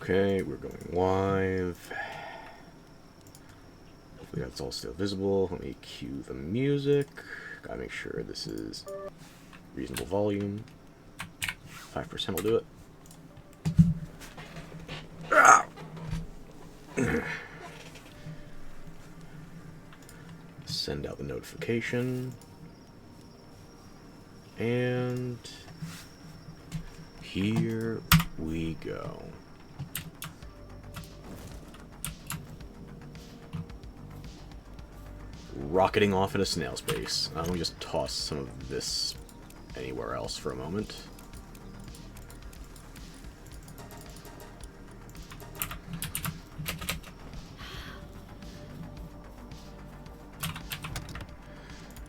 Okay, we're going live. Hopefully that's all still visible. Let me cue the music. Gotta make sure this is reasonable volume. 5% will do it. Send out the notification. And here we go. Rocketing off at a snail's pace. Let me just toss some of this anywhere else for a moment.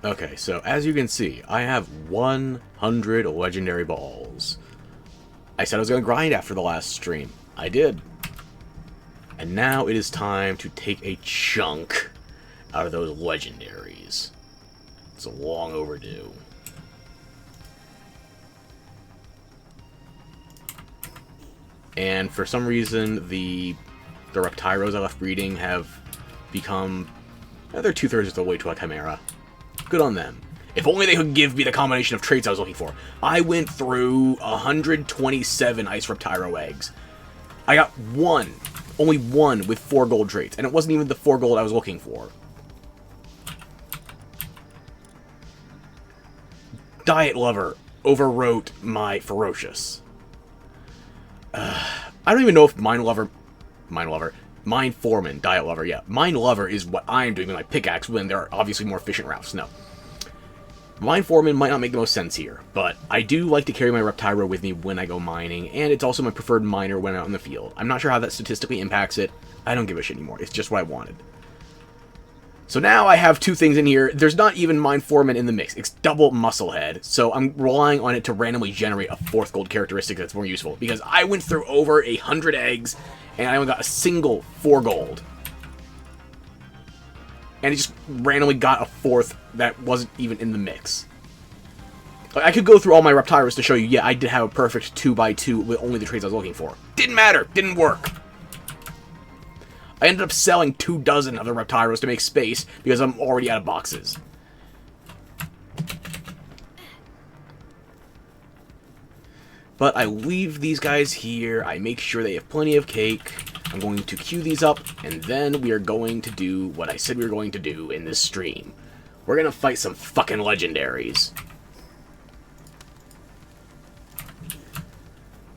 Okay, so as you can see, I have 100 legendary balls. I said I was going to grind after the last stream. I did. And now it is time to take a chunk out of those legendaries. It's long overdue. And for some reason, the Reptyros I left breeding have become... they're 2/3 of the way to a Chimera. Good on them. If only they could give me the combination of traits I was looking for. I went through 127 Ice Reptyro eggs. I got one. Only one with 4 gold traits. And it wasn't even the 4 gold I was looking for. Diet Lover overwrote my Ferocious. I don't even know if Mind Foreman, Diet Lover, yeah. Mind Lover is what I'm doing with my pickaxe when there are obviously more efficient routes. No. Mind Foreman might not make the most sense here, but I do like to carry my Reptyro with me when I go mining, and it's also my preferred miner when out in the field. I'm not sure how that statistically impacts it. I don't give a shit anymore. It's just what I wanted. So now I have 2 things in here. There's not even Mind Foreman in the mix. It's double Musclehead, so I'm relying on it to randomly generate a 4th gold characteristic that's more useful, because I went through over 100 eggs, and I only got a single 4 gold. And it just randomly got a 4th that wasn't even in the mix. Like, I could go through all my Reptyros to show you, yeah, I did have a perfect 2x2 with only the traits I was looking for. Didn't matter. Didn't work. I ended up selling 24 of the Reptyros to make space because I'm already out of boxes. But I leave these guys here. I make sure they have plenty of cake. I'm going to queue these up, and then we are going to do what I said we were going to do in this stream. We're going to fight some fucking legendaries.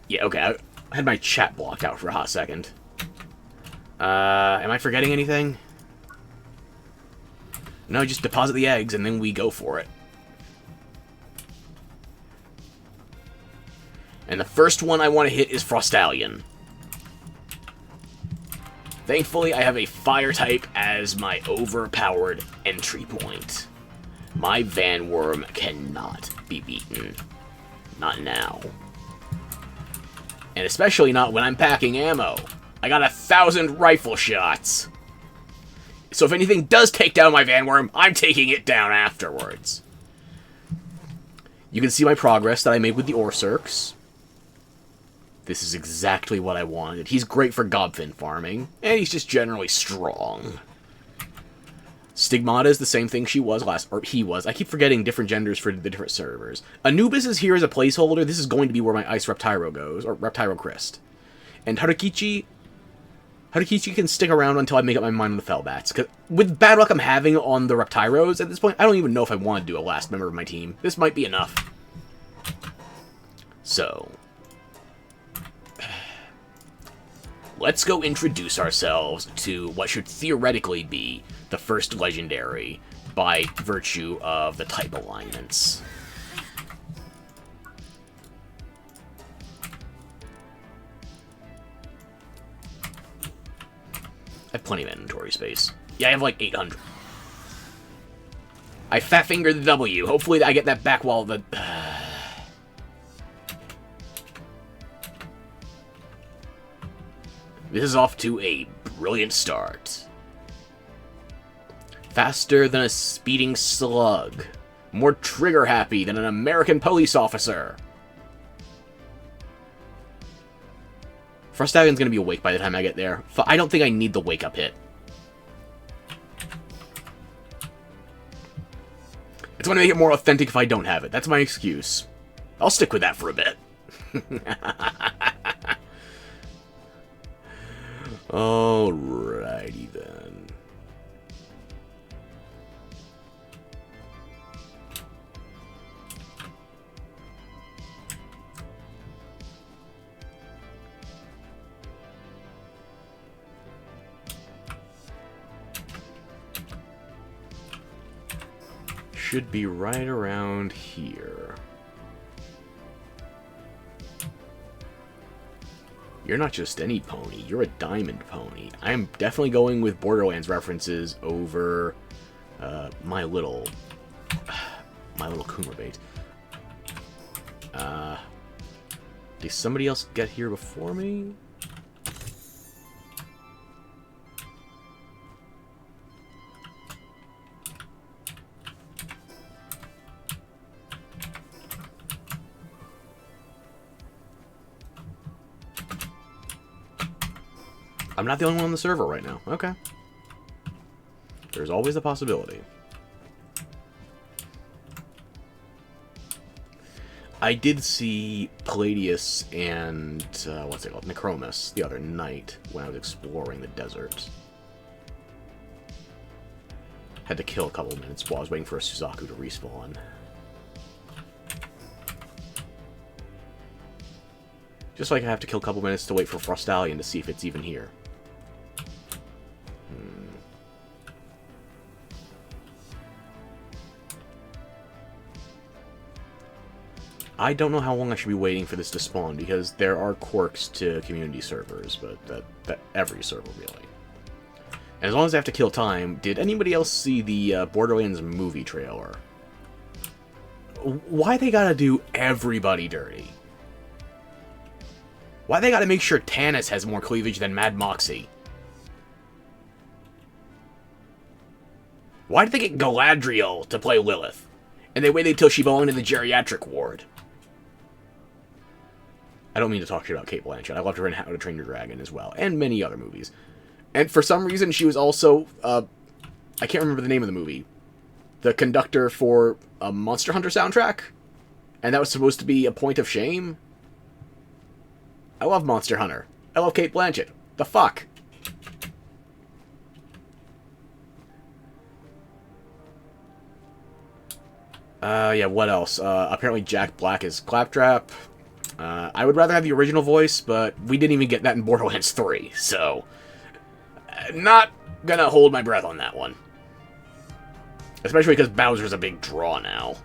Yeah, okay, I had my chat blocked out for a hot second. Am I forgetting anything? No, just deposit the eggs, and then we go for it. And the first one I want to hit is Frostallion. Thankfully, I have a fire type as my overpowered entry point. My Vanworm cannot be beaten. Not now. And especially not when I'm packing ammo. I got 1,000 rifle shots. So if anything does take down my Vanworm, I'm taking it down afterwards. You can see my progress that I made with the Orcirks. This is exactly what I wanted. He's great for Gobfin farming, and he's just generally strong. Stigmata is the same thing she was last, or he was. I keep forgetting different genders for the different servers. Anubis is here as a placeholder. This is going to be where my Ice Reptyro goes, or Reptyro Crest. And Harukichi can stick around until I make up my mind on the Fellbats. Because with bad luck I'm having on the Reptyros, at this point, I don't even know if I want to do a last member of my team. This might be enough. So, let's go introduce ourselves to what should theoretically be the first legendary by virtue of the type alignments. I have plenty of inventory space. Yeah, I have like 800. I fat fingered the W. Hopefully I get that back while the... This is off to a brilliant start. Faster than a speeding slug. More trigger-happy than an American police officer. Frostallion's going to be awake by the time I get there. I don't think I need the wake-up hit. It's going to make it more authentic if I don't have it. That's my excuse. I'll stick with that for a bit. Alrighty then. Should be right around here. You're not just any pony, you're a diamond pony. I am definitely going with Borderlands references over my little Kuma bait. Did somebody else get here before me? I'm not the only one on the server right now. Okay. There's always a possibility. I did see Palladius and, what's it called? Necromus the other night when I was exploring the desert. Had to kill a couple of minutes while I was waiting for a Suzaku to respawn. Just like I have to kill a couple minutes to wait for Frostallion to see if it's even here. I don't know how long I should be waiting for this to spawn, because there are quirks to community servers, but that every server, really. And as long as I have to kill time, did anybody else see the Borderlands movie trailer? Why they gotta do everybody dirty? Why they gotta make sure Tannis has more cleavage than Mad Moxie? Why did they get Galadriel to play Lilith? And they waited till she belonged in the geriatric ward? I don't mean to talk shit about Cate Blanchett. I loved her in How to Train Your Dragon as well, and many other movies. And for some reason, she was also, I can't remember the name of the movie, the conductor for a Monster Hunter soundtrack? And that was supposed to be a point of shame? I love Monster Hunter. I love Cate Blanchett. The fuck? Yeah, what else? Apparently Jack Black is Claptrap. I would rather have the original voice, but we didn't even get that in Borderlands 3, so... not gonna hold my breath on that one. Especially because Bowser's a big draw now.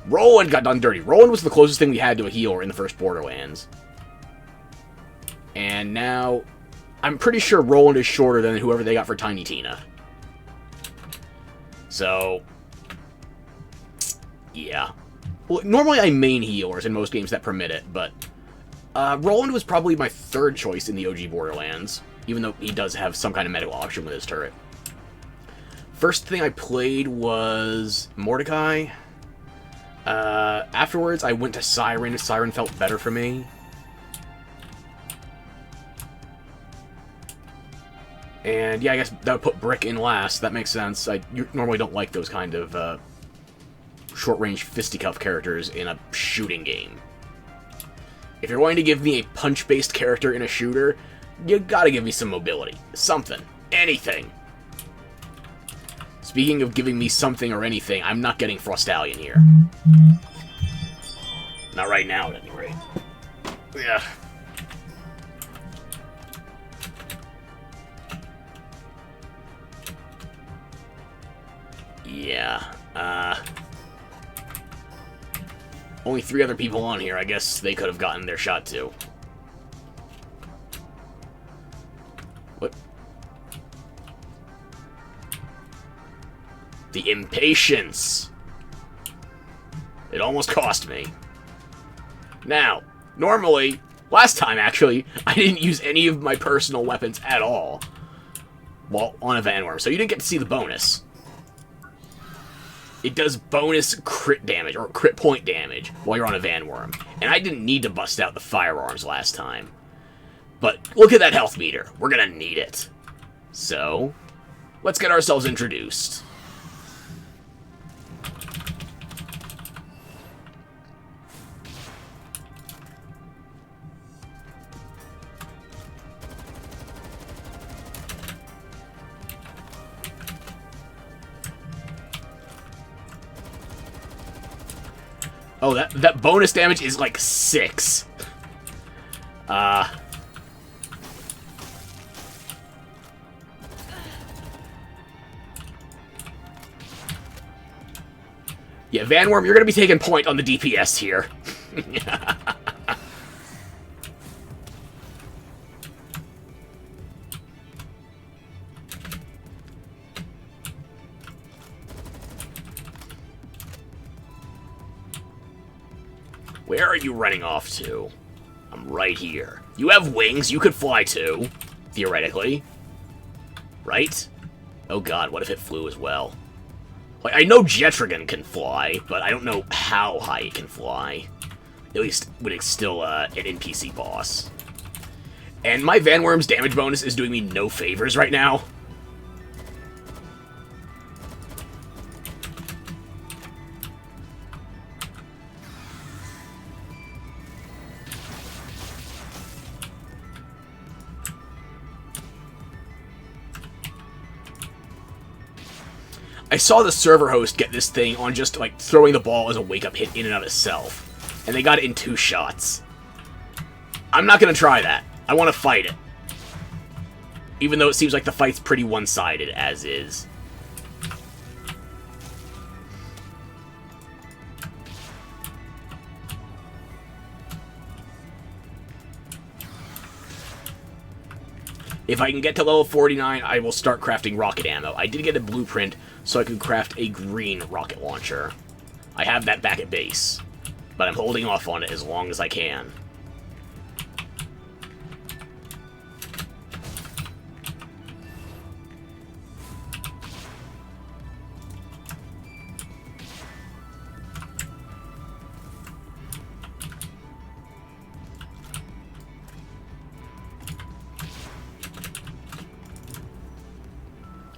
Roland got done dirty. Roland was the closest thing we had to a healer in the first Borderlands. And now, I'm pretty sure Roland is shorter than whoever they got for Tiny Tina. So... yeah. Well, normally I main healers in most games that permit it, but Roland was probably my third choice in the OG Borderlands, even though he does have some kind of medical option with his turret. First thing I played was Mordecai. Afterwards, I went to Siren. Siren felt better for me. And yeah, I guess that would put Brick in last. That makes sense. I normally don't like those kind of short-range fisticuff characters in a shooting game. If you're going to give me a punch-based character in a shooter, you gotta give me some mobility. Something. Anything. Speaking of giving me something or anything, I'm not getting Frostallion here. Not right now, at any rate. Yeah. Yeah, only 3 other people on here. I guess they could have gotten their shot too. What? The impatience! It almost cost me. Now, normally, last time actually, I didn't use any of my personal weapons at all while on a Vanworm, so you didn't get to see the bonus. It does bonus crit damage, or crit point damage, while you're on a Vanworm. And I didn't need to bust out the firearms last time. But look at that health meter. We're gonna need it. So, let's get ourselves introduced. Oh, that bonus damage is like 6. Yeah, Van Worm, you're gonna be taking point on the DPS here. Where are you running off to? I'm right here. You have wings, you could fly too, theoretically. Right? Oh god, what if it flew as well? Like, I know Jetragon can fly, but I don't know how high it can fly. At least when it's still an NPC boss. And my Van Worm's damage bonus is doing me no favors right now. I saw the server host get this thing on just, like, throwing the ball as a wake-up hit in and of itself. And they got it in 2 shots. I'm not gonna try that. I want to fight it. Even though it seems like the fight's pretty one-sided, as is. If I can get to level 49, I will start crafting rocket ammo. I did get a blueprint so I could craft a green rocket launcher. I have that back at base, but I'm holding off on it as long as I can.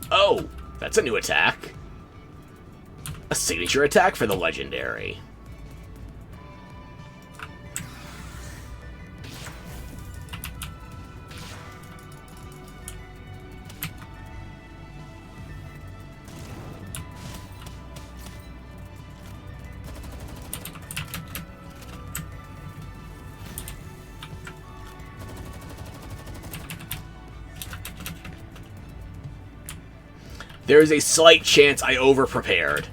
Oh, that's a new attack. A signature attack for the legendary. There is a slight chance I over-prepared.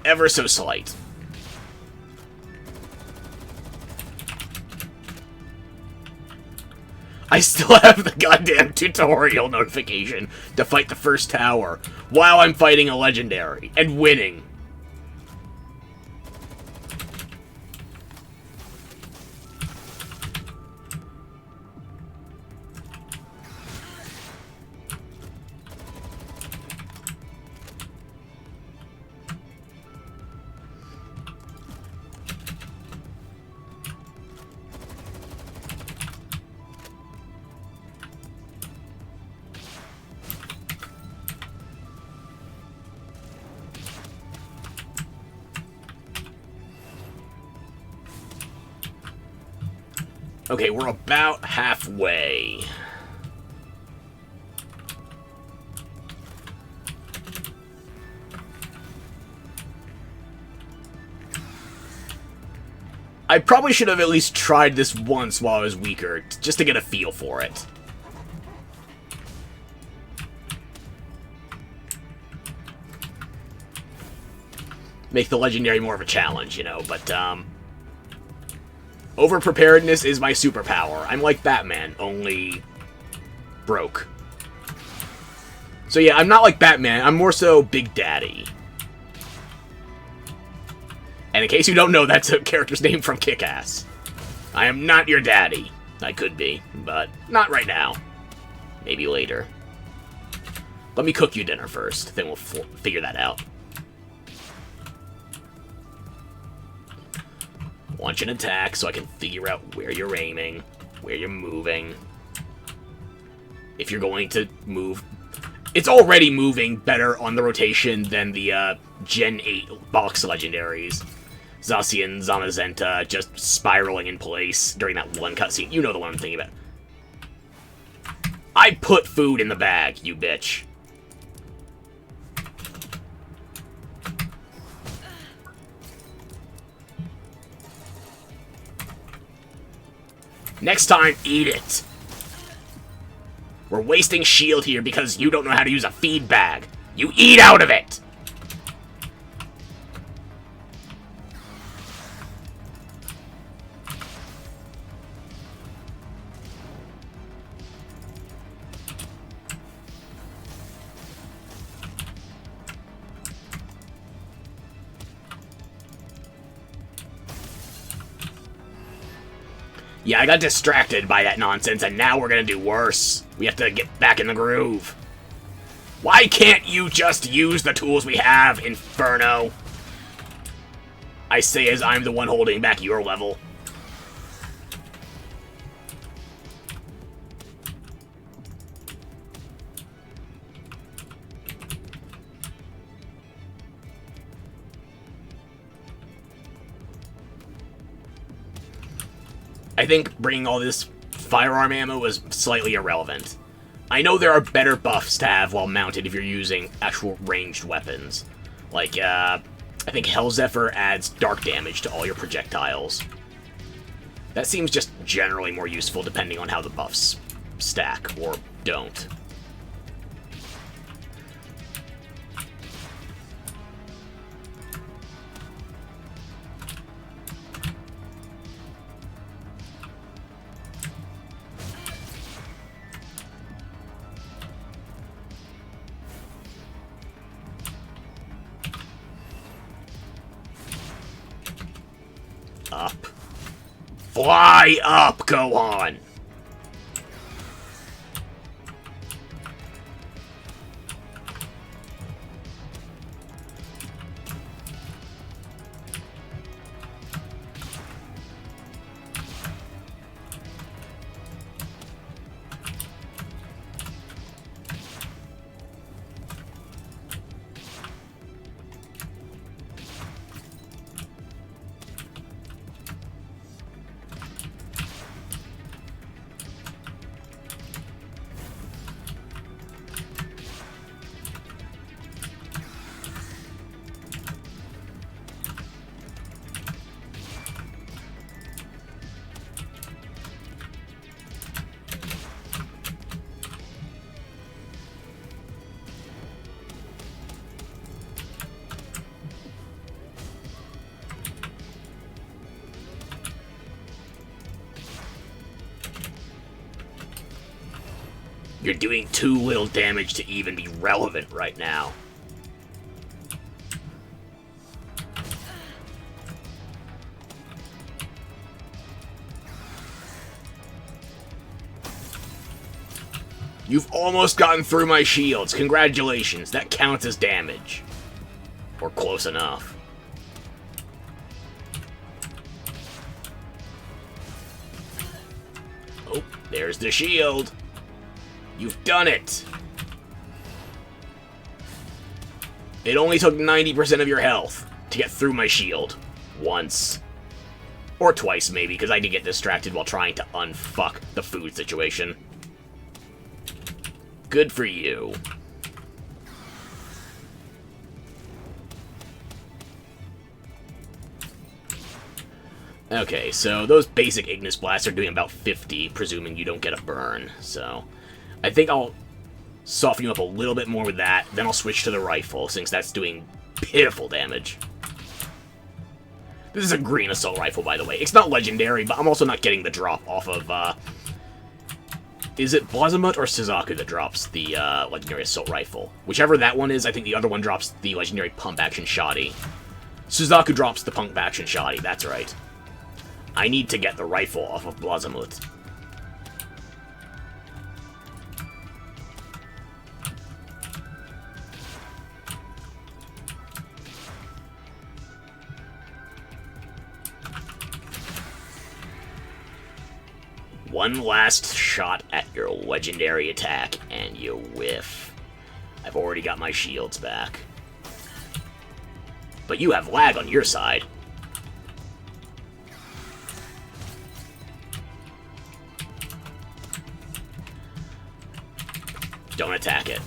Ever so slight. I still have the goddamn tutorial notification to fight the first tower while I'm fighting a legendary and winning. Okay, we're about halfway. I probably should have at least tried this once while I was weaker, just to get a feel for it. Make the legendary more of a challenge, you know, but, over-preparedness is my superpower. I'm like Batman, only broke. So yeah, I'm not like Batman, I'm more so Big Daddy. And in case you don't know, that's a character's name from Kick-Ass. I am not your daddy. I could be, but not right now. Maybe later. Let me cook you dinner first, then we'll figure that out. Launch an attack so I can figure out where you're aiming, where you're moving. if you're going to move. It's already moving better on the rotation than the Gen 8 box legendaries. Zacian, Zamazenta just spiraling in place during that one cutscene. You know the one I'm thinking about. I put food in the bag, you bitch. Next time, eat it. We're wasting shield here because you don't know how to use a feed bag. You eat out of it! Yeah, I got distracted by that nonsense, and now we're gonna do worse. We have to get back in the groove. Why can't you just use the tools we have, Inferno? I say as I'm the one holding back your level. I think bringing all this firearm ammo is slightly irrelevant. I know there are better buffs to have while mounted if you're using actual ranged weapons. Like, I think Hell Zephyr adds dark damage to all your projectiles. That seems just generally more useful depending on how the buffs stack or don't. Up. Fly up, go on! You're doing too little damage to even be relevant right now. You've almost gotten through my shields. Congratulations. That counts as damage. Or close enough. Oh, there's the shield. You've done it! It only took 90% of your health to get through my shield. Once. Or twice, maybe, because I did get distracted while trying to unfuck the food situation. Good for you. Okay, so those basic Ignis Blasts are doing about 50, presuming you don't get a burn, so... I think I'll soften you up a little bit more with that, then I'll switch to the rifle, since that's doing pitiful damage. This is a green assault rifle, by the way. It's not legendary, but I'm also not getting the drop off of, is it Blazamut or Suzaku that drops the, legendary assault rifle? Whichever that one is, I think the other one drops the legendary pump-action shoddy. Suzaku drops the pump-action shoddy, that's right. I need to get the rifle off of Blazamut. One last shot at your legendary attack, and you whiff. I've already got my shields back. But you have lag on your side. Don't attack it.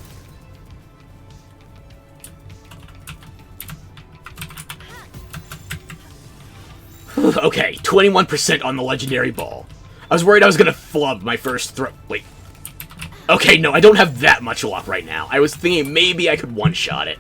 Okay, 21% on the legendary ball. I was worried I was gonna flub my first throw. Wait. Okay, no, I don't have that much luck right now. I was thinking maybe I could one-shot it.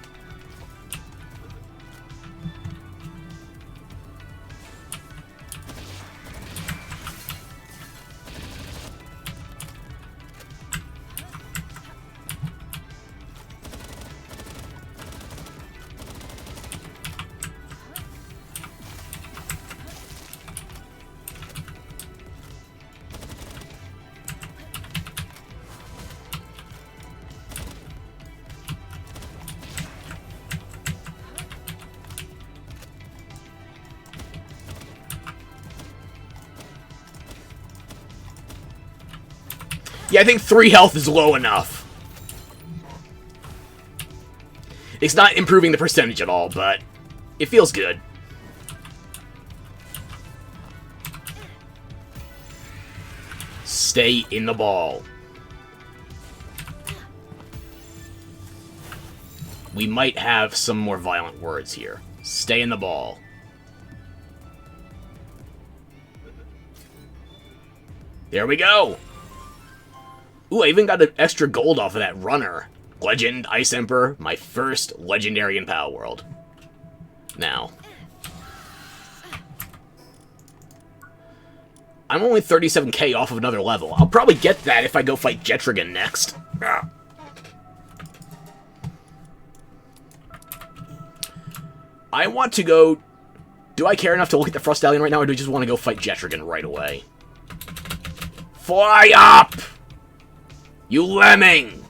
Yeah, I think 3 health is low enough. It's not improving the percentage at all, but it feels good. Stay in the ball. We might have some more violent words here. Stay in the ball. There we go! Ooh, I even got an extra gold off of that runner. Legend, Ice Emperor, my first legendary in Palworld. Now. I'm only 37k off of another level. I'll probably get that if I go fight Jetrigan next. I want to go... Do I care enough to look at the Frostallion right now, or do I just want to go fight Jetrigan right away? Fly up! You lemming!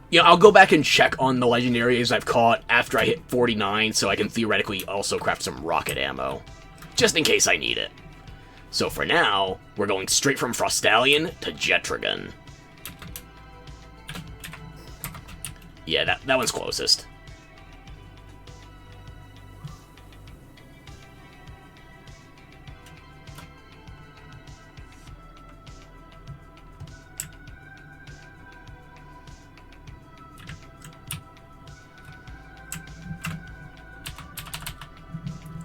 You know, I'll go back and check on the legendaries I've caught after I hit 49, so I can theoretically also craft some rocket ammo. Just in case I need it. So for now, we're going straight from Frostallion to Jetrigan. Yeah, that one's closest.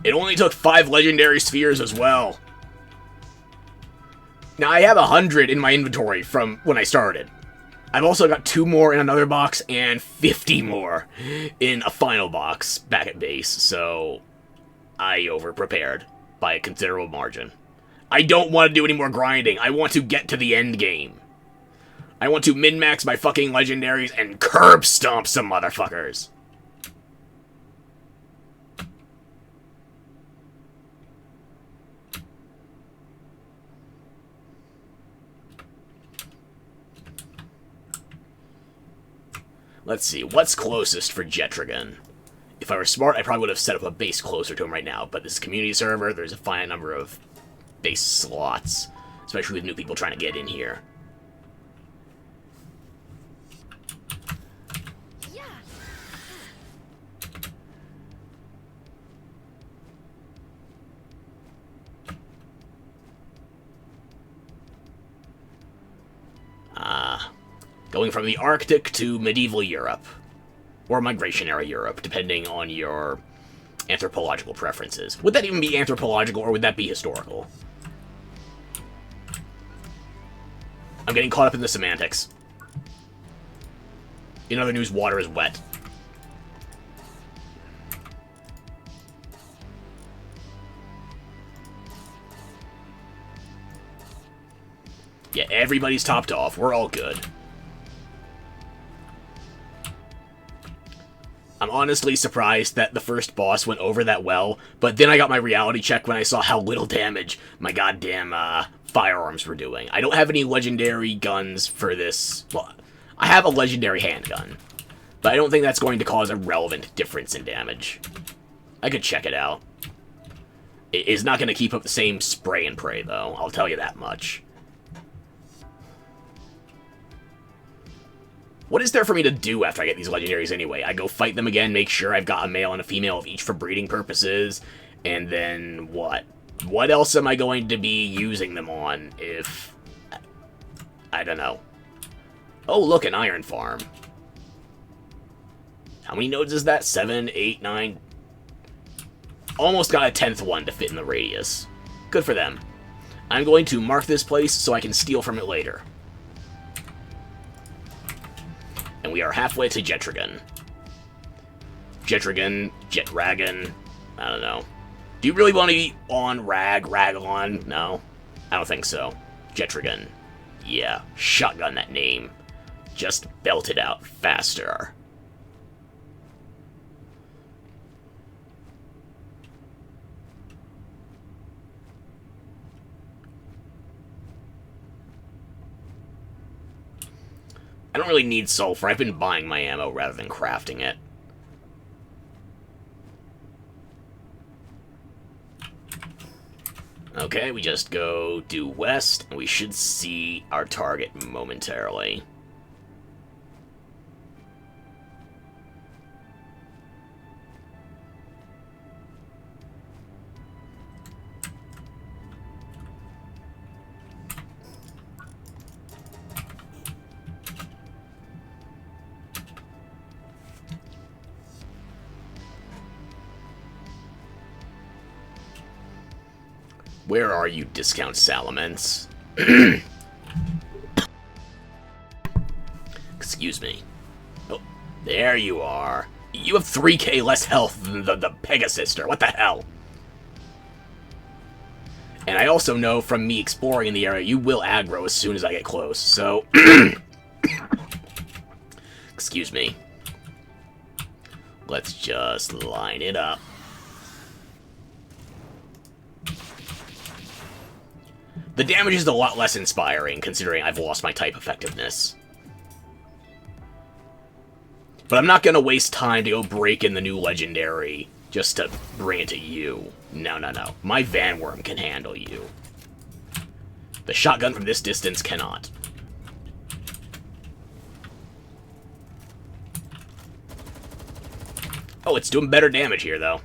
It only took 5 legendary spheres as well. Now, I have 100 in my inventory from when I started. I've also got 2 more in another box and 50 more in a final box back at base, so I over-prepared by a considerable margin. I don't want to do any more grinding. I want to get to the end game. I want to min-max my fucking legendaries and curb stomp some motherfuckers. Let's see, what's closest for Jetrigan? If I were smart, I probably would have set up a base closer to him right now, but this is a community server, there's a finite number of base slots, especially with new people trying to get in here. Going from the Arctic to medieval Europe. Or migration era Europe, depending on your anthropological preferences. Would that even be anthropological, or would that be historical? I'm getting caught up in the semantics. In other news, water is wet. Yeah, everybody's topped off. We're all good. I'm honestly surprised that the first boss went over that well, but then I got my reality check when I saw how little damage my goddamn firearms were doing. I don't have any legendary guns for this. Well, I have a legendary handgun, but I don't think that's going to cause a relevant difference in damage. I could check it out. It is not going to keep up the same spray and pray, though. I'll tell you that much. What is there for me to do after I get these legendaries anyway? I go fight them again, make sure I've got a male and a female of each for breeding purposes, and then what? What else am I going to be using them on if... I don't know. Oh, look, an iron farm. How many nodes is that? 7, 8, 9... Almost got a 10th one to fit in the radius. Good for them. I'm going to mark this place so I can steal from it later. And we are halfway to Jetragon. Jetragon, Jetragon, I don't know. Do you really want to be on Ragon? No, I don't think so. Jetragon. Yeah, shotgun that name. Just belt it out faster. I don't really need sulfur. I've been buying my ammo rather than crafting it. Okay, we just go due west, and we should see our target momentarily. Where are you, discount Salamence? Excuse me. Oh, there you are. You have 3k less health than the Pegasister. What the hell? And I also know from me exploring in the area, you will aggro as soon as I get close, so... Excuse me. Let's just line it up. The damage is a lot less inspiring, considering I've lost my type effectiveness. But I'm not going to waste time to go break in the new legendary just to bring it to you. No, no, no. My Vanworm can handle you. The shotgun from this distance cannot. Oh, it's doing better damage here, though.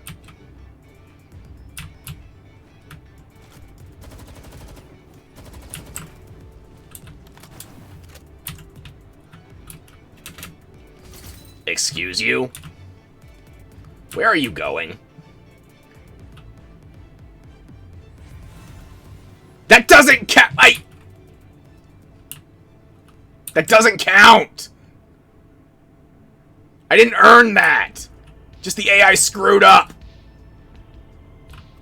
Excuse you? Where are you going? That doesn't count! That doesn't count! I didn't earn that! Just the AI screwed up!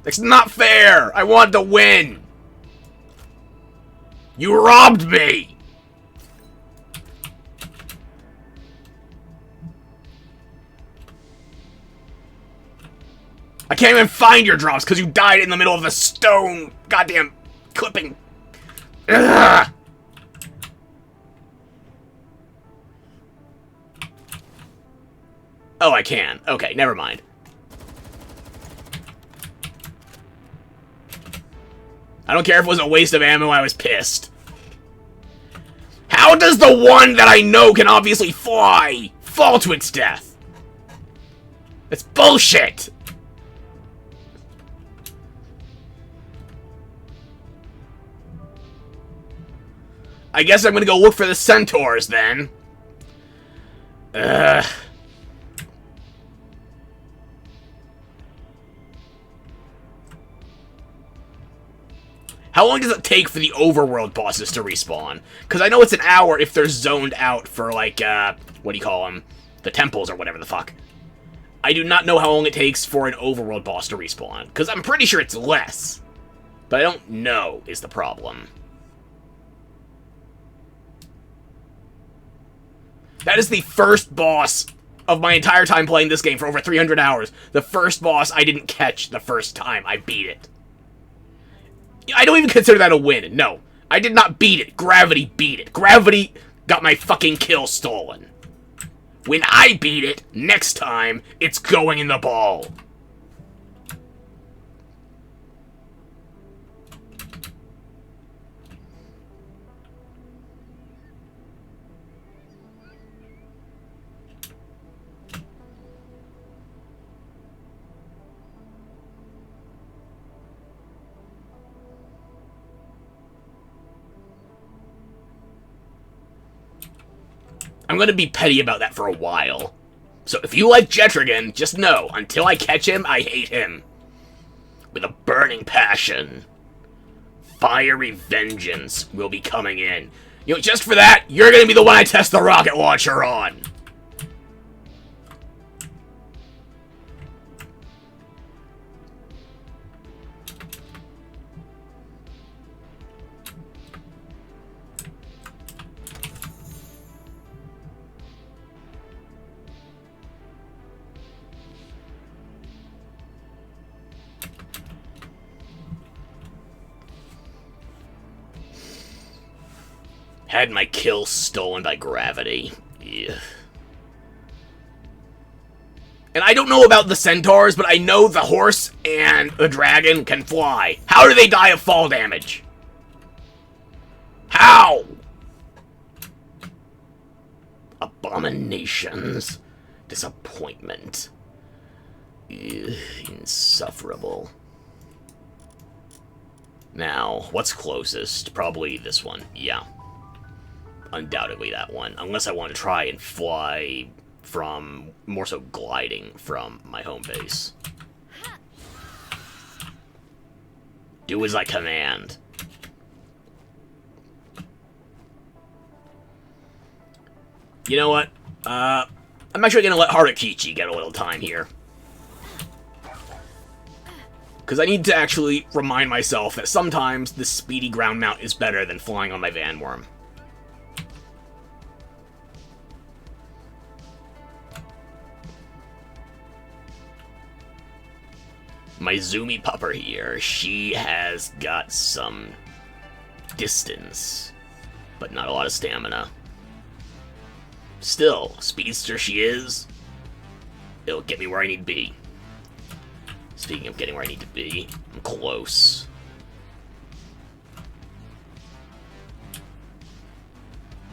That's not fair! I wanted to win! You robbed me! I can't even find your drops because you died in the middle of the stone goddamn clipping. Ugh. Oh, I can. Okay, never mind. I don't care if it was a waste of ammo, I was pissed. How does the one that I know can obviously fly fall to its death? It's bullshit! I guess I'm gonna go look for the centaurs, then. How long does it take for the overworld bosses to respawn? Because I know it's an hour if they're zoned out for, like, what do you call them? The temples or whatever the fuck. I do not know how long it takes for an overworld boss to respawn. Because I'm pretty sure it's less. But I don't know is the problem. That is the first boss of my entire time playing this game for over 300 hours. The first boss I didn't catch the first time I beat it. I don't even consider that a win. No, I did not beat it. Gravity beat it. Gravity got my fucking kill stolen. When I beat it, next time, it's going in the ball. I'm gonna be petty about that for a while. So if you like Jetrigan, just know, until I catch him, I hate him. With a burning passion. Fiery vengeance will be coming in. You know, just for that, you're gonna be the one I test the rocket launcher on. Had my kill stolen by gravity. Yeah. And I don't know about the centaurs, but I know the horse and the dragon can fly. How do they die of fall damage? How? Abominations. Disappointment. Ugh, insufferable. Now, what's closest? Probably this one. Yeah. Undoubtedly that one. Unless I want to try and fly from... more so gliding from my home base. Do as I command. You know what? I'm actually going to let Harakichi get a little time here. Because I need to actually remind myself that sometimes the speedy ground mount is better than flying on my Vanworm. My Zoomy pupper here, she has got some distance, but not a lot of stamina. Still, speedster she is, it'll get me where I need to be. Speaking of getting where I need to be, I'm close.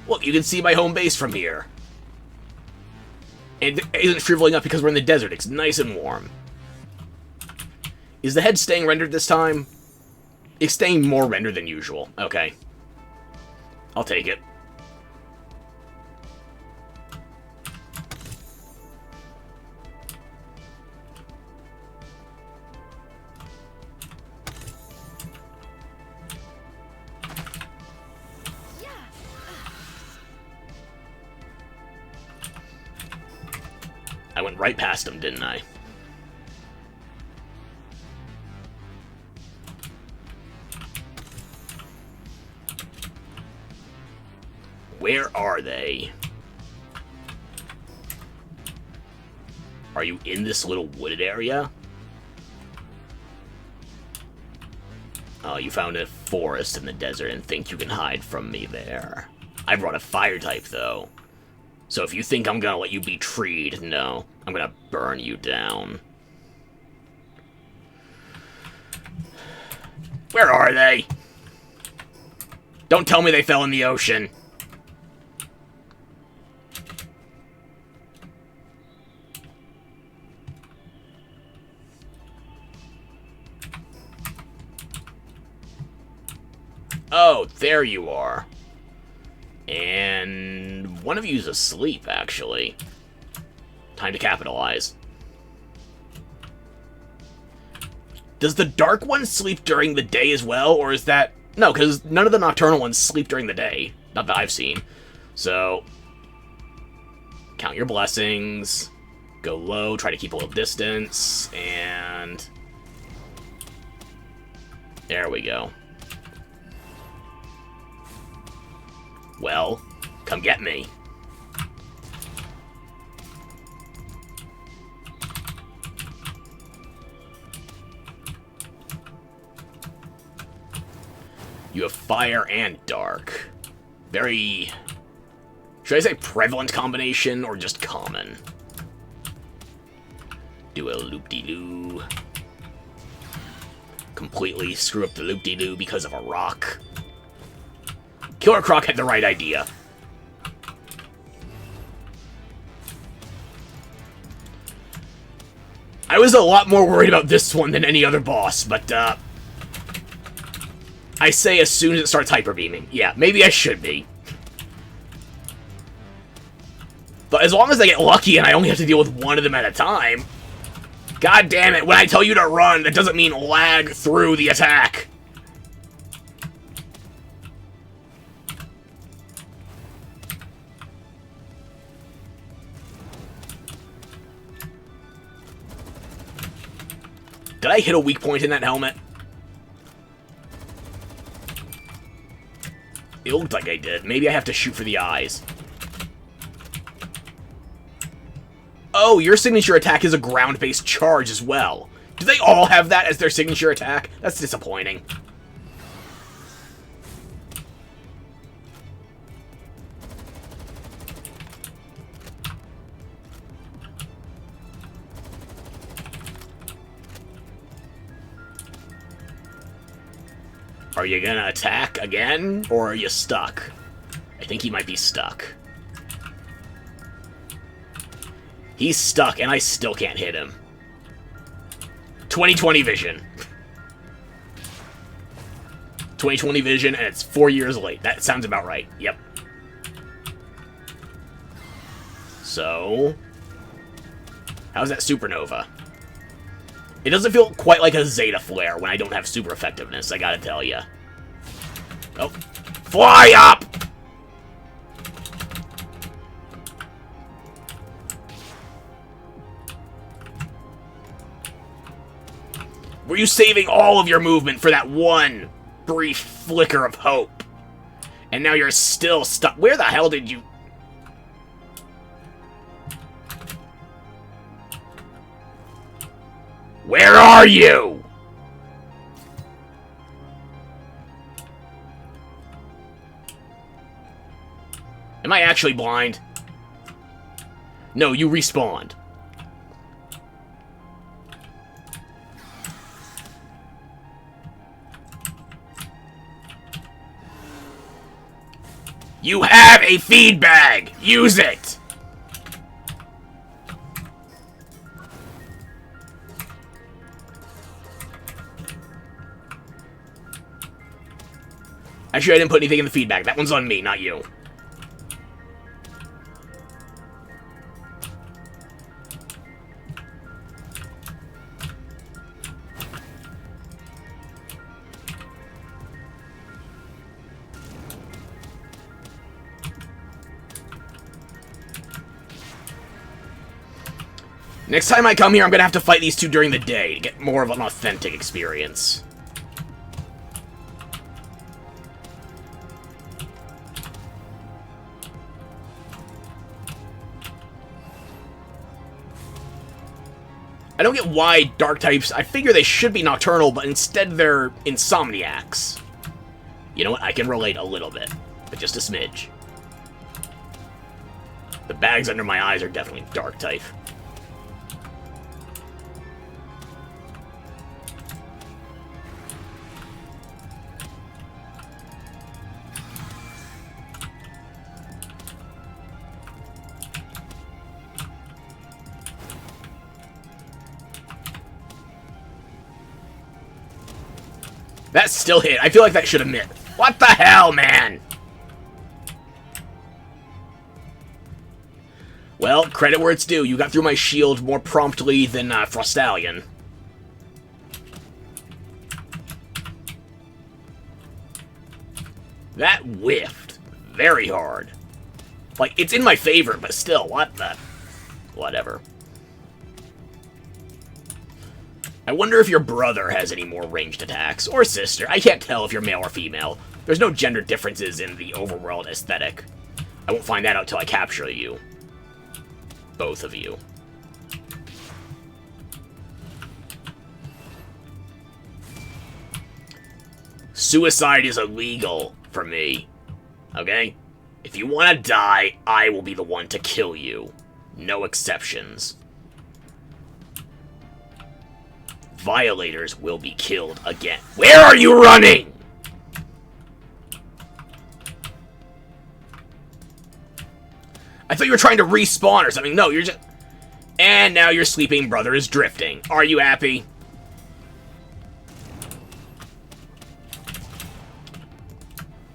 Look, you can see my home base from here. And it isn't shriveling up because we're in the desert, it's nice and warm. Is the head staying rendered this time? It's staying more rendered than usual. Okay. I'll take it. I went right past him, didn't I? Where are they? Are you in this little wooded area? Oh, you found a forest in the desert and think you can hide from me there. I brought a fire type, though. So if you think I'm gonna let you be treed, no. I'm gonna burn you down. Where are they? Don't tell me they fell in the ocean. Oh, there you are. And one of you's asleep, actually. Time to capitalize. Does the dark one sleep during the day as well, or is that... No, because none of the nocturnal ones sleep during the day. Not that I've seen. So, count your blessings. Go low, try to keep a little distance, and... there we go. Well, come get me. You have fire and dark. Very... should I say prevalent combination, or just common? Do a loop-de-loo. Completely screw up the loop-de-loo because of a rock. Killer Croc had the right idea. I was a lot more worried about this one than any other boss, but, I say as soon as it starts hyper beaming. Yeah, maybe I should be. But as long as I get lucky and I only have to deal with one of them at a time... God damn it, when I tell you to run, that doesn't mean lag through the attack. Did I hit a weak point in that helmet? It looked like I did. Maybe I have to shoot for the eyes. Oh, your signature attack is a ground-based charge as well. Do they all have that as their signature attack? That's disappointing. Are you gonna attack again, or are you stuck? I think he might be stuck. He's stuck, and I still can't hit him. 20/20 vision. 20/20 vision, and it's 4 years late. That sounds about right. Yep. So... how's that supernova? It doesn't feel quite like a Zeta Flare when I don't have super effectiveness, I gotta tell ya. Oh. Fly up! Were you saving all of your movement for that one brief flicker of hope? And now you're still stuck. Where the hell did you... Where are you? Am I actually blind? No, you respawned. You have a feed bag! Use it! Actually, I didn't put anything in the feedback. That one's on me, not you. Next time I come here, I'm gonna have to fight these two during the day to get more of an authentic experience. I don't get why dark types... I figure they should be nocturnal, but instead they're insomniacs. You know what? I can relate a little bit, but just a smidge. The bags under my eyes are definitely dark type. That still hit. I feel like that should have hit. What the hell, man? Well, credit where it's due. You got through my shield more promptly than Frostallion. That whiffed very hard. Like, it's in my favor, but still, what the... Whatever. I wonder if your brother has any more ranged attacks, or sister. I can't tell if you're male or female. There's no gender differences in the overworld aesthetic. I won't find that out till I capture you. Both of you. Suicide is illegal for me. Okay? If you want to die, I will be the one to kill you. No exceptions. Violators will be killed again. Where are you running? I thought you were trying to respawn or something. No, you're just... And now your sleeping brother is drifting. Are you happy?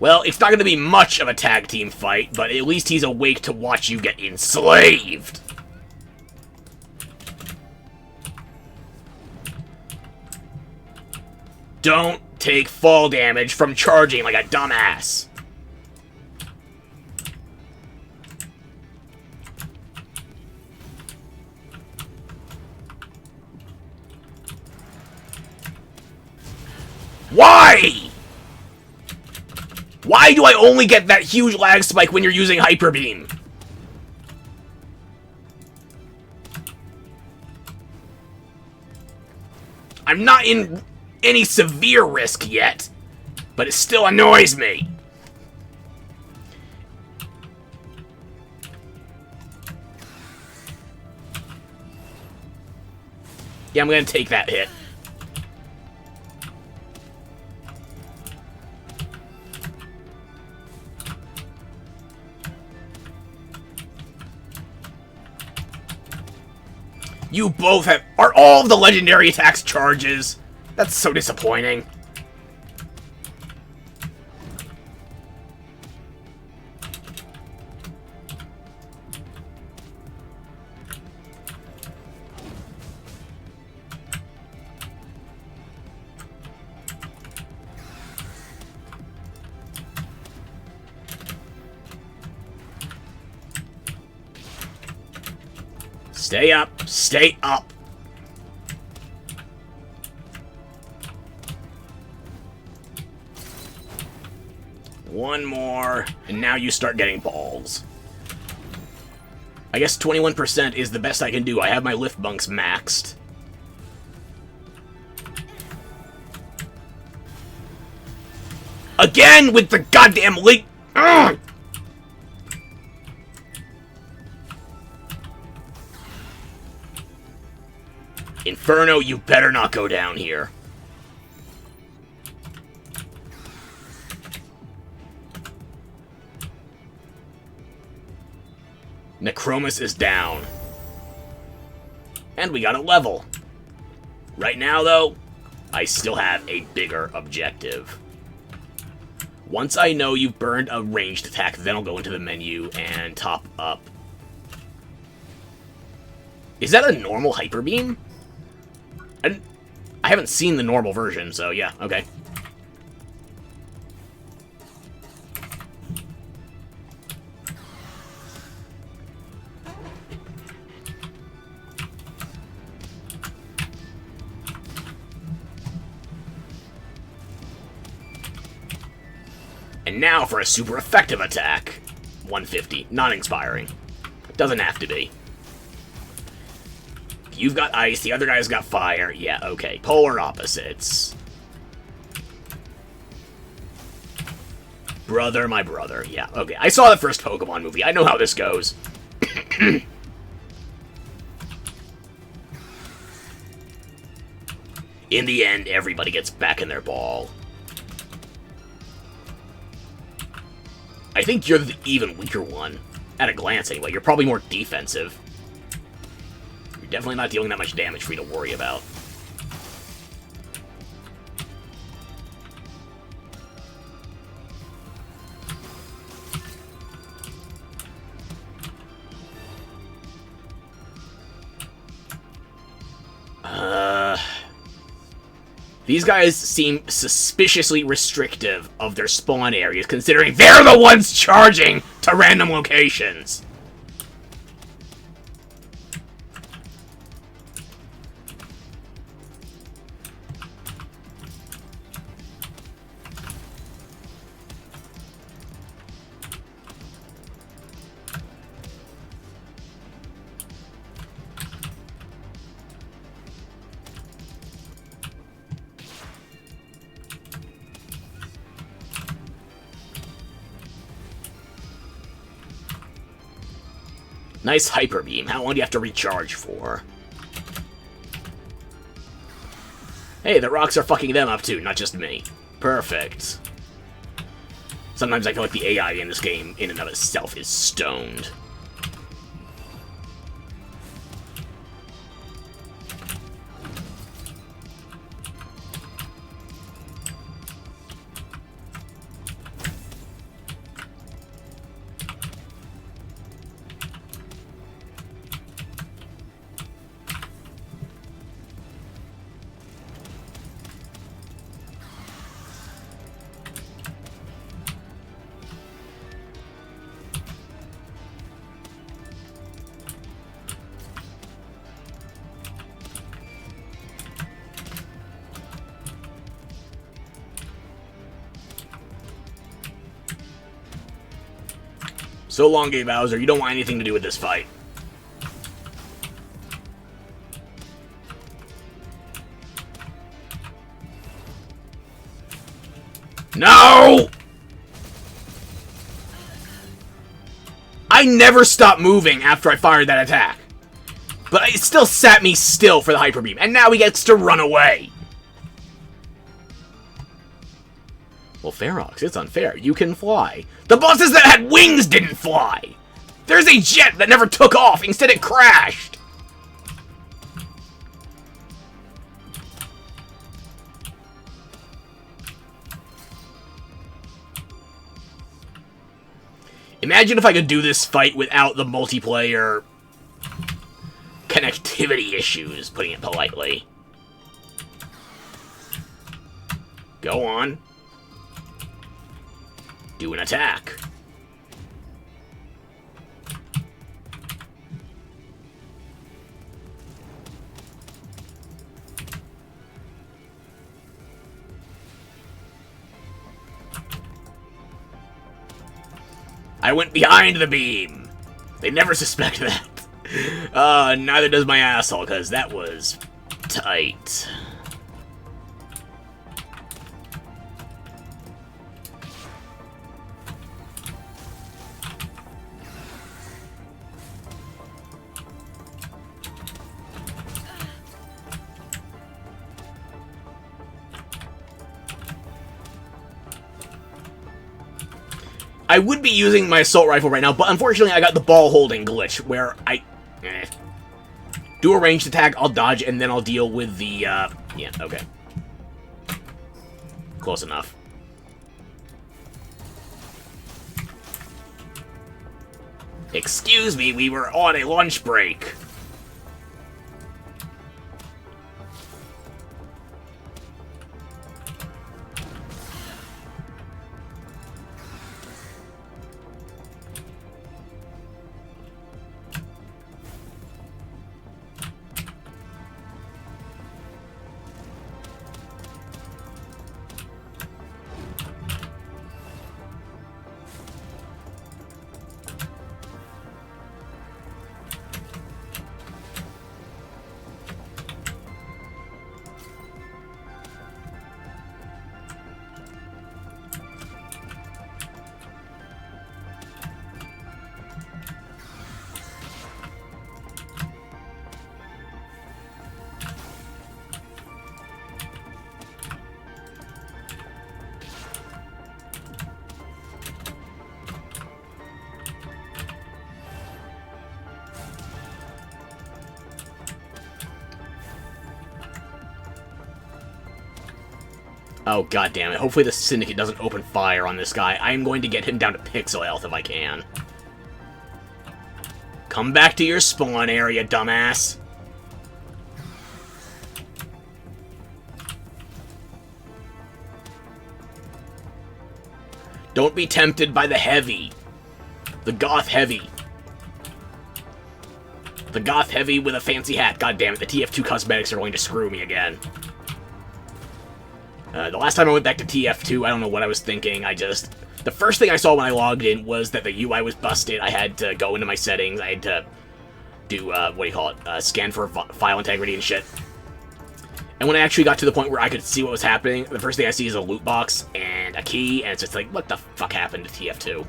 Well, it's not going to be much of a tag team fight, but at least he's awake to watch you get enslaved. Don't take fall damage from charging like a dumbass. Why? Why do I only get that huge lag spike when you're using Hyper Beam? I'm not in any severe risk yet, but it still annoys me. Yeah, I'm gonna take that hit. You both have... Are all of the legendary attacks charges? That's so disappointing. Stay up. Stay up. One more, and now you start getting balls. I guess 21% is the best I can do. I have my lift bunks maxed. Again with the goddamn leak. Ugh! Inferno, you better not go down here. Necromus is down. And we got a level. Right now, though, I still have a bigger objective. Once I know you've burned a ranged attack, then I'll go into the menu and top up. Is that a normal Hyper Beam? I haven't seen the normal version, so yeah, okay. And now for a super effective attack. 150, non-expiring. Doesn't have to be. You've got ice, the other guy's got fire. Yeah, okay. Polar opposites. Brother, my brother. Yeah, okay. I saw the first Pokemon movie. I know how this goes. In the end, everybody gets back in their ball. I think you're the even weaker one. At a glance, anyway. You're probably more defensive. Definitely not dealing that much damage for you to worry about. These guys seem suspiciously restrictive of their spawn areas, considering they're the ones charging to random locations. Nice Hyper Beam. How long do you have to recharge for? Hey, the rocks are fucking them up too, not just me. Perfect. Sometimes I feel like the AI in this game, in and of itself, is stoned. So long, Game Bowser. You don't want anything to do with this fight. No! I never stopped moving after I fired that attack. But it still sat me still for the Hyper Beam, and now he gets to run away. Well, Ferox, it's unfair. You can fly. The bosses that had wings didn't fly. There's a jet that never took off. Instead, it crashed. Imagine if I could do this fight without the multiplayer connectivity issues, putting it politely. Go on. Do an attack. I went behind the beam. They never suspect that. Neither does my asshole, because that was tight. I would be using my assault rifle right now, but unfortunately I got the ball holding glitch, where I do a ranged attack, I'll dodge, and then I'll deal with the, yeah, okay. Close enough. Excuse me, we were on a lunch break. Oh, goddammit. Hopefully the Syndicate doesn't open fire on this guy. I am going to get him down to pixel health if I can. Come back to your spawn area, dumbass. Don't be tempted by the heavy. The goth heavy. The goth heavy with a fancy hat. God damn it, the TF2 cosmetics are going to screw me again. The last time I went back to TF2, I don't know what I was thinking. The first thing I saw when I logged in was that the UI was busted. I had to go into my settings. I had to do, what do you call it? Scan for file integrity and shit. And when I actually got to the point where I could see what was happening, the first thing I see is a loot box and a key, and it's just like, what the fuck happened to TF2?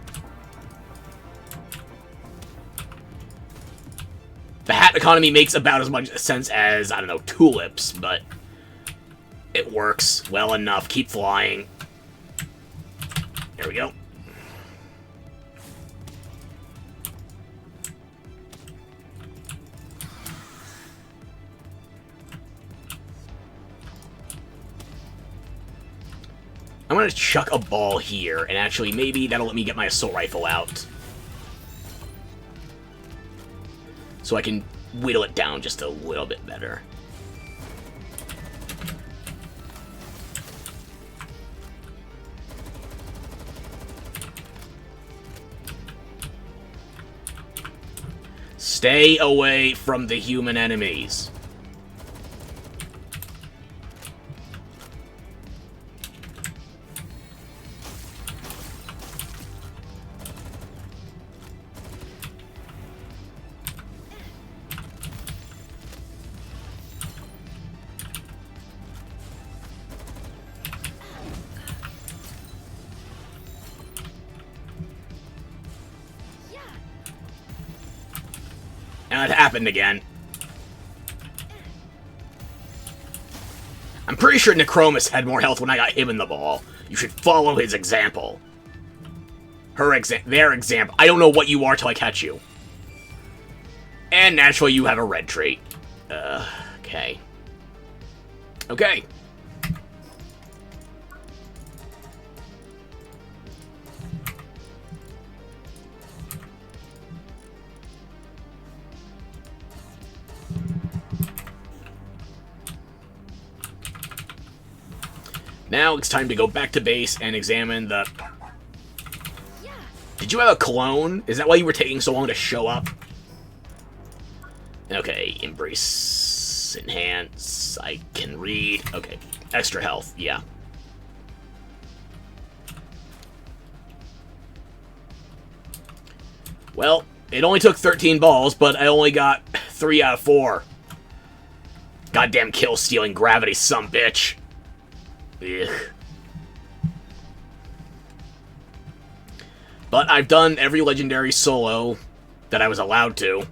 The hat economy makes about as much sense as, I don't know, tulips, but it works well enough. Keep flying. There we go. I'm gonna chuck a ball here, and actually maybe that'll let me get my assault rifle out. So I can whittle it down just a little bit better. Stay away from the human enemies. happened again. I'm pretty sure Necromus had more health when I got him in the ball. You should follow his example. Their example. I don't know what you are till I catch you. And naturally, you have a red trait. Okay. Okay. Now it's time to go back to base and examine the... Did you have a clone? Is that why you were taking so long to show up? Okay, embrace, enhance, I can read. Okay, extra health, yeah. Well, it only took 13 balls, but I only got 3 out of 4. Goddamn kill-stealing gravity, sumbitch. Ugh. But I've done every legendary solo that I was allowed to.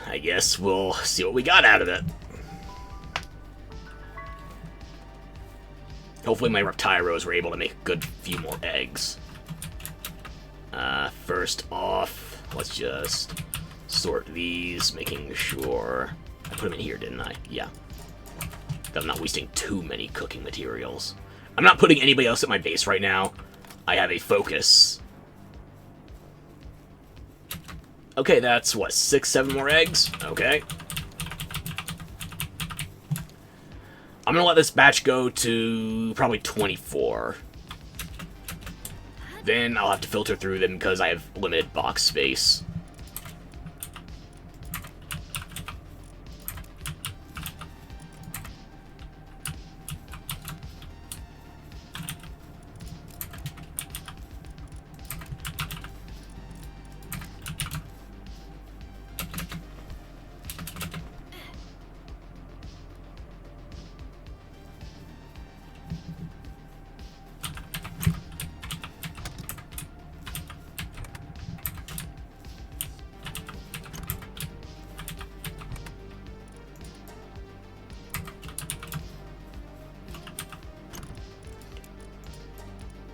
I guess we'll see what we got out of it. Hopefully my Reptyros were able to make a good few more eggs. First off, let's just sort these, making sure... I put them in here, didn't I? Yeah. That I'm not wasting too many cooking materials. I'm not putting anybody else at my base right now. I have a focus. Okay, that's, what, 6, 7 more eggs? Okay. I'm gonna let this batch go to probably 24. Then I'll have to filter through them because I have limited box space.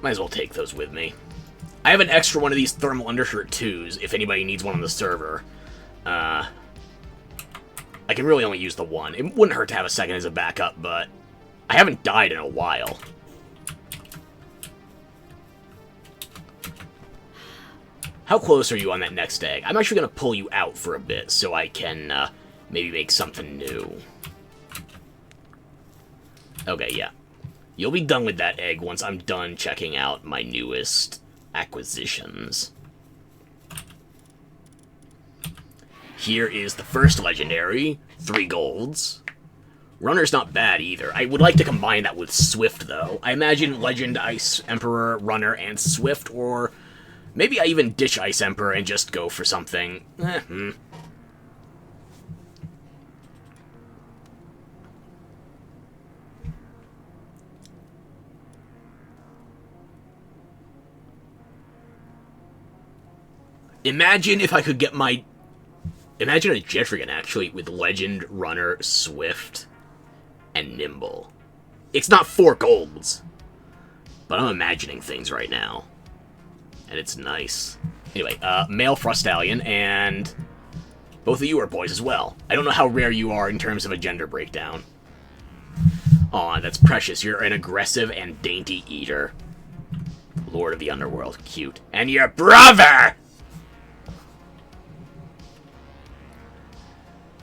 Might as well take those with me. I have an extra one of these thermal undershirt 2s, if anybody needs one on the server. I can really only use the one. It wouldn't hurt to have a second as a backup, but I haven't died in a while. How close are you on that next egg? I'm actually going to pull you out for a bit so I can maybe make something new. Okay, yeah. You'll be done with that egg once I'm done checking out my newest acquisitions. Here is the first legendary, 3 golds. Runner's not bad either. I would like to combine that with Swift, though. I imagine Legend Ice Emperor, Runner, and Swift, or maybe I even ditch Ice Emperor and just go for something. Imagine if I could get my... Imagine a Jetrigan, actually, with Legend, Runner, Swift, and Nimble. It's not 4 golds, but I'm imagining things right now. And it's nice. Anyway, male Frostallion, and both of you are boys as well. I don't know how rare you are in terms of a gender breakdown. Aw, that's precious. You're an aggressive and dainty eater. Lord of the Underworld. Cute. And your brother!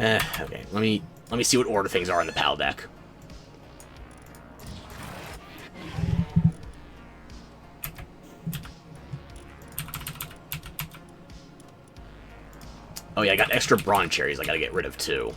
Okay, let me see what order things are in the PAL deck. Oh yeah, I got extra bronze cherries I gotta get rid of too.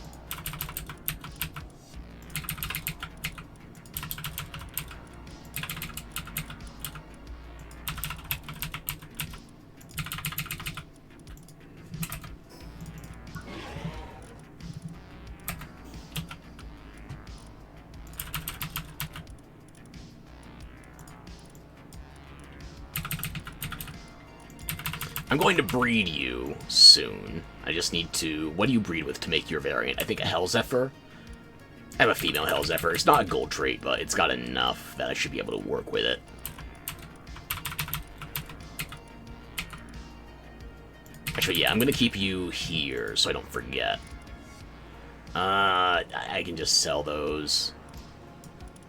I'm going to breed you soon. I just need to... What do you breed with to make your variant? I think a Hell Zephyr? I have a female Hell Zephyr. It's not a gold trait, but it's got enough that I should be able to work with it. Actually, yeah, I'm going to keep you here so I don't forget. I can just sell those.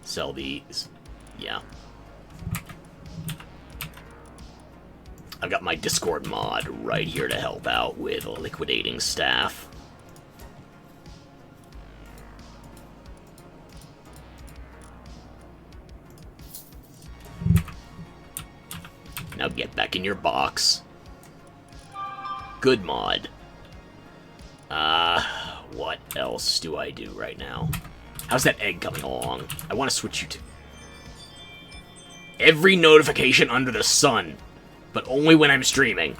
Sell these. Yeah. I've got my Discord mod right here to help out with liquidating staff. Now get back in your box. Good mod. What else do I do right now? How's that egg coming along? I want to switch you to... Every notification under the sun, but only when I'm streaming.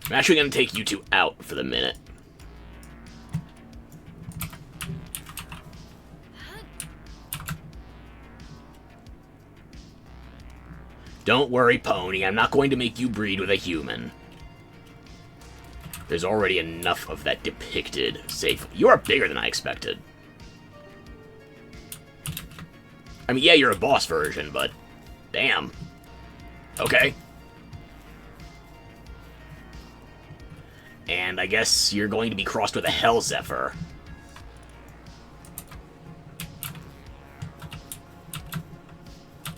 I'm actually going to take you two out for the minute. Don't worry, Pony. I'm not going to make you breed with a human. There's already enough of that depicted safely. You are bigger than I expected. I mean, yeah, you're a boss version, but... Damn. Okay. And I guess you're going to be crossed with a Hell Zephyr.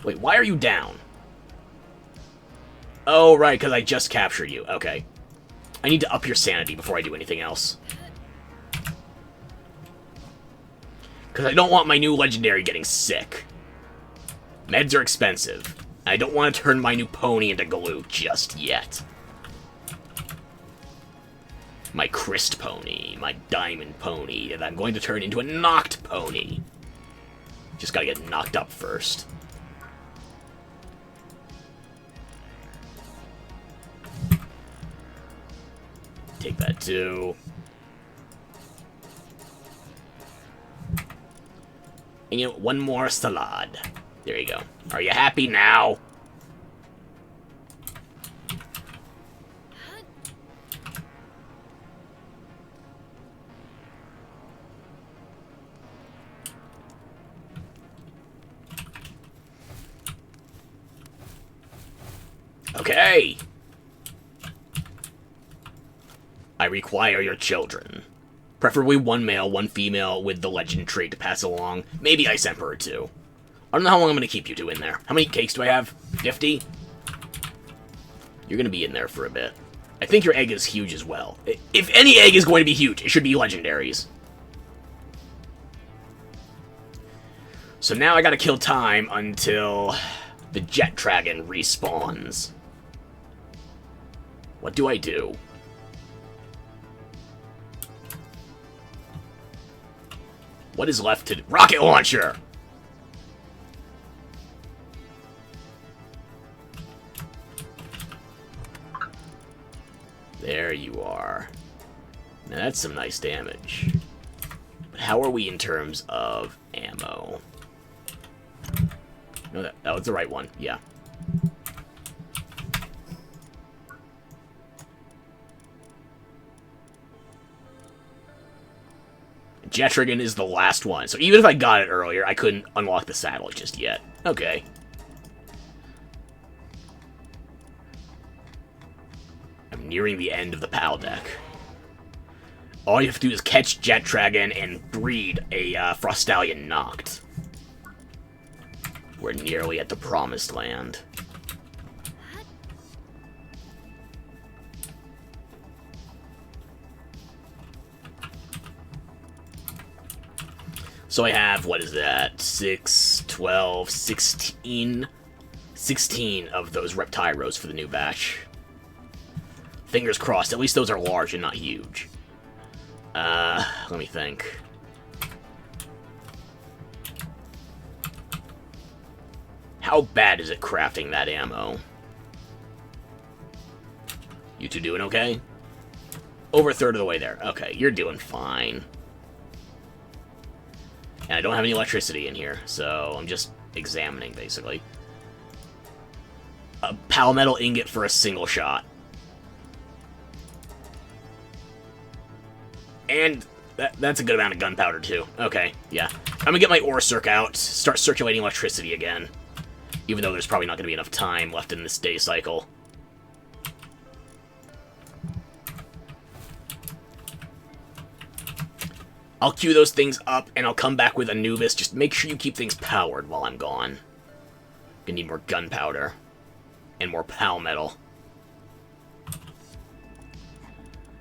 Wait, why are you down? Oh, right, because I just captured you. Okay. I need to up your sanity before I do anything else. Because I don't want my new legendary getting sick. Meds are expensive. I don't want to turn my new pony into glue just yet. My Christ pony, my diamond pony, and I'm going to turn into a knocked pony. Just gotta get knocked up first. Take that too. And you know, one more salad. There you go. Are you happy now? Okay. I require your children. Preferably one male, one female with the legend trait to pass along. Maybe Ice Emperor too. I don't know how long I'm going to keep you two in there. How many cakes do I have? 50? You're going to be in there for a bit. I think your egg is huge as well. If any egg is going to be huge, it should be legendaries. So now I got to kill time until the Jet Dragon respawns. What do I do? What is left to do? Rocket launcher! There you are. Now that's some nice damage. But how are we in terms of ammo? No, that was the right one. Yeah. Jetrigan is the last one. So even if I got it earlier, I couldn't unlock the saddle just yet. Okay. I'm nearing the end of the PAL deck. All you have to do is catch Jet Dragon and breed a Frostallion Noct. We're nearly at the promised land. So I have, what is that, 6, 12, 16... 16 of those Reptyros for the new batch. Fingers crossed, at least those are large and not huge. Let me think. How bad is it crafting that ammo? You two doing okay? Over a third of the way there. Okay, you're doing fine. And I don't have any electricity in here, so I'm just examining, basically. A palmetto ingot for a single shot. And that's a good amount of gunpowder, too. Okay, yeah. I'm gonna get my ore circ out, start circulating electricity again. Even though there's probably not gonna be enough time left in this day cycle. I'll queue those things up, and I'll come back with Anubis. Just make sure you keep things powered while I'm gone. Gonna need more gunpowder. And more palmetto.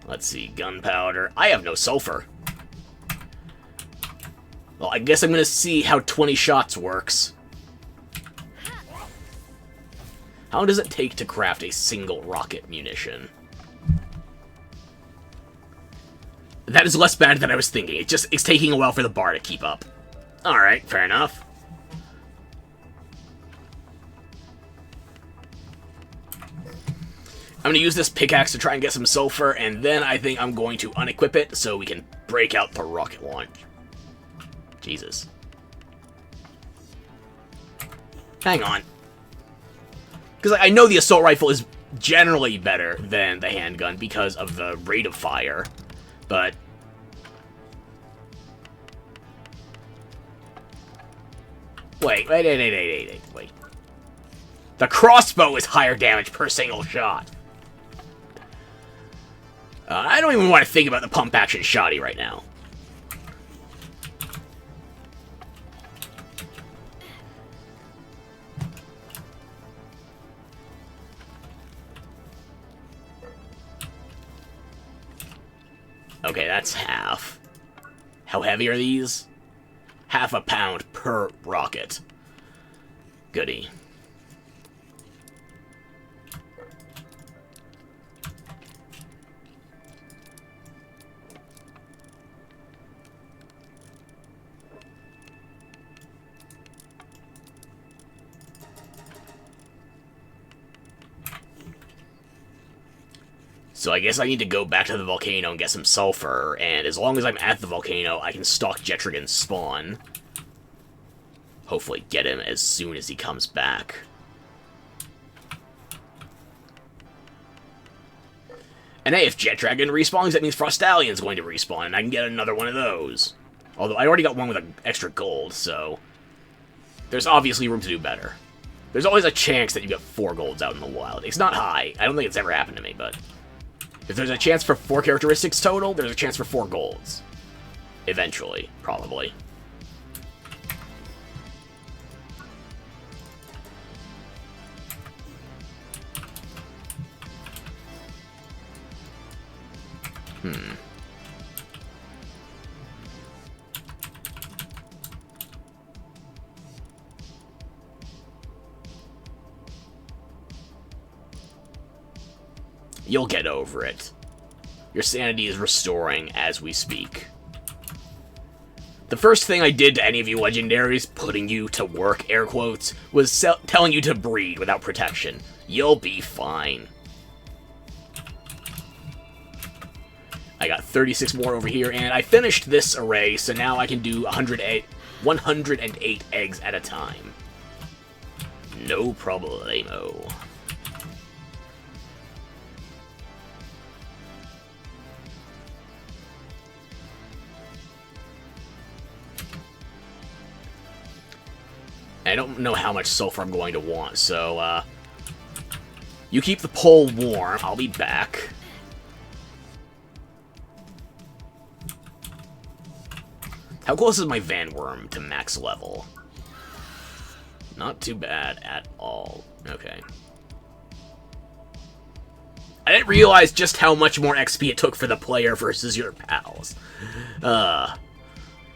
Let's see, gunpowder. I have no sulfur. Well, I guess I'm gonna see how 20 shots works. How long does it take to craft a single rocket munition? That is less bad than I was thinking. It's taking a while for the bar to keep up. Alright, fair enough. I'm going to use this pickaxe to try and get some sulfur, and then I think I'm going to unequip it so we can break out the rocket launch. Jesus. Hang on. Because I know the assault rifle is generally better than the handgun because of the rate of fire, but... Wait. The crossbow is higher damage per single shot. I don't even want to think about the pump-action shotty right now. Okay, that's half. How heavy are these? Half a pound per rocket. Goody. So I guess I need to go back to the volcano and get some sulfur, and as long as I'm at the volcano, I can stalk Jetrigan's spawn. Hopefully get him as soon as he comes back. And hey, if Jetragon respawns, that means Frostalion's going to respawn, and I can get another one of those. Although I already got one with an extra gold, so... there's obviously room to do better. There's always a chance that you get 4 golds out in the wild. It's not high. I don't think it's ever happened to me, but... if there's a chance for 4 characteristics total, there's a chance for 4 golds. Eventually, probably. You'll get over it. Your sanity is restoring as we speak. The first thing I did to any of you legendaries, putting you to work, air quotes, was telling you to breed without protection. You'll be fine. I got 36 more over here, and I finished this array, so now I can do 108 eggs at a time. No problemo. I don't know how much sulfur I'm going to want, so, you keep the pole warm. I'll be back. How close is my Vanworm to max level? Not too bad at all. Okay. I didn't realize just how much more XP it took for the player versus your pals.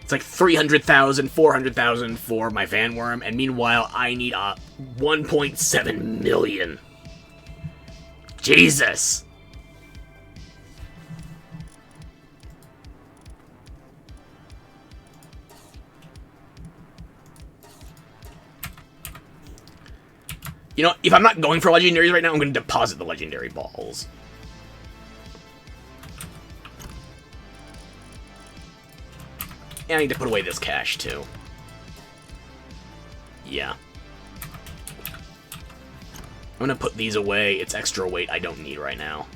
It's like 300,000, 400,000 for my Vanworm, and meanwhile, I need 1.7 million. Jesus! You know, if I'm not going for legendaries right now, I'm going to deposit the legendary balls. And I need to put away this cash, too. Yeah. I'm going to put these away. It's extra weight I don't need right now.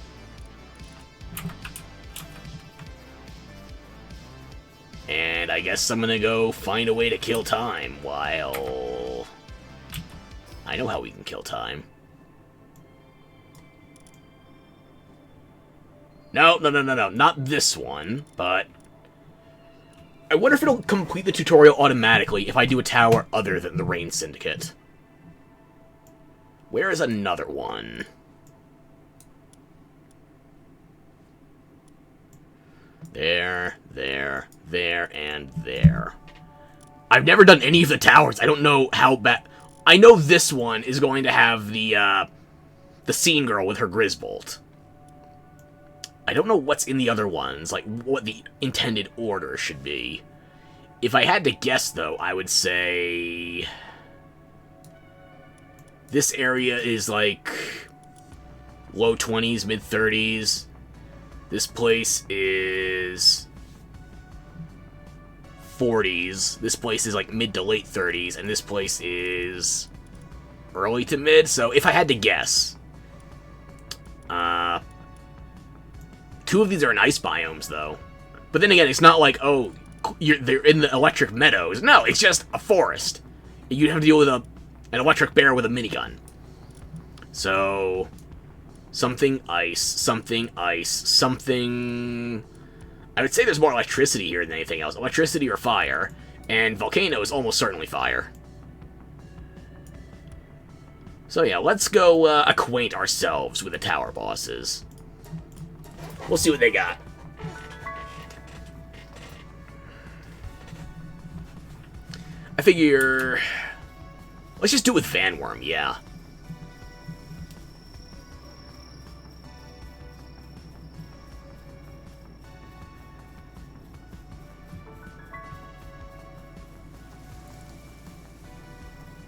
And I guess I'm going to go find a way to kill time while... I know how we can kill time. No, not this one, but... I wonder if it'll complete the tutorial automatically if I do a tower other than the Rain Syndicate. Where is another one? There, and there. I've never done any of the towers. I don't know how bad... I know this one is going to have the Scene Girl with her Grisbolt. I don't know what's in the other ones, like what the intended order should be. If I had to guess, though, I would say... This area is like low 20s, mid 30s. This place is 40s. This place is like mid to late 30s, and this place is early to mid. So if I had to guess, two of these are in ice biomes, though. But then again, it's not like, oh, they're in the electric meadows. No, it's just a forest. You'd have to deal with an electric bear with a minigun. So, something ice, something ice, something... I would say there's more electricity here than anything else. Electricity or fire. And volcano is almost certainly fire. So yeah, let's go acquaint ourselves with the tower bosses. We'll see what they got. I figure... Let's just do it with Vanworm, yeah.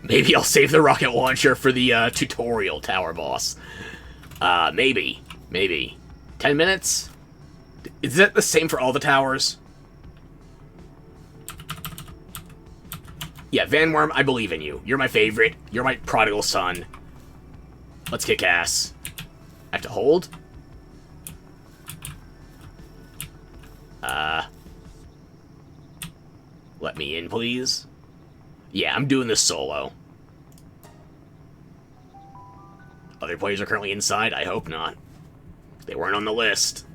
Maybe I'll save the rocket launcher for the tutorial tower boss. Maybe. 10 minutes? Is that the same for all the towers? Yeah, Vanworm, I believe in you. You're my favorite. You're my prodigal son. Let's kick ass. I have to hold? Let me in, please. Yeah, I'm doing this solo. Other players are currently inside? I hope not. They weren't on the list.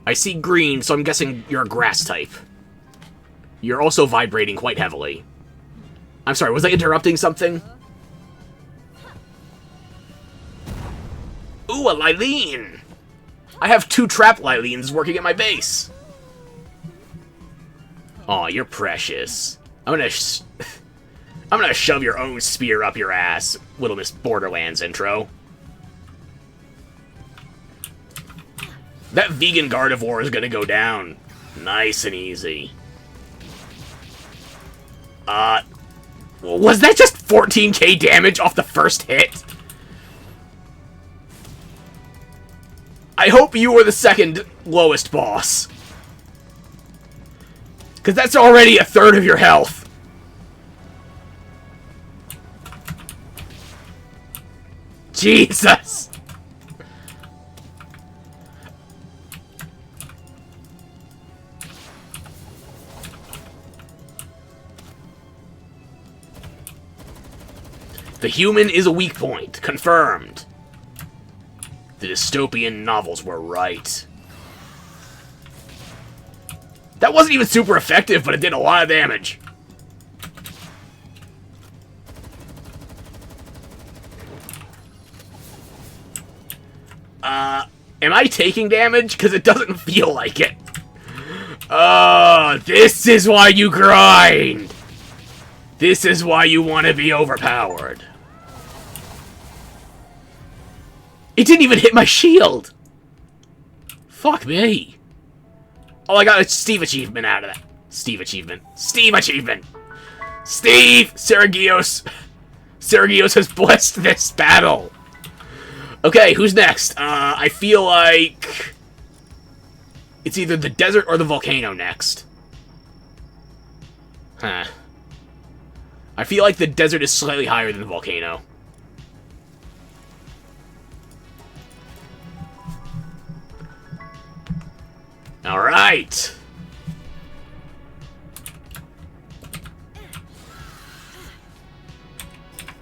I see green, so I'm guessing you're a grass type. You're also vibrating quite heavily. I'm sorry, was I interrupting something? Ooh, a Lylene! I have 2 trap Lylenes working at my base. Aw, you're precious. I'm gonna shove your own spear up your ass, Little Miss Borderlands intro. That vegan Gardevoir is gonna go down. Nice and easy. Was that just 14k damage off the first hit? I hope you were the second lowest boss. Because that's already a third of your health. Jesus! The human is a weak point. Confirmed. The dystopian novels were right. That wasn't even super effective, but it did a lot of damage. Am I taking damage? Because it doesn't feel like it. Oh, this is why you grind! This is why you want to be overpowered. It didn't even hit my shield! Fuck me. Oh, I got a Steve achievement out of that. Steve achievement. Steve achievement! Steve! Seragios! Seragios has blessed this battle! Okay, who's next? I feel like... it's either the desert or the volcano next. Huh. I feel like the desert is slightly higher than the volcano. Alright!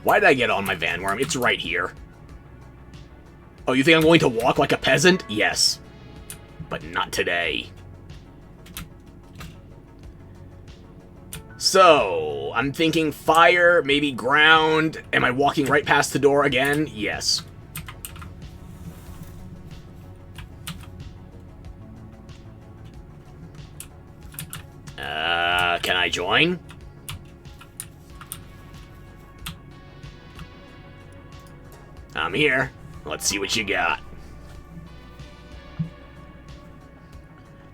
Why did I get on my Vanworm? It's right here. Oh, you think I'm going to walk like a peasant? Yes. But not today. So, I'm thinking fire, maybe ground. Am I walking right past the door again? Yes. Can I join? I'm here. Let's see what you got.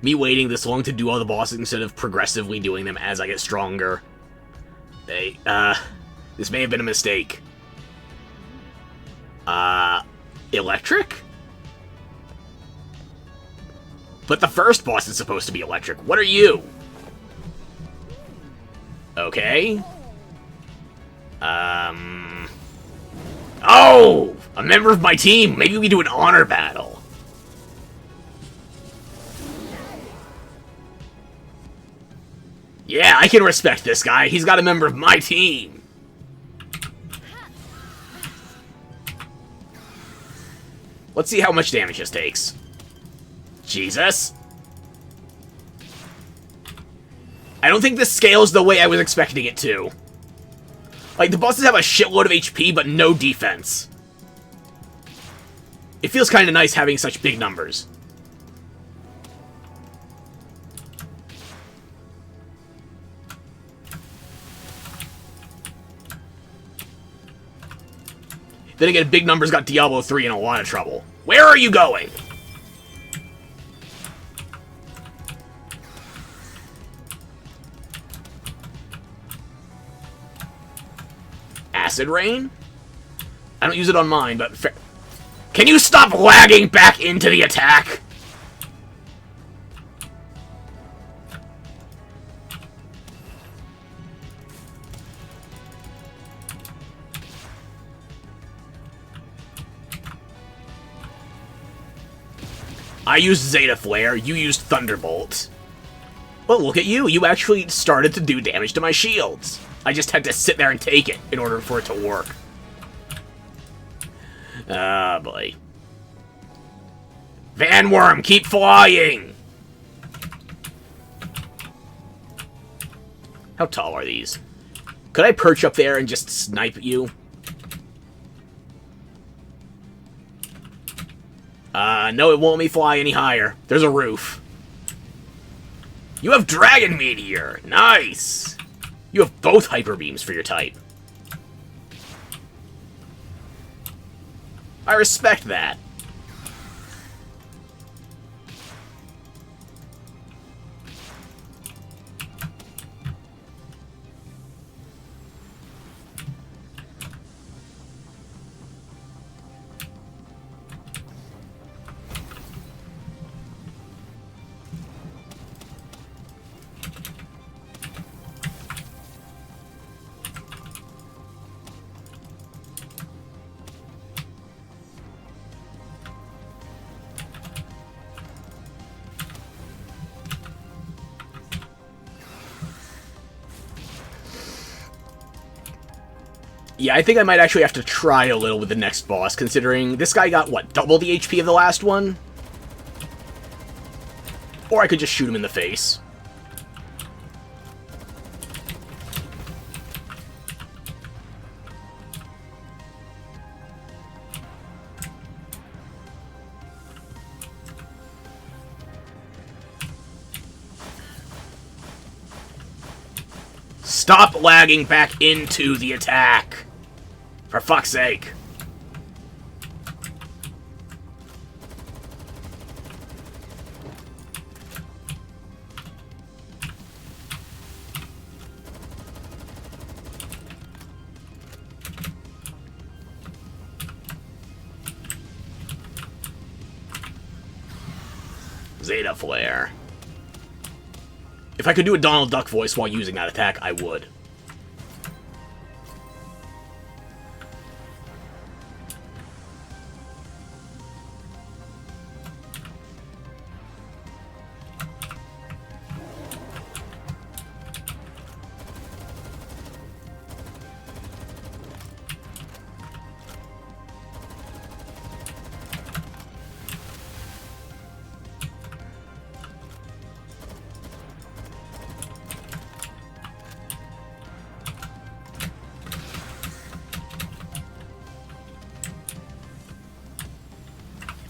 Me waiting this long to do all the bosses instead of progressively doing them as I get stronger. This may have been a mistake. Electric? But the first boss is supposed to be electric. What are you? Okay. Oh! A member of my team! Maybe we do an honor battle. Yeah, I can respect this guy. He's got a member of my team. Let's see how much damage this takes. Jesus. I don't think this scales the way I was expecting it to. Like, the bosses have a shitload of HP, but no defense. It feels kind of nice having such big numbers. Then again, big numbers got Diablo 3 in a lot of trouble. Where are you going? Acid Rain? I don't use it on mine, but... Can you stop lagging back into the attack? I used Zeta Flare, you used Thunderbolt. Well, look at you. You actually started to do damage to my shields. I just had to sit there and take it in order for it to work. Ah, boy. Vanworm, keep flying! How tall are these? Could I perch up there and just snipe you? No, it won't let me fly any higher. There's a roof. You have Dragon Meteor! Nice! You have both Hyper Beams for your type. I respect that. Yeah, I think I might actually have to try a little with the next boss, considering this guy got, what, double the HP of the last one? Or I could just shoot him in the face. Stop lagging back into the attack! For fuck's sake. Zeta Flare. If I could do a Donald Duck voice while using that attack, I would.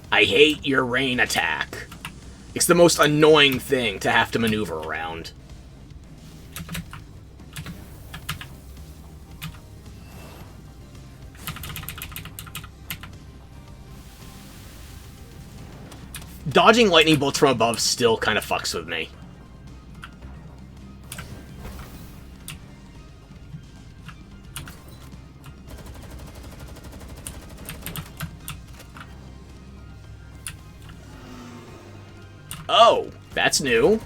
I hate your rain attack. It's the most annoying thing to have to maneuver around. Dodging lightning bolts from above still kind of fucks with me. Oh, that's new.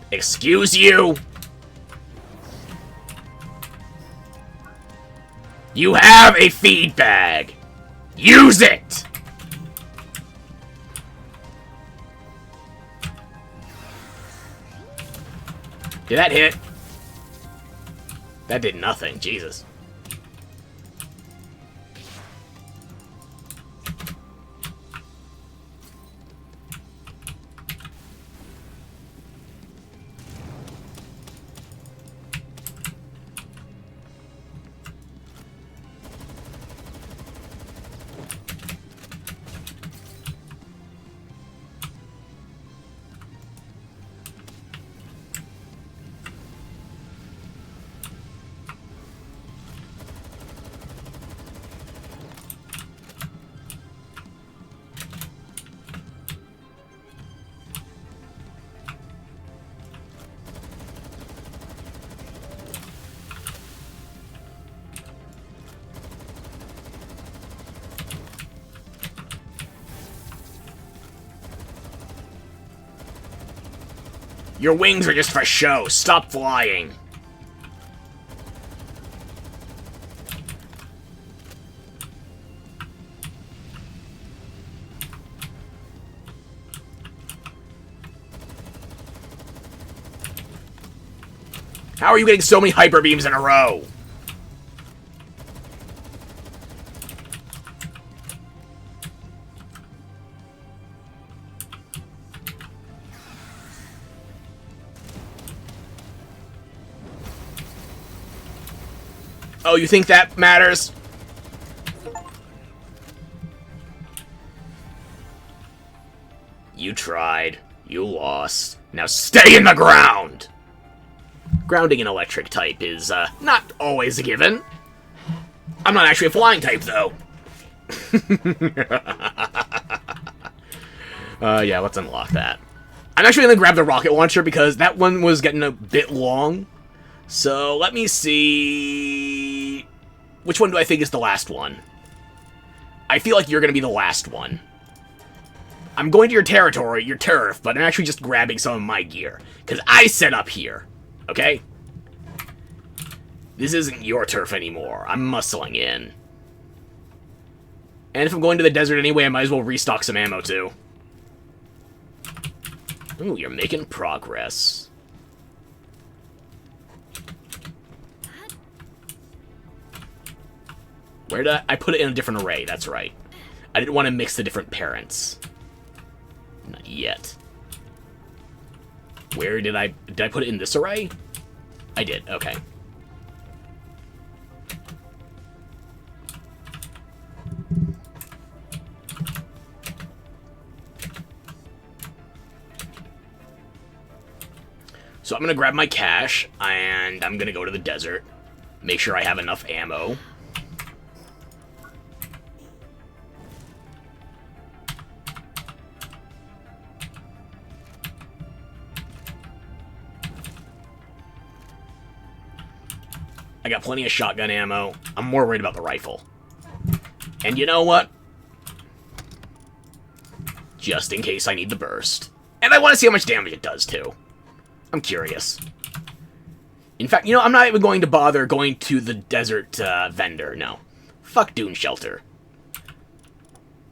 Excuse you? You have a feed bag. Use it! Did that hit? That did nothing, Jesus. Your wings are just for show. Stop flying. How are you getting so many hyper beams in a row? Oh, you think that matters? You tried. You lost. Now stay in the ground! Grounding an electric type is, not always a given. I'm not actually a flying type, though. Yeah, let's unlock that. I'm actually gonna grab the rocket launcher because that one was getting a bit long. So, let me see... Which one do I think is the last one? I feel like you're gonna be the last one. I'm going to your territory, your turf, but I'm actually just grabbing some of my gear. Because I set up here. Okay? This isn't your turf anymore. I'm muscling in. And if I'm going to the desert anyway, I might as well restock some ammo, too. Ooh, you're making progress. Where did I put it in a different array? That's right. I didn't want to mix the different parents. Not yet. Where did I put it in this array? I did, okay. So I'm going to grab my cash, and I'm going to go to the desert. Make sure I have enough ammo. I got plenty of shotgun ammo. I'm more worried about the rifle. And you know what? Just in case I need the burst. And I want to see how much damage it does, too. I'm curious. In fact, you know, I'm not even going to bother going to the desert vendor. No. Fuck Dune Shelter.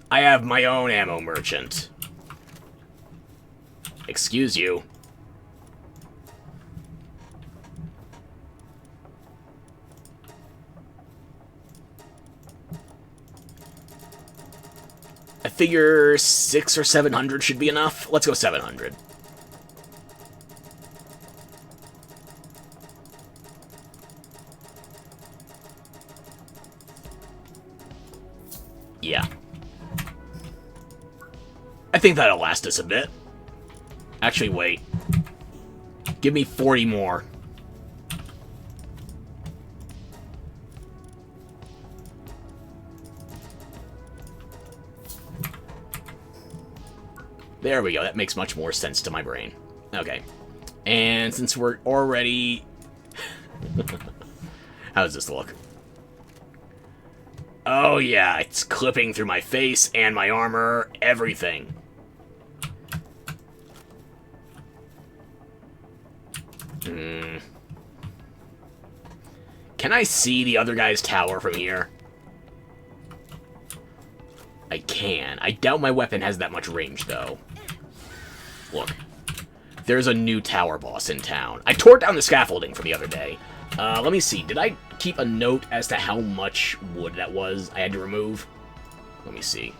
I have my own ammo merchant. Excuse you. I figure 600 or 700 should be enough. Let's go 700. Yeah. I think that'll last us a bit. Actually, wait. Give me 40 more. There we go. That makes much more sense to my brain. Okay. And since we're already... How does this look? Oh, yeah. It's clipping through my face and my armor. Everything. Can I see the other guy's tower from here? I can. I doubt my weapon has that much range, though. Look. There's a new tower boss in town. I tore down the scaffolding from the other day. Let me see. Did I keep a note as to how much wood that was I had to remove? Let me see.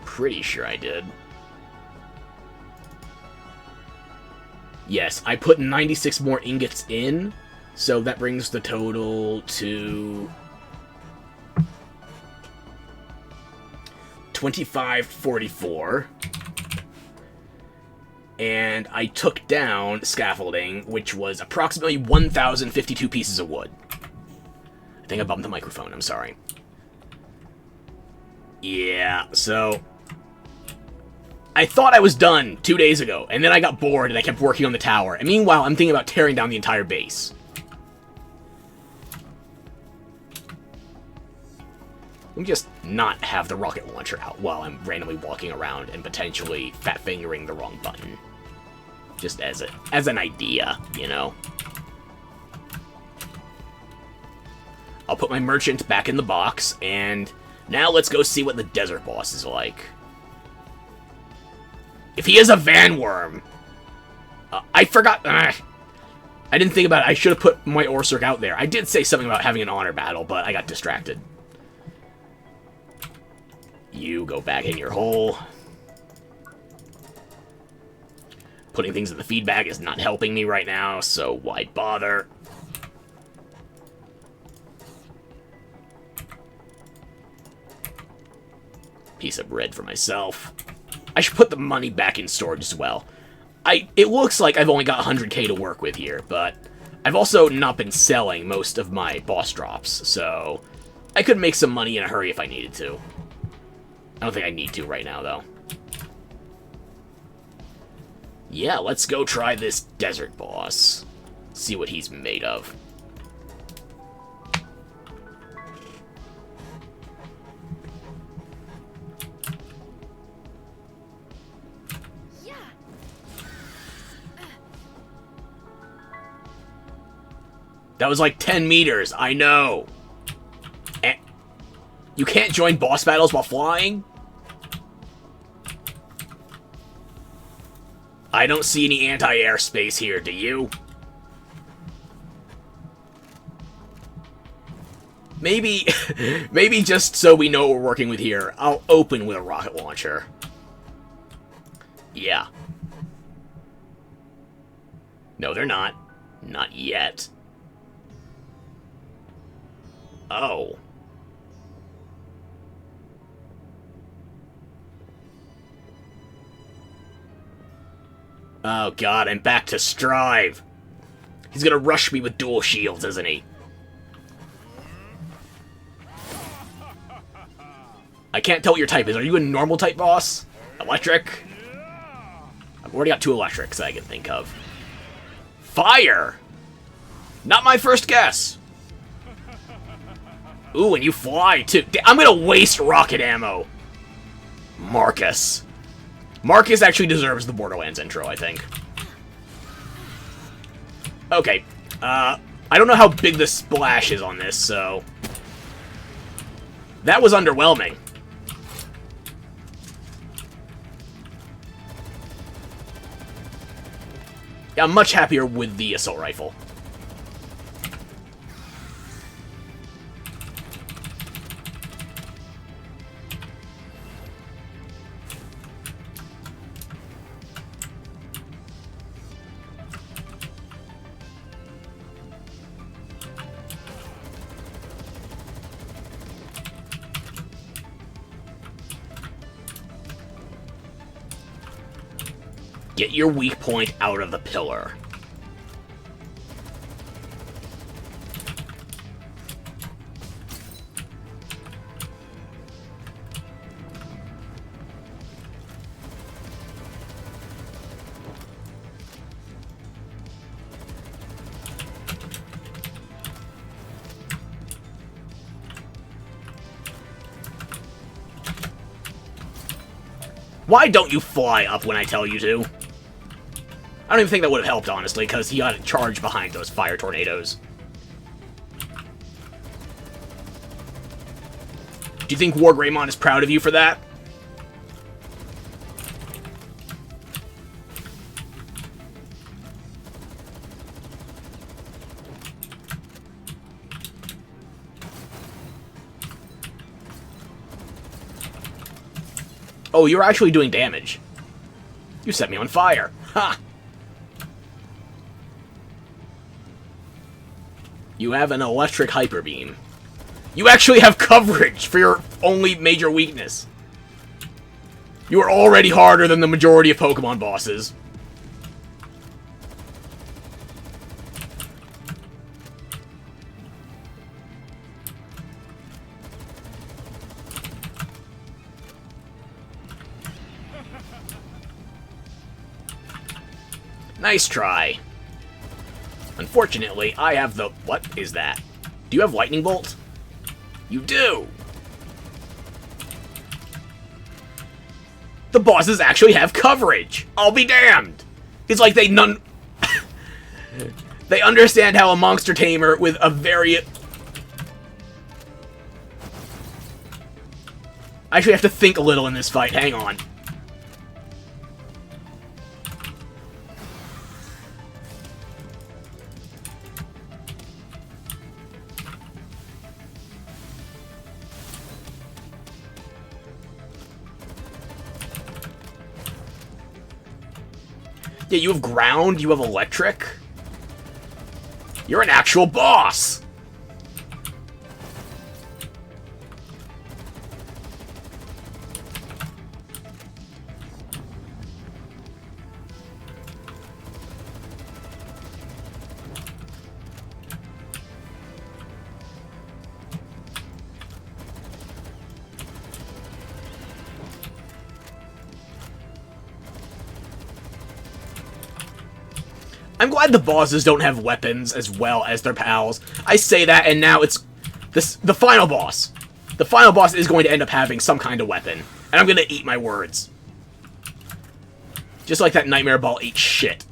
Pretty sure I did. Yes, I put 96 more ingots in, so that brings the total to 2544. And I took down scaffolding, which was approximately 1,052 pieces of wood. I think I bumped the microphone, I'm sorry. Yeah, so... I thought I was done 2 days ago, and then I got bored and I kept working on the tower. And meanwhile, I'm thinking about tearing down the entire base. Let me just not have the rocket launcher out while I'm randomly walking around and potentially fat-fingering the wrong button. Just as an idea, you know? I'll put my merchant back in the box, and now let's go see what the desert boss is like. If he is a vanworm... I forgot... I didn't think about it. I should have put my Orsurk out there. I did say something about having an honor battle, but I got distracted. You go back in your hole. Putting things in the feed bag is not helping me right now, so why bother? Piece of bread for myself. I should put the money back in storage as well. It looks like I've only got 100k to work with here, but I've also not been selling most of my boss drops, so I could make some money in a hurry if I needed to. I don't think I need to right now, though. Yeah, let's go try this desert boss. See what he's made of. That was like 10 meters, I know. And you can't join boss battles while flying? I don't see any anti-air space here, do you? Maybe, maybe just so we know what we're working with here, I'll open with a rocket launcher. Yeah. No, they're not. Not yet. Oh. Oh god, I'm back to Strive. He's gonna rush me with dual shields, isn't he? I can't tell what your type is. Are you a normal type boss? Electric? I've already got 2 electrics that I can think of. Fire! Not my first guess. Ooh, and you fly too. I'm gonna waste rocket ammo. Marcus. Marcus actually deserves the Borderlands intro, I think. Okay. I don't know how big the splash is on this, so... That was underwhelming. Yeah, I'm much happier with the assault rifle. Get your weak point out of the pillar. Why don't you fly up when I tell you to? I don't even think that would have helped, honestly, because he got a charge behind those fire tornadoes. Do you think War Greymon is proud of you for that? Oh, you're actually doing damage. You set me on fire. Ha! You have an electric hyper beam. You actually have coverage for your only major weakness. You are already harder than the majority of Pokemon bosses. Nice try. Unfortunately, I have the... What is that? Do you have Lightning Bolt? You do! The bosses actually have coverage! I'll be damned! It's like they they understand how a monster tamer with a very... I actually have to think a little in this fight. Hang on. Yeah, you have ground, you have electric. You're an actual boss! I'm glad the bosses don't have weapons as well as their pals. I say that, and now it's the final boss. The final boss is going to end up having some kind of weapon, and I'm going to eat my words. Just like that Nightmare Ball ate shit.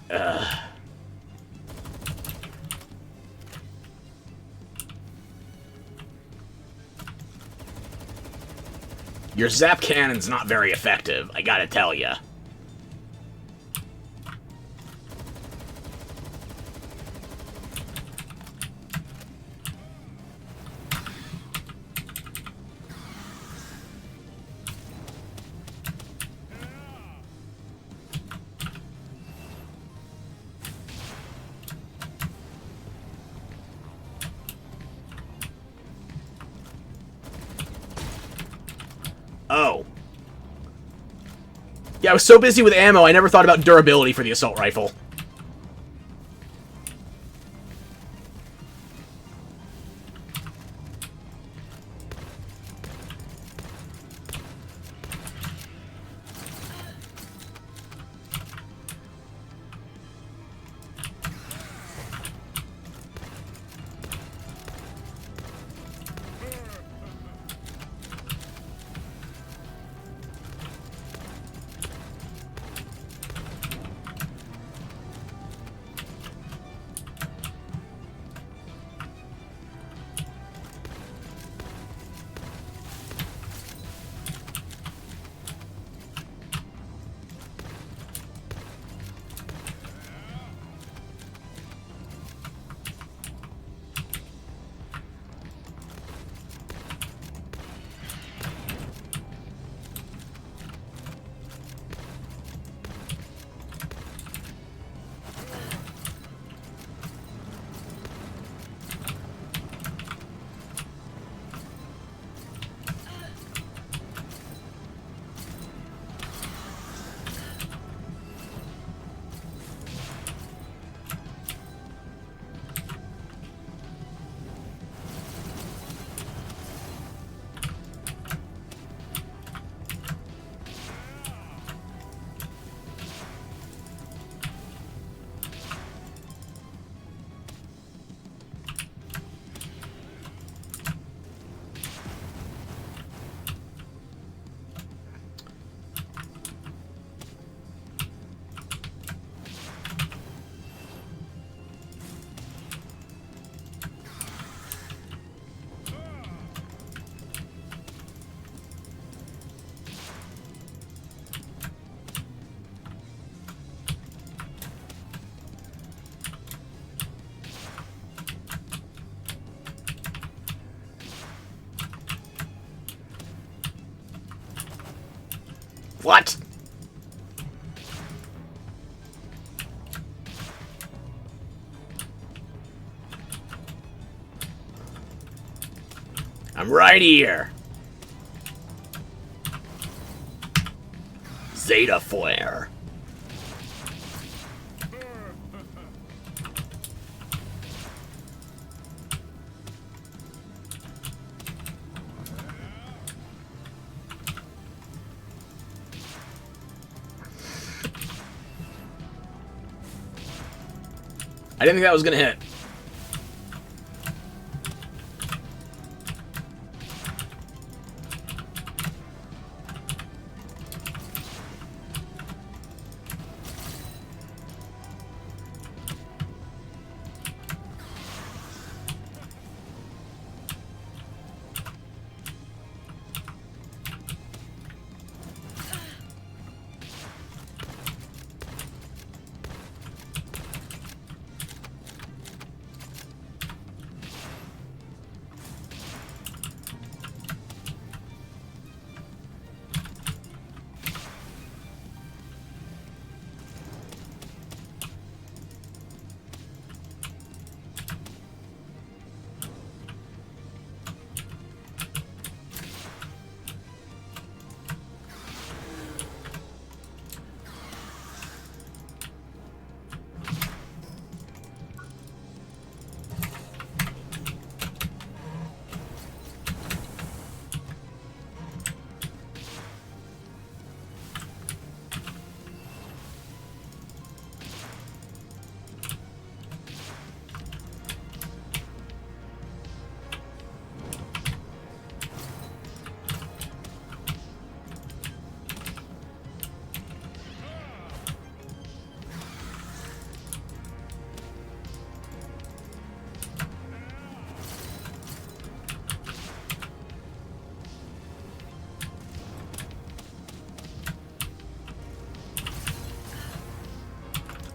Ugh. Your Zap Cannon's not very effective, I gotta tell ya. Yeah, I was so busy with ammo, I never thought about durability for the assault rifle. What? I'm right here. Zeta Flare. I didn't think that was gonna hit.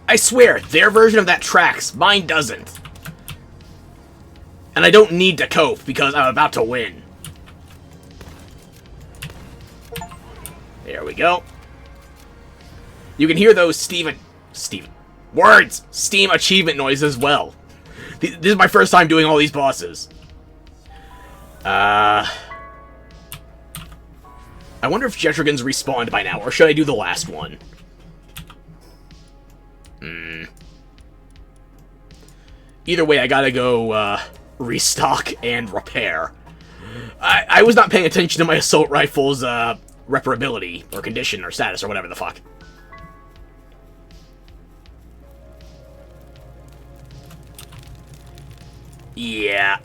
I swear, their version of that tracks. Mine doesn't. And I don't need to cope, because I'm about to win. There we go. You can hear those Steam achievement noises as well. This is my first time doing all these bosses. I I wonder if Jetrigans respawned by now, or should I do the last one? Either way, I gotta go, restock and repair. I was not paying attention to my assault rifle's, reparability, or condition, or status, or whatever the fuck. Yeah.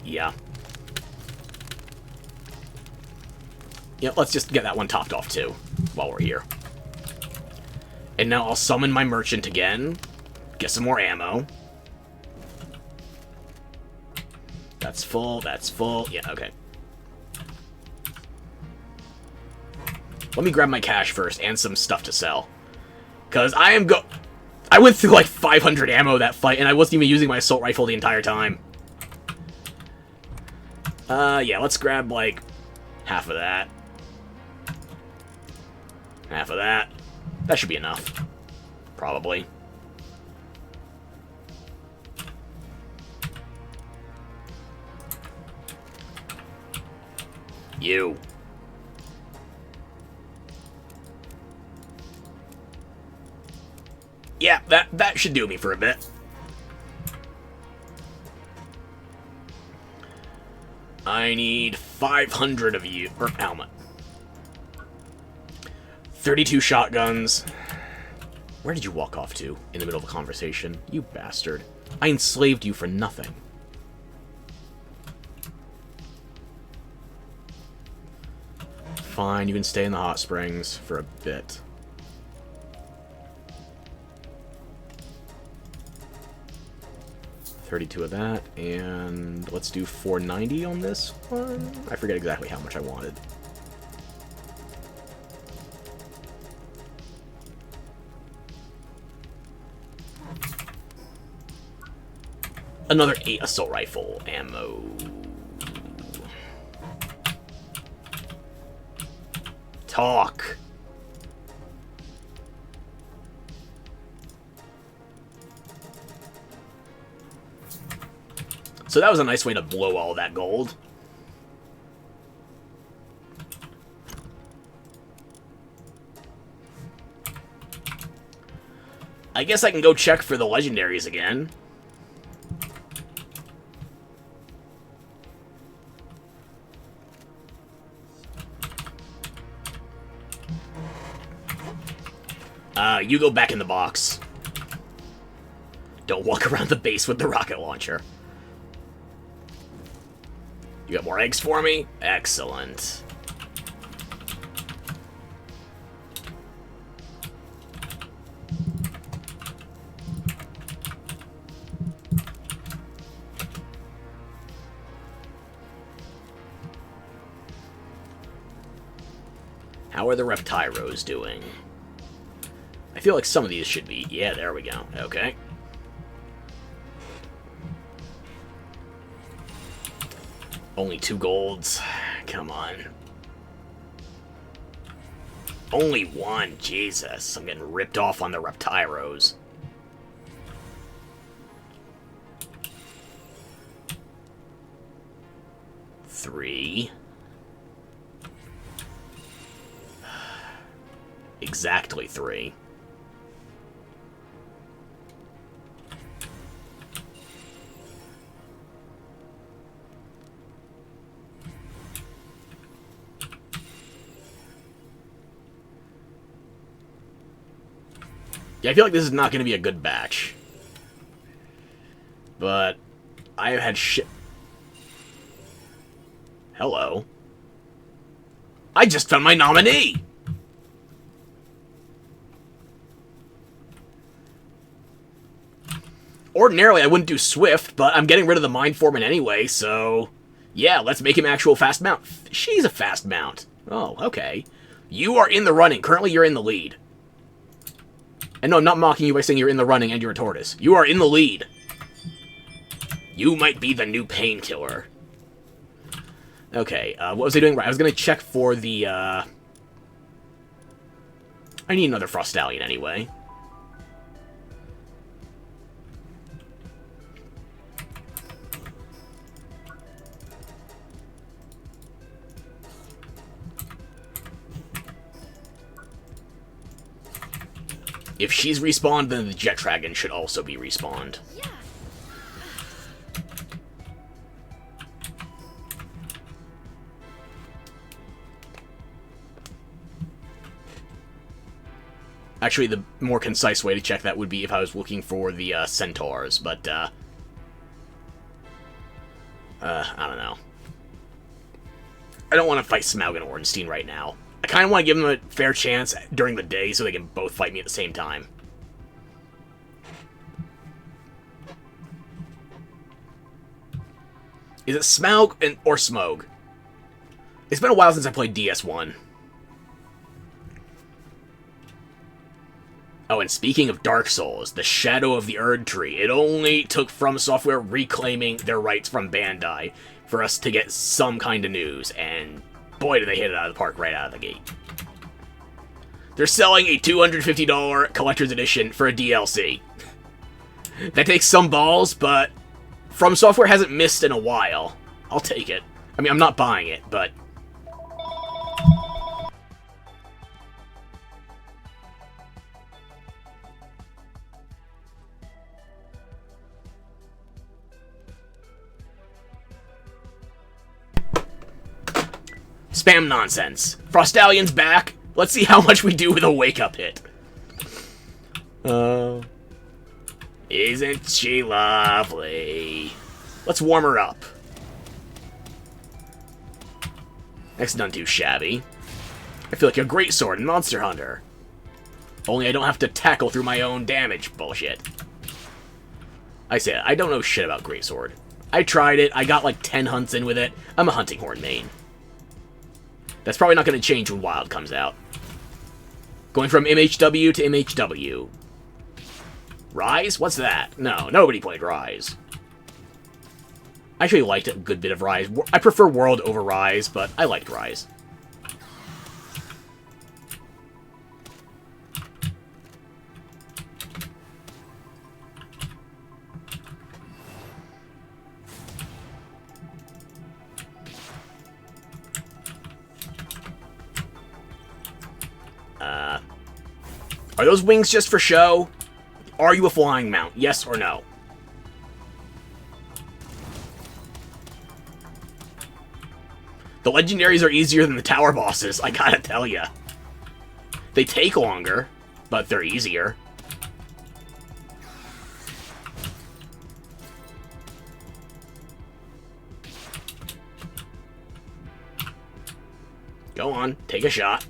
Yeah. Yeah, let's just get that one topped off, too, while we're here. And now I'll summon my merchant again. Get some more ammo. That's full, that's full. Yeah, okay. Let me grab my cash first, and some stuff to sell. Because I went through like 500 ammo that fight, and I wasn't even using my assault rifle the entire time. Yeah, let's grab, like, half of that. Half of that. That should be enough. Probably. You. Yeah, that should do me for a bit. I need 500 of you. Or helmet. 32 shotguns. Where did you walk off to in the middle of a conversation? You bastard. I enslaved you for nothing. Fine, you can stay in the hot springs for a bit. $32 of that, and let's do $490 on this one. I forget exactly how much I wanted. Another 8 assault rifle ammo. Talk. So that was a nice way to blow all that gold. I guess I can go check for the legendaries again. You go back in the box. Don't walk around the base with the rocket launcher. You got more eggs for me? Excellent. How are the Reptyros doing? I feel like some of these should be... Yeah, there we go. Okay. Only 2 golds. Come on. Only 1. Jesus. I'm getting ripped off on the Reptyros. Three. Exactly 3. Yeah, I feel like this is not going to be a good batch. But I have had shit. Hello. I just found my nominee! Ordinarily, I wouldn't do Swift, but I'm getting rid of the Mind Foreman anyway, so... Yeah, let's make him actual fast mount. She's a fast mount. Oh, okay. You are in the running. Currently, you're in the lead. And no, I'm not mocking you by saying you're in the running and you're a tortoise. You are in the lead. You might be the new painkiller. Okay, what was I doing right? I was going to check for the, I need another Frostallion anyway. If she's respawned, then the Jet Dragon should also be respawned. Actually, the more concise way to check that would be if I was looking for the centaurs, but I don't know. I don't want to fight Smaug and Ornstein right now. I kind of want to give them a fair chance during the day so they can both fight me at the same time. Is it Smaug or Smoug? It's been a while since I played DS1. Oh, and speaking of Dark Souls, the Shadow of the Erd Tree. It only took From Software reclaiming their rights from Bandai for us to get some kind of news, and boy did they hit it out of the park right out of the gate. They're selling a $250 collector's edition for a DLC. That takes some balls, but From Software hasn't missed in a while. I'll take it. I mean, I'm not buying it, but... Spam nonsense. Frostallion's back. Let's see how much we do with a wake-up hit. Isn't she lovely? Let's warm her up. That's not too shabby. I feel like a great sword in Monster Hunter. Only I don't have to tackle through my own damage. Bullshit. I said, I don't know shit about greatsword. I tried it. I got like 10 hunts in with it. I'm a hunting horn main. That's probably not going to change when Wild comes out. Going from MHW to MHW. Rise? What's that? No, nobody played Rise. I actually liked a good bit of Rise. I prefer World over Rise, but I liked Rise. Are those wings just for show? Are you a flying mount? Yes or no? The legendaries are easier than the tower bosses, I gotta tell ya. They take longer, but they're easier. Go on, take a shot.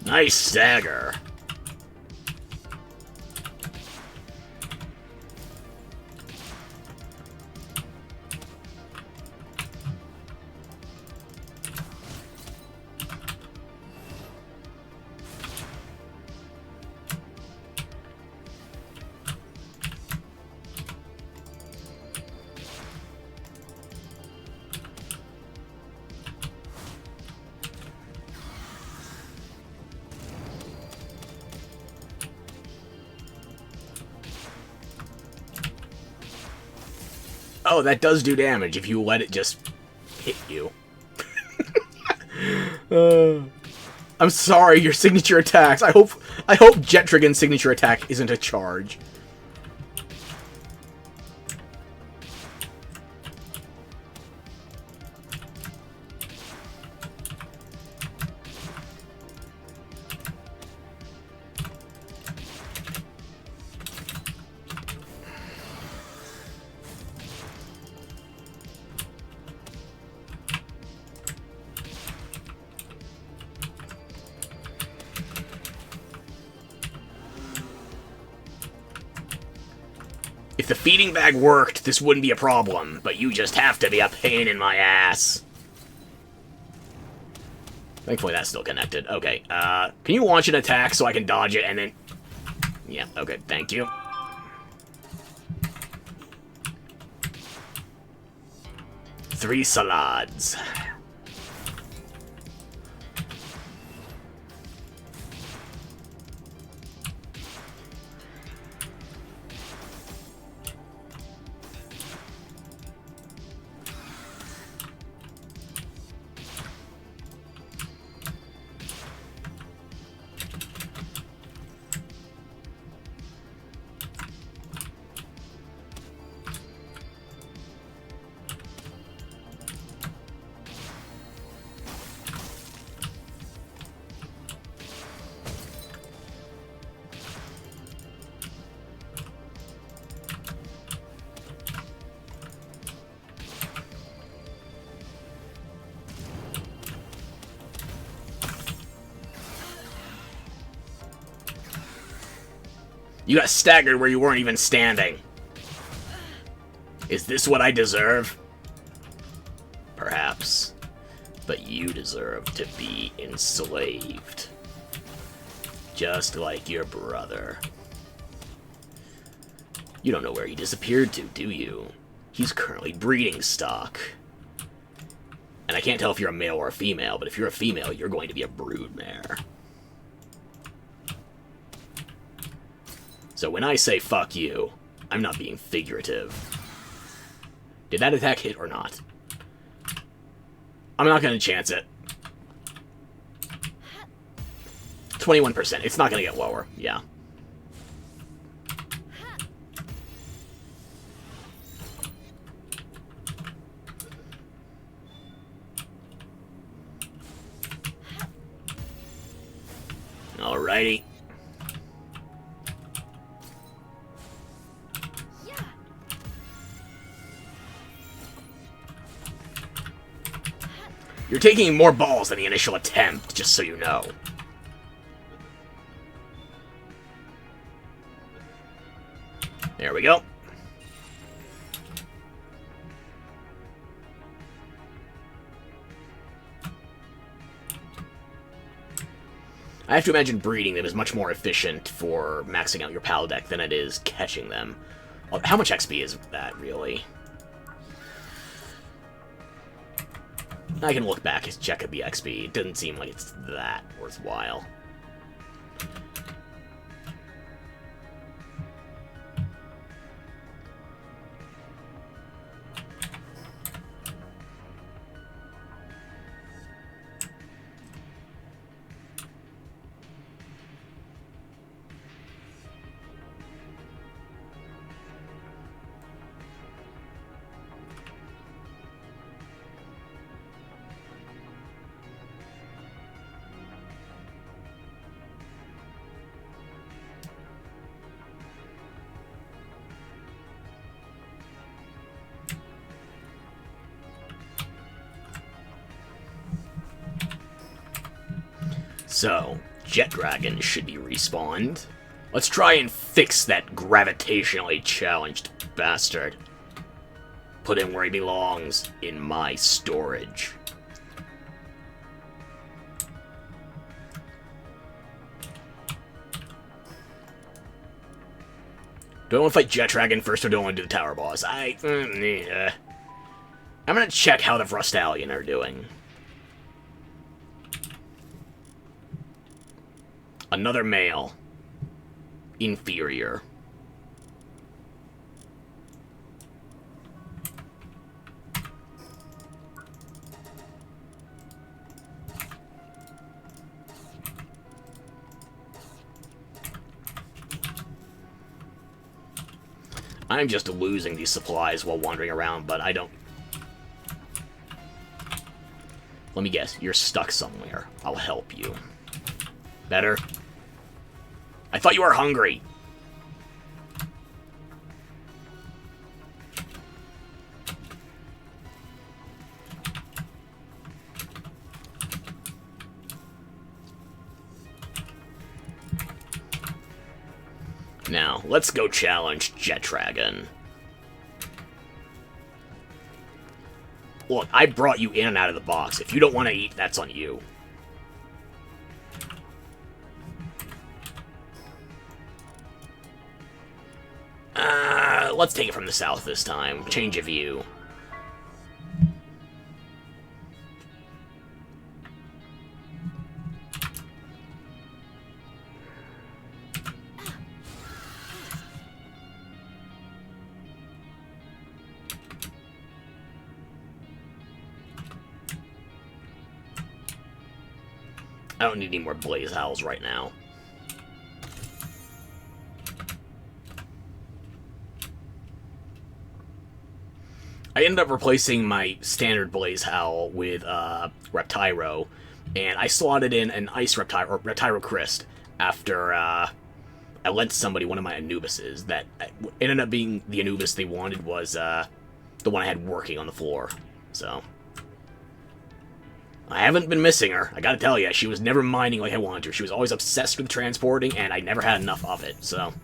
Nice stagger. Oh, that does do damage if you let it just hit you. I'm sorry, your signature attacks. I hope Jet Dragon's signature attack isn't a charge. If the feeding bag worked, this wouldn't be a problem, but you just have to be a pain in my ass. Thankfully, that's still connected. Okay, can you launch an attack so I can dodge it and then... Yeah, okay, thank you. Three salads. You got staggered where you weren't even standing. Is this what I deserve? Perhaps. But you deserve to be enslaved. Just like your brother. You don't know where he disappeared to, do you? He's currently breeding stock. And I can't tell if you're a male or a female, but if you're a female, you're going to be a broodmare. So when I say fuck you, I'm not being figurative. Did that attack hit or not? I'm not going to chance it. 21%. It's not going to get lower. Yeah. Alrighty. You're taking more balls than the initial attempt, just so you know. There we go. I have to imagine breeding them is much more efficient for maxing out your PAL deck than it is catching them. How much XP is that, really? I can look back and check at the XP. It doesn't seem like it's that worthwhile. So, Jet Dragon should be respawned. Let's try and fix that gravitationally challenged bastard. Put him where he belongs, in my storage. Do I want to fight Jet Dragon first, or do I want to do the tower boss? I'm gonna check how the Frostallion are doing. Another male. Inferior. I'm just losing these supplies while wandering around, but I don't... Let me guess, you're stuck somewhere. I'll help you. Better? I thought you were hungry. Now, let's go challenge Jet Dragon. Look, I brought you in and out of the box. If you don't want to eat, that's on you. Let's take it from the south this time. Change of view. I don't need any more Blaze Howls right now. I ended up replacing my standard Blaze Howl with Reptyro, and I slotted in an Ice Reptyro, or Reptyro Crest, after I lent somebody one of my Anubises. That ended up being the Anubis they wanted was the one I had working on the floor. So I haven't been missing her. I gotta tell you, she was never mining like I wanted her. She was always obsessed with transporting, and I never had enough of it. So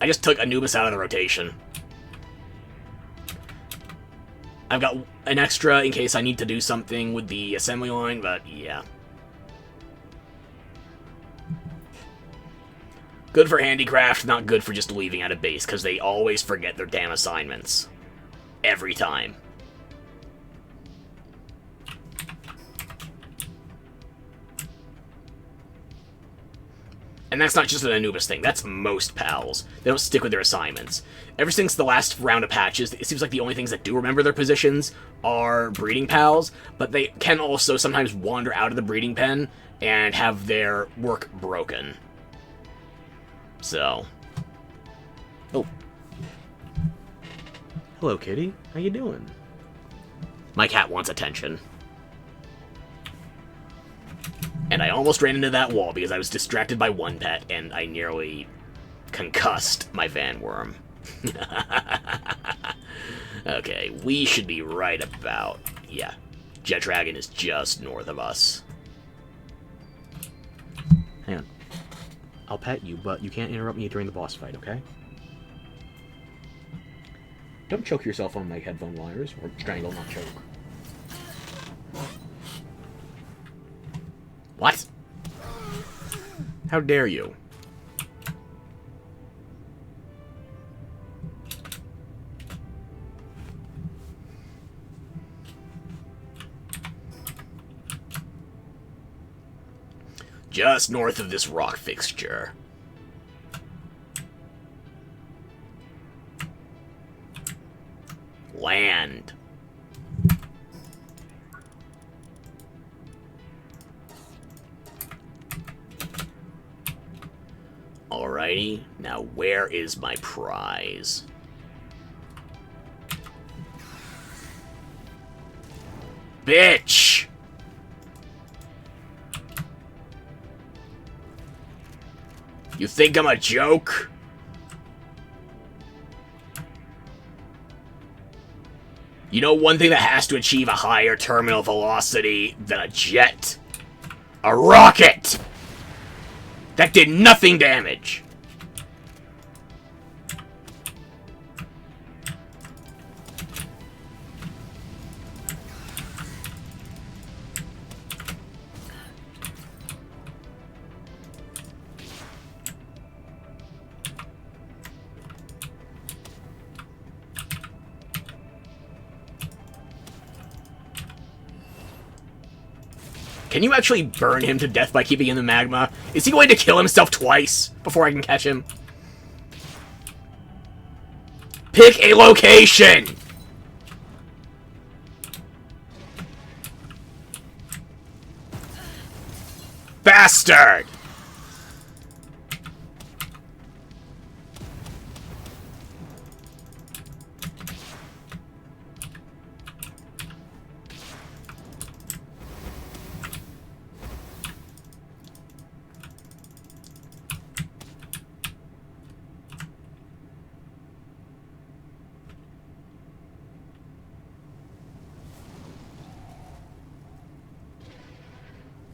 I just took Anubis out of the rotation. I've got an extra in case I need to do something with the assembly line, but yeah. Good for handicraft, not good for just leaving at a base, because they always forget their damn assignments. Every time. And that's not just an Anubis thing, that's most pals. They don't stick with their assignments. Ever since the last round of patches, it seems like the only things that do remember their positions are breeding pals, but they can also sometimes wander out of the breeding pen and have their work broken. So. Oh. Hello, kitty. How you doing? My cat wants attention. And I almost ran into that wall because I was distracted by one pet, and I nearly concussed my Vanworm. Okay, we should be right about... Yeah, Jet Dragon is just north of us. Hang on. I'll pet you, but you can't interrupt me during the boss fight, okay? Don't choke yourself on my headphone wires, or strangle, not choke. What? How dare you? Just north of this rock fixture. Land. Alrighty, now where is my prize? Bitch! You think I'm a joke? You know one thing that has to achieve a higher terminal velocity than a jet? A rocket! That did nothing damage! Can you actually burn him to death by keeping him in the magma? Is he going to kill himself twice before I can catch him? Pick a location! Bastard!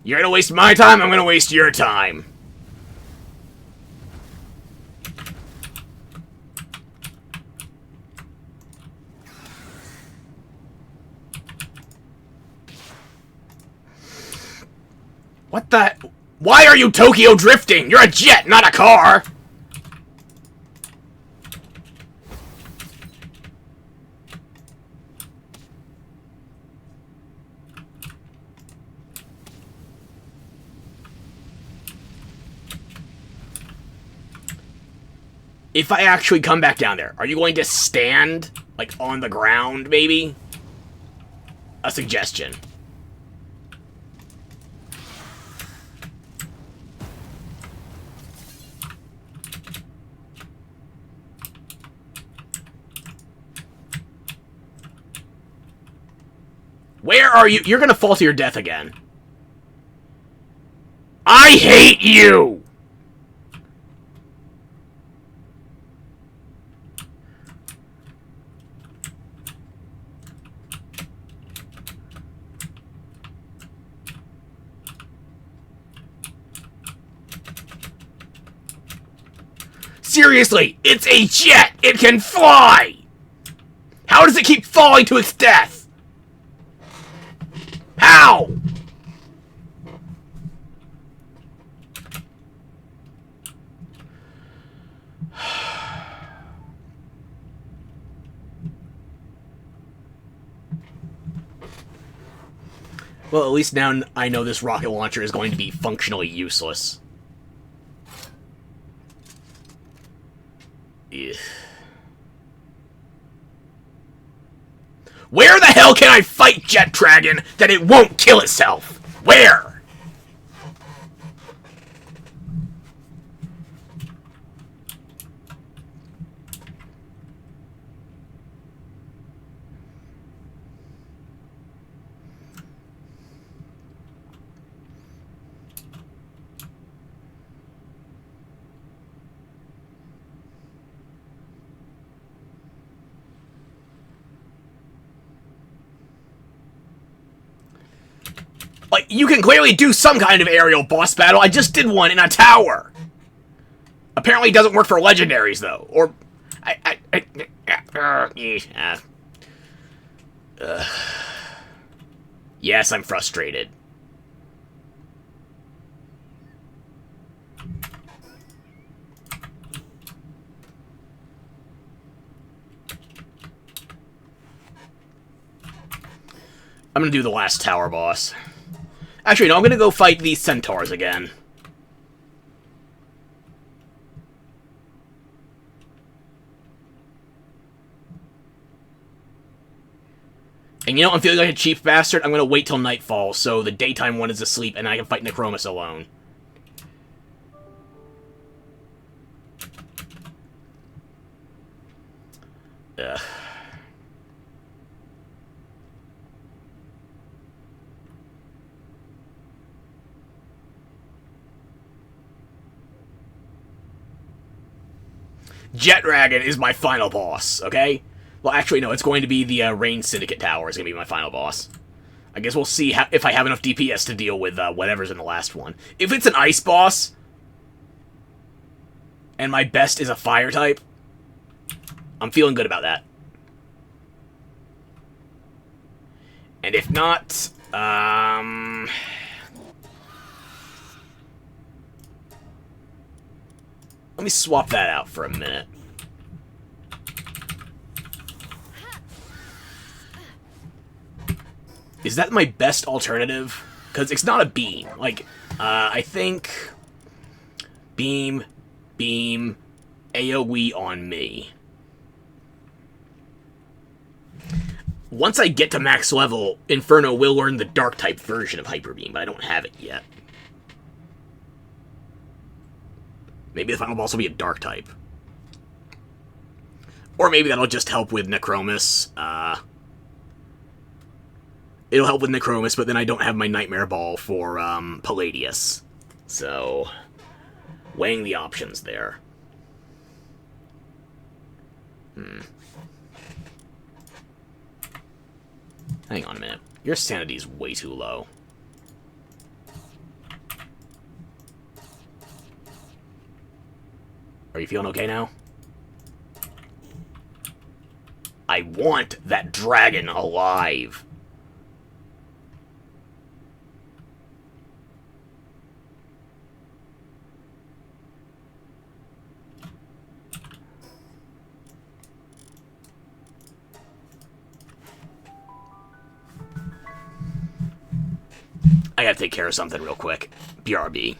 You're gonna waste my time, I'm gonna waste your time. What the... Why are you Tokyo drifting? You're a jet, not a car! If I actually come back down there, are you going to stand, like, on the ground, maybe? A suggestion. Where are you? You're gonna fall to your death again. I hate you! Seriously, it's a jet! It can fly! How does it keep falling to its death? How? Well, at least now I know this rocket launcher is going to be functionally useless. Ugh. Where the hell can I fight Jet Dragon that it won't kill itself? Where? Like, you can clearly do some kind of aerial boss battle. I just did one in a tower. Apparently it doesn't work for legendaries, though. Or... Yes, I'm frustrated. I'm gonna do the last tower boss. Actually, no, I'm gonna go fight these centaurs again. And you know, I'm feeling like a cheap bastard. I'm gonna wait till nightfall, so the daytime one is asleep, and I can fight Necromus alone. Ugh. Jet Dragon is my final boss, okay? Well, actually, no, it's going to be the Rain Syndicate Tower is going to be my final boss. I guess we'll see if I have enough DPS to deal with whatever's in the last one. If it's an ice boss, and my best is a fire type, I'm feeling good about that. And if not, let me swap that out for a minute. Is that my best alternative? Because it's not a beam. Like, I think... Beam, AoE on me. Once I get to max level, Inferno will learn the Dark-type version of Hyper Beam, but I don't have it yet. Maybe the final boss will be a Dark-type. Or maybe that'll just help with Necromus. It'll help with Necromus, but then I don't have my Nightmare Ball for Palladius. So, weighing the options there. Hang on a minute. Your sanity's way too low. Are you feeling okay now? I want that dragon alive. I gotta take care of something real quick. BRB.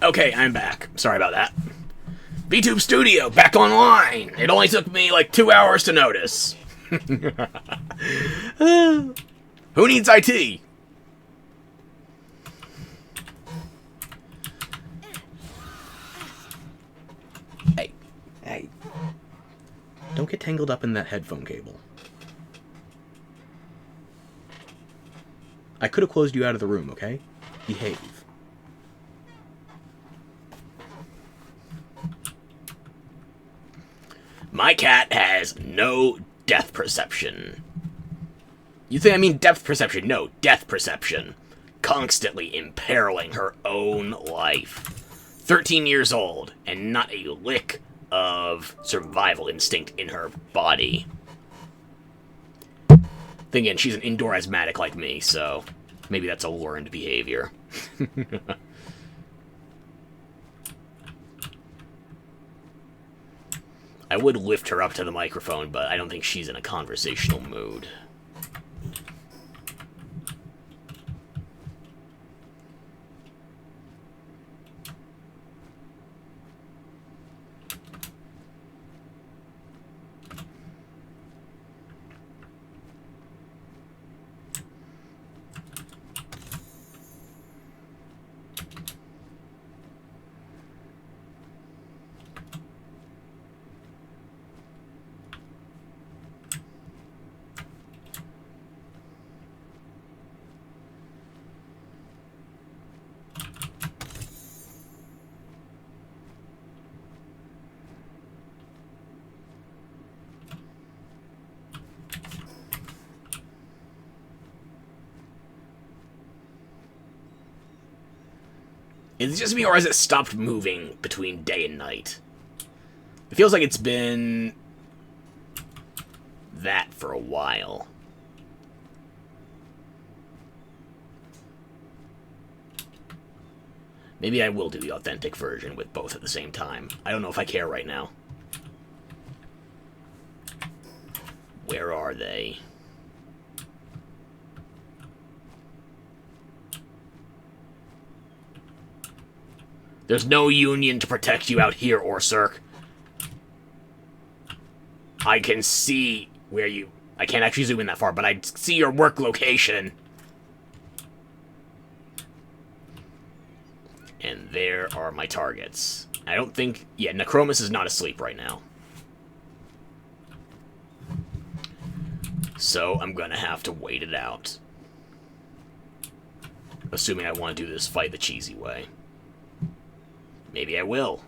Okay, I'm back. Sorry about that. VTube Studio, back online! It only took me like 2 hours to notice. Who needs IT? Hey. Don't get tangled up in that headphone cable. I could have closed you out of the room, okay? Behave. My cat has no depth perception. You think I mean depth perception? No, death perception. Constantly imperiling her own life. 13 years old, and not a lick of survival instinct in her body. Then again, she's an indoor asthmatic like me, so maybe that's a learned behavior. I would lift her up to the microphone, but I don't think she's in a conversational mood. Is it just me, or has it stopped moving between day and night? It feels like it's been that for a while. Maybe I will do the authentic version with both at the same time. I don't know if I care right now. Where are they? There's no union to protect you out here, Orsurk. I can see where you... I can't actually zoom in that far, but I see your work location. And there are my targets. I don't think... Yeah, Necromus is not asleep right now. So I'm gonna have to wait it out. Assuming I want to do this fight the cheesy way. Maybe I will.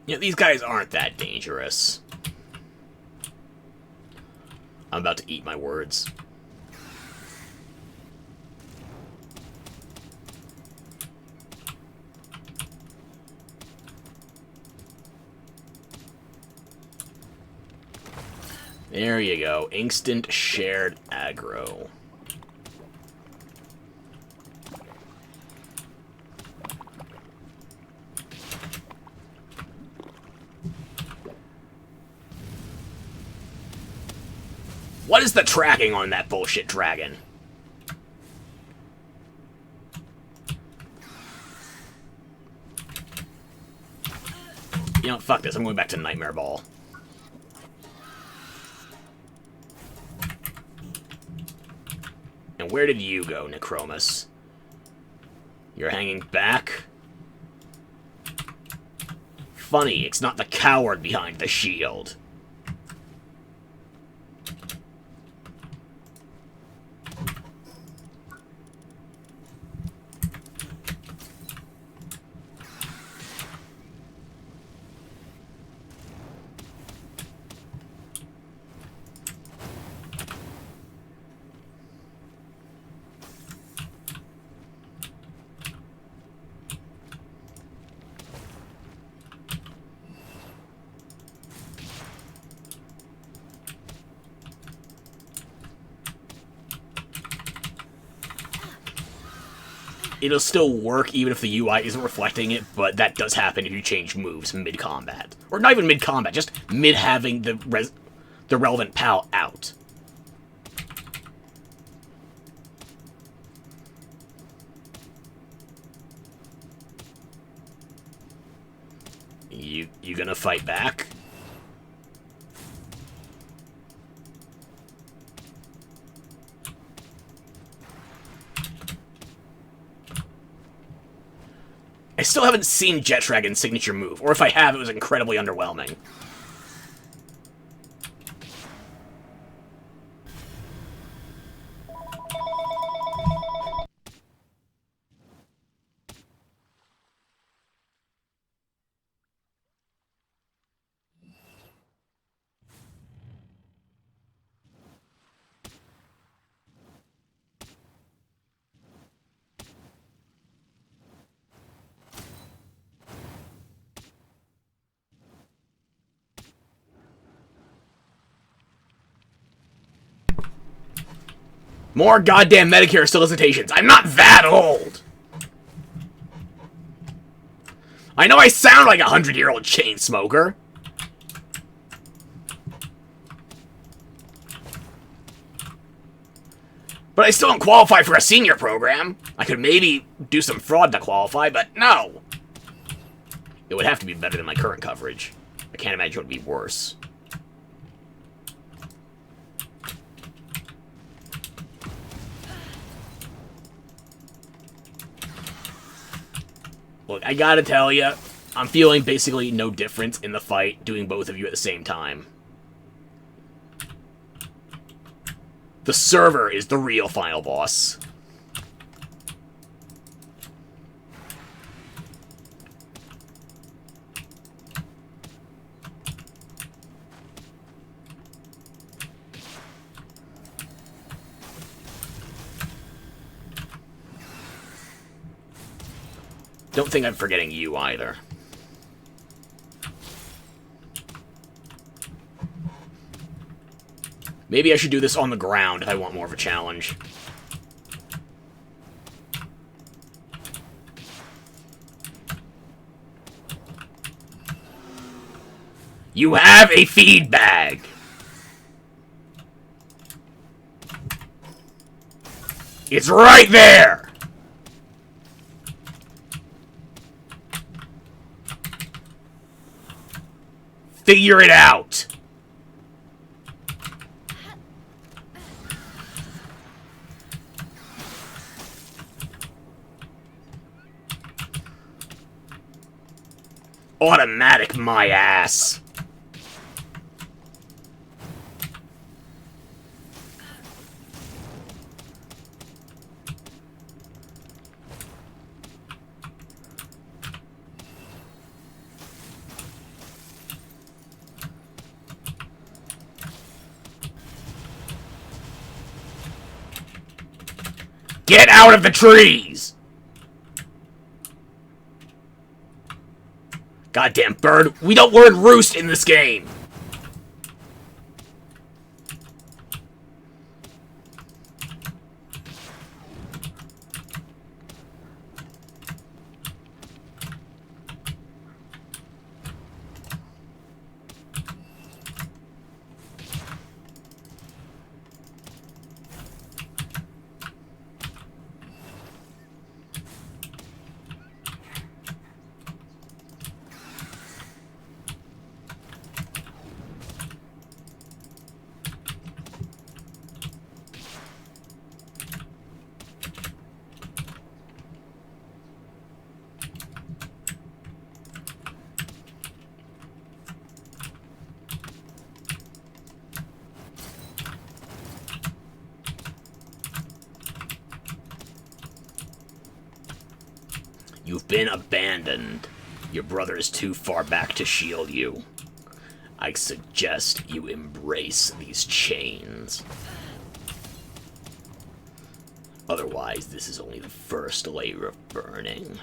You know, these guys aren't that dangerous. I'm about to eat my words. There you go. Instant shared aggro. What is the tracking on that bullshit dragon? You know, fuck this. I'm going back to Nightmare Ball. And where did you go, Necromus? You're hanging back? Funny, it's not the coward behind the shield. It'll still work even if the UI isn't reflecting it, but that does happen if you change moves mid-combat. Or not even mid-combat, just mid-having the relevant PAL out. You gonna fight back? I still haven't seen Jet Dragon's signature move, or if I have, it was incredibly underwhelming. More goddamn Medicare solicitations. I'm not that old! I know I sound like a 100-year-old chain smoker. But I still don't qualify for a senior program. I could maybe do some fraud to qualify, but no. It would have to be better than my current coverage. I can't imagine it would be worse. Look, I gotta tell you, I'm feeling basically no difference in the fight doing both of you at the same time. The server is the real final boss. Don't think I'm forgetting you either. Maybe I should do this on the ground if I want more of a challenge. You have a feed bag! It's right there! Figure it out! Automatic my ass. Get out of the trees! Goddamn bird, we don't word roost in this game! You've been abandoned. Your brother is too far back to shield you. I suggest you embrace these chains. Otherwise, this is only the first layer of burning.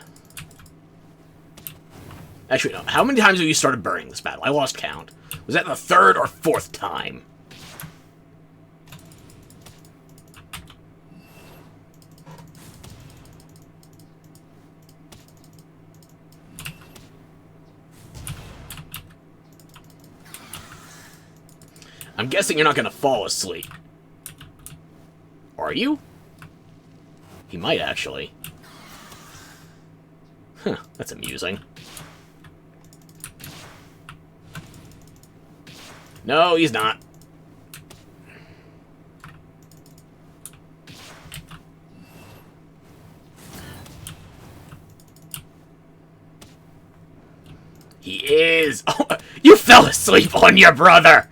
Actually, no. How many times have you started burning this battle? I lost count. Was that the third or fourth time? I'm guessing you're not gonna fall asleep. Are you? He might, actually. Huh, that's amusing. No, he's not. He is! Oh, you fell asleep on your brother!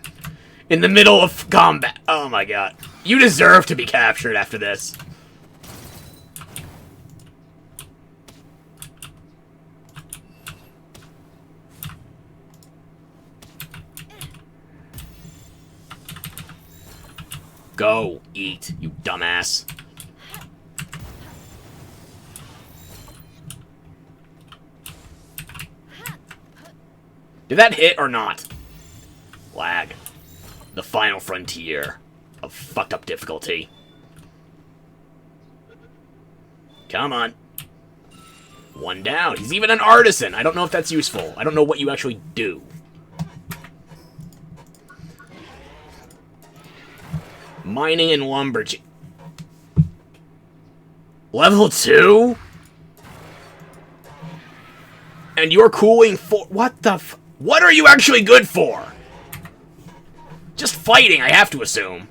In the middle of combat. Oh my god. You deserve to be captured after this. Go, eat, you dumbass. Did that hit or not? Lag. The final frontier of fucked up difficulty. Come on. One down. He's even an artisan. I don't know if that's useful. I don't know what you actually do. Mining and lumber. Level 2? And you're cooling for... What the f... What are you actually good for? Just fighting, I have to assume.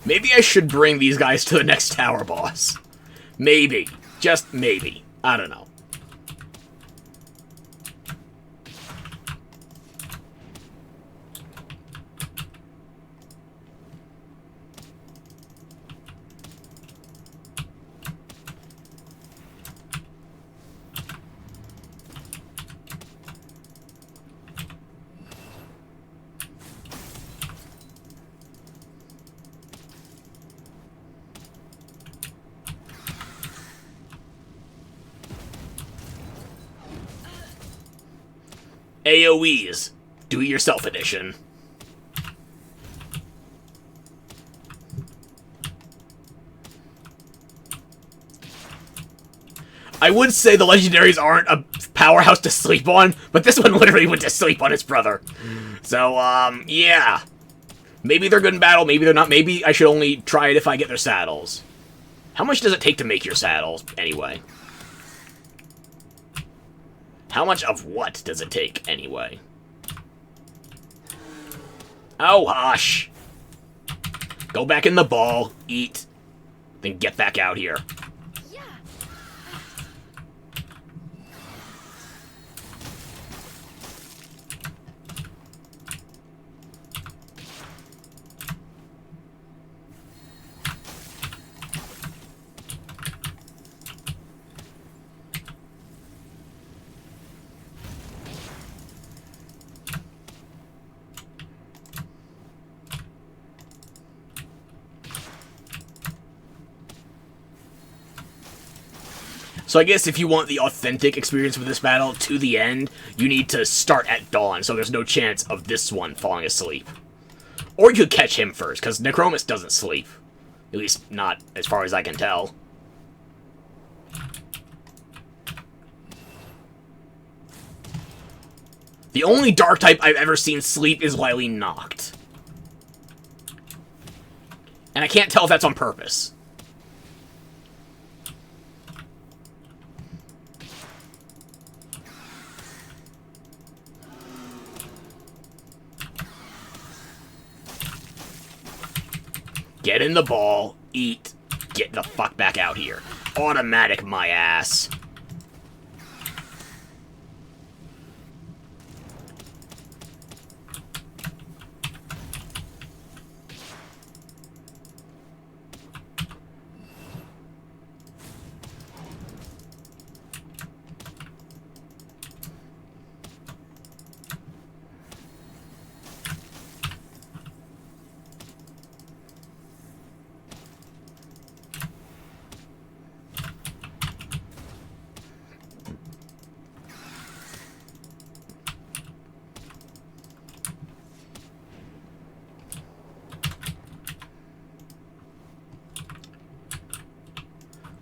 Maybe I should bring these guys to the next tower boss. Maybe. Just maybe. I don't know. AoEs. Do-it-yourself edition. I would say the legendaries aren't a powerhouse to sleep on, but this one literally went to sleep on his brother. So, yeah. Maybe they're good in battle, maybe they're not. Maybe I should only try it if I get their saddles. How much does it take to make your saddles, anyway? How much of what does it take, anyway? Oh, hush. Go back in the ball, eat, then get back out here. So I guess if you want the authentic experience with this battle to the end, you need to start at dawn, so there's no chance of this one falling asleep. Or you could catch him first, because Necromus doesn't sleep. At least, not as far as I can tell. The only dark type I've ever seen sleep is Wily Noct. And I can't tell if that's on purpose. Get in the ball, eat, get the fuck back out here. Automatic my ass.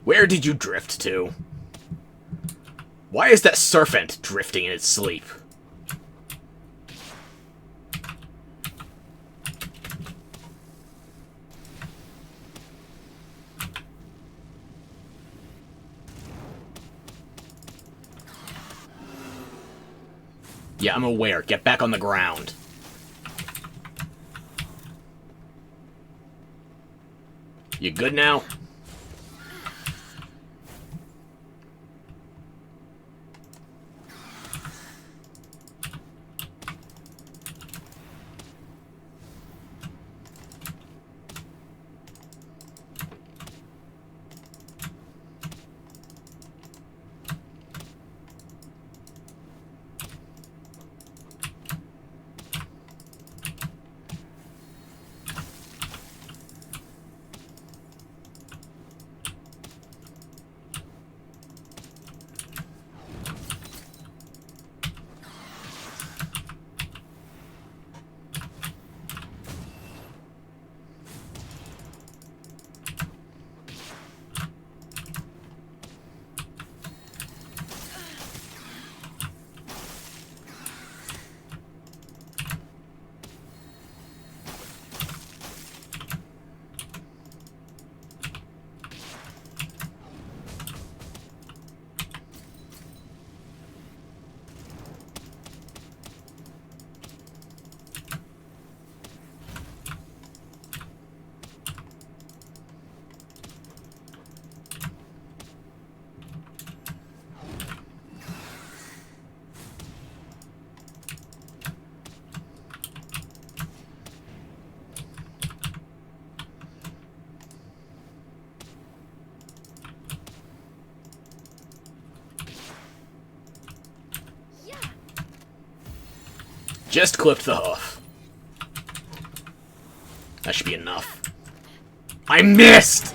Where did you drift to? Why is that serpent drifting in its sleep? Yeah, I'm aware. Get back on the ground. You good now? Just clipped the hoof. That should be enough. I missed!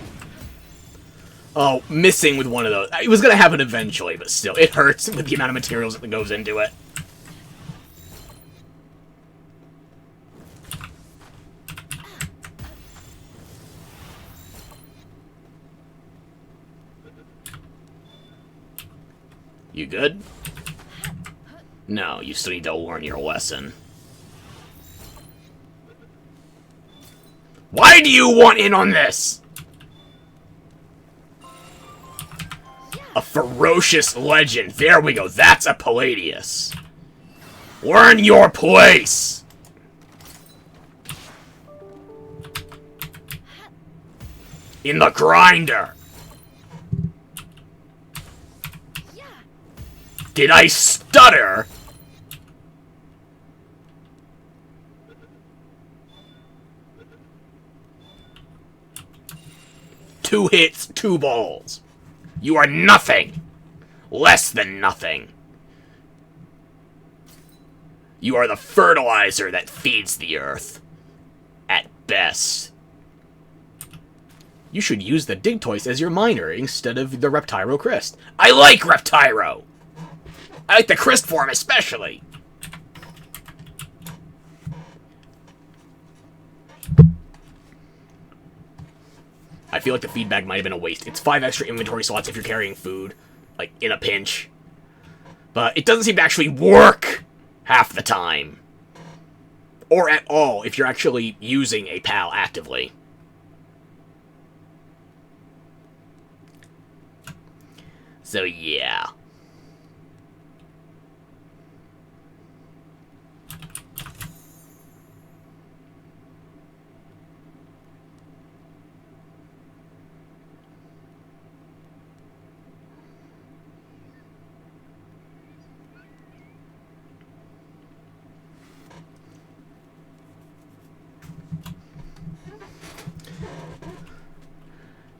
Oh, missing with one of those. It was gonna happen eventually, but still, it hurts with the amount of materials that goes into it. You good? No, you still need to learn your lesson. Why do you want in on this? A ferocious legend. There we go. That's a Palladius. Learn your place! In the grinder. Did I stutter? Two hits, two balls. You are nothing. Less than nothing. You are the fertilizer that feeds the earth. At best. You should use the Digtoise as your miner instead of the Reptyro Crest. I like Reptyro! I like the Crest form especially! I feel like the feedback might have been a waste. It's 5 extra inventory slots if you're carrying food, like, in a pinch. But it doesn't seem to actually work half the time. Or at all if you're actually using a PAL actively. So, yeah.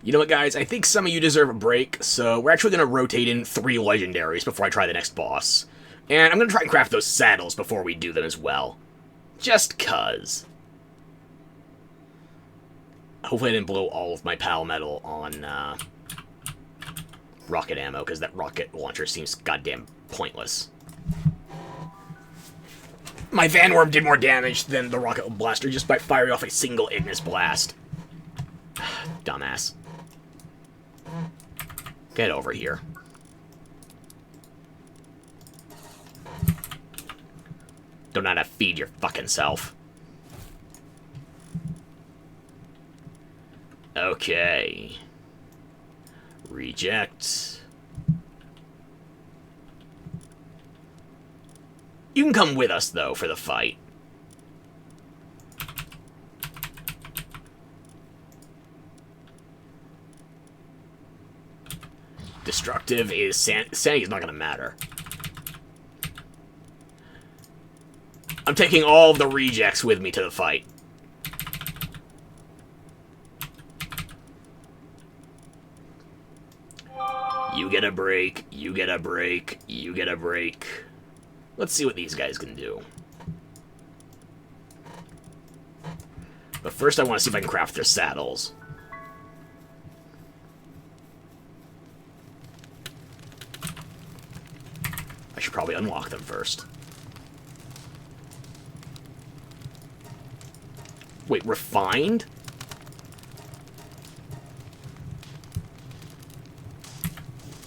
You know what, guys? I think some of you deserve a break, so we're actually going to rotate in 3 legendaries before I try the next boss. And I'm going to try and craft those saddles before we do them as well. Just cuz. Hopefully I didn't blow all of my PAL metal on rocket ammo, because that rocket launcher seems goddamn pointless. My Vanworm did more damage than the rocket blaster just by firing off a single Ignis blast. Dumbass. Get over here. Don't know how to feed your fucking self. Okay. Reject. You can come with us, though, for the fight. Destructive is... Sanity is not going to matter. I'm taking all of the rejects with me to the fight. You get a break, you get a break, you get a break. Let's see what these guys can do. But first I want to see if I can craft their saddles. I should probably unlock them first. Wait, refined?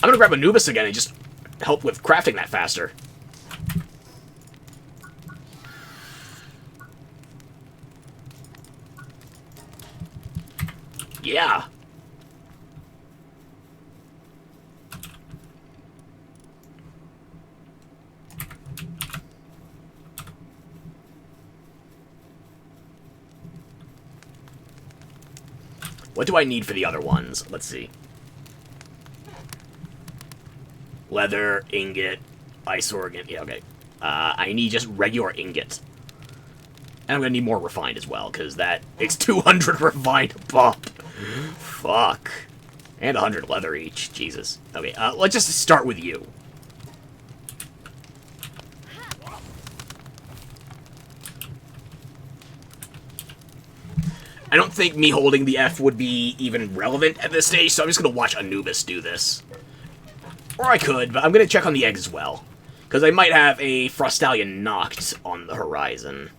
I'm gonna grab Anubis again and just help with crafting that faster. Yeah. What do I need for the other ones? Let's see. Leather, ingot, ice organ. Yeah, okay. I need just regular ingot. And I'm gonna need more refined as well, because that makes 200 refined bump. Fuck. And 100 leather each. Jesus. Okay, let's just start with you. I don't think me holding the F would be even relevant at this stage, so I'm just going to watch Anubis do this. Or I could, but I'm going to check on the egg as well. Because I might have a Frostallion knocked on the horizon.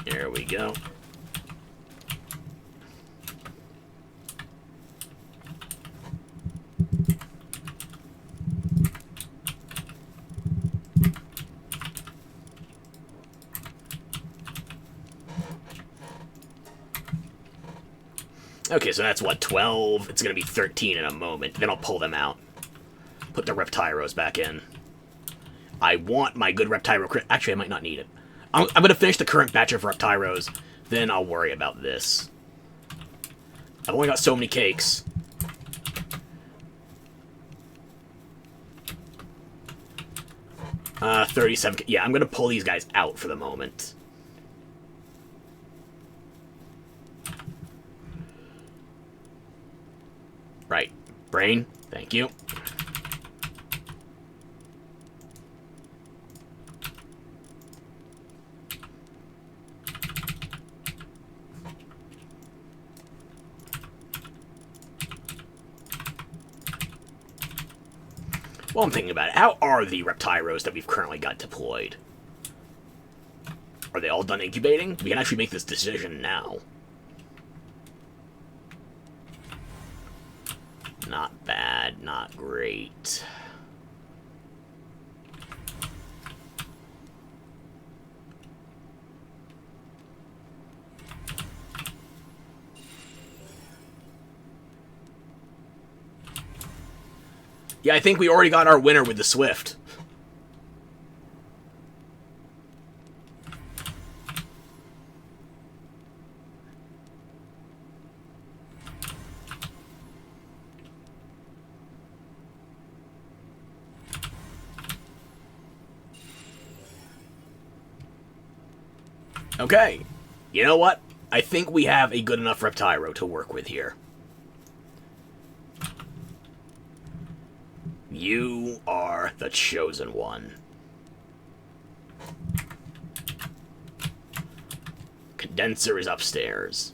There we go. Okay, so that's what, 12? It's going to be 13 in a moment. Then I'll pull them out. Put the Reptyros back in. I want my good Reptyro crit. Actually, I might not need it. I'm going to finish the current batch of Reptyros. Then I'll worry about this. I've only got so many cakes. Uh, 37. Yeah, I'm going to pull these guys out for the moment. Right. Brain. Thank you. Well, I'm thinking about it. How are the Reptyros that we've currently got deployed? Are they all done incubating? We can actually make this decision now. Not bad, not great. Yeah, I think we already got our winner with the Swift. Okay. You know what? I think we have a good enough Reptyro to work with here. You are the chosen one. Condenser is upstairs.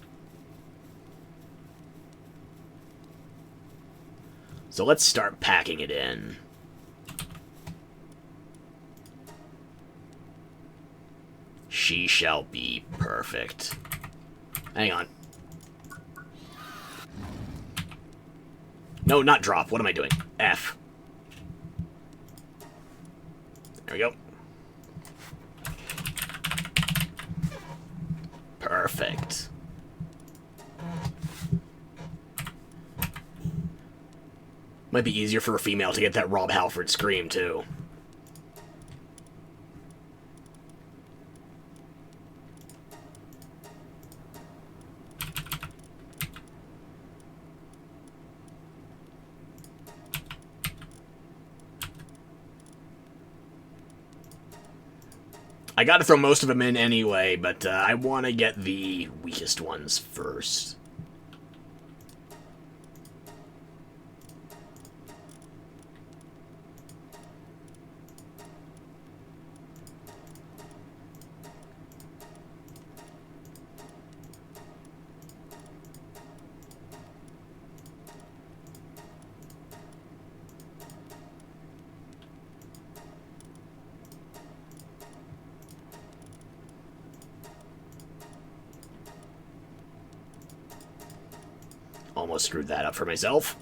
So let's start packing it in. She shall be perfect. Hang on. No, not drop. What am I doing? F. There we go. Perfect. Might be easier for a female to get that Rob Halford scream, too. I gotta throw most of them in anyway, but I want to get the weakest ones first. Almost screwed that up for myself.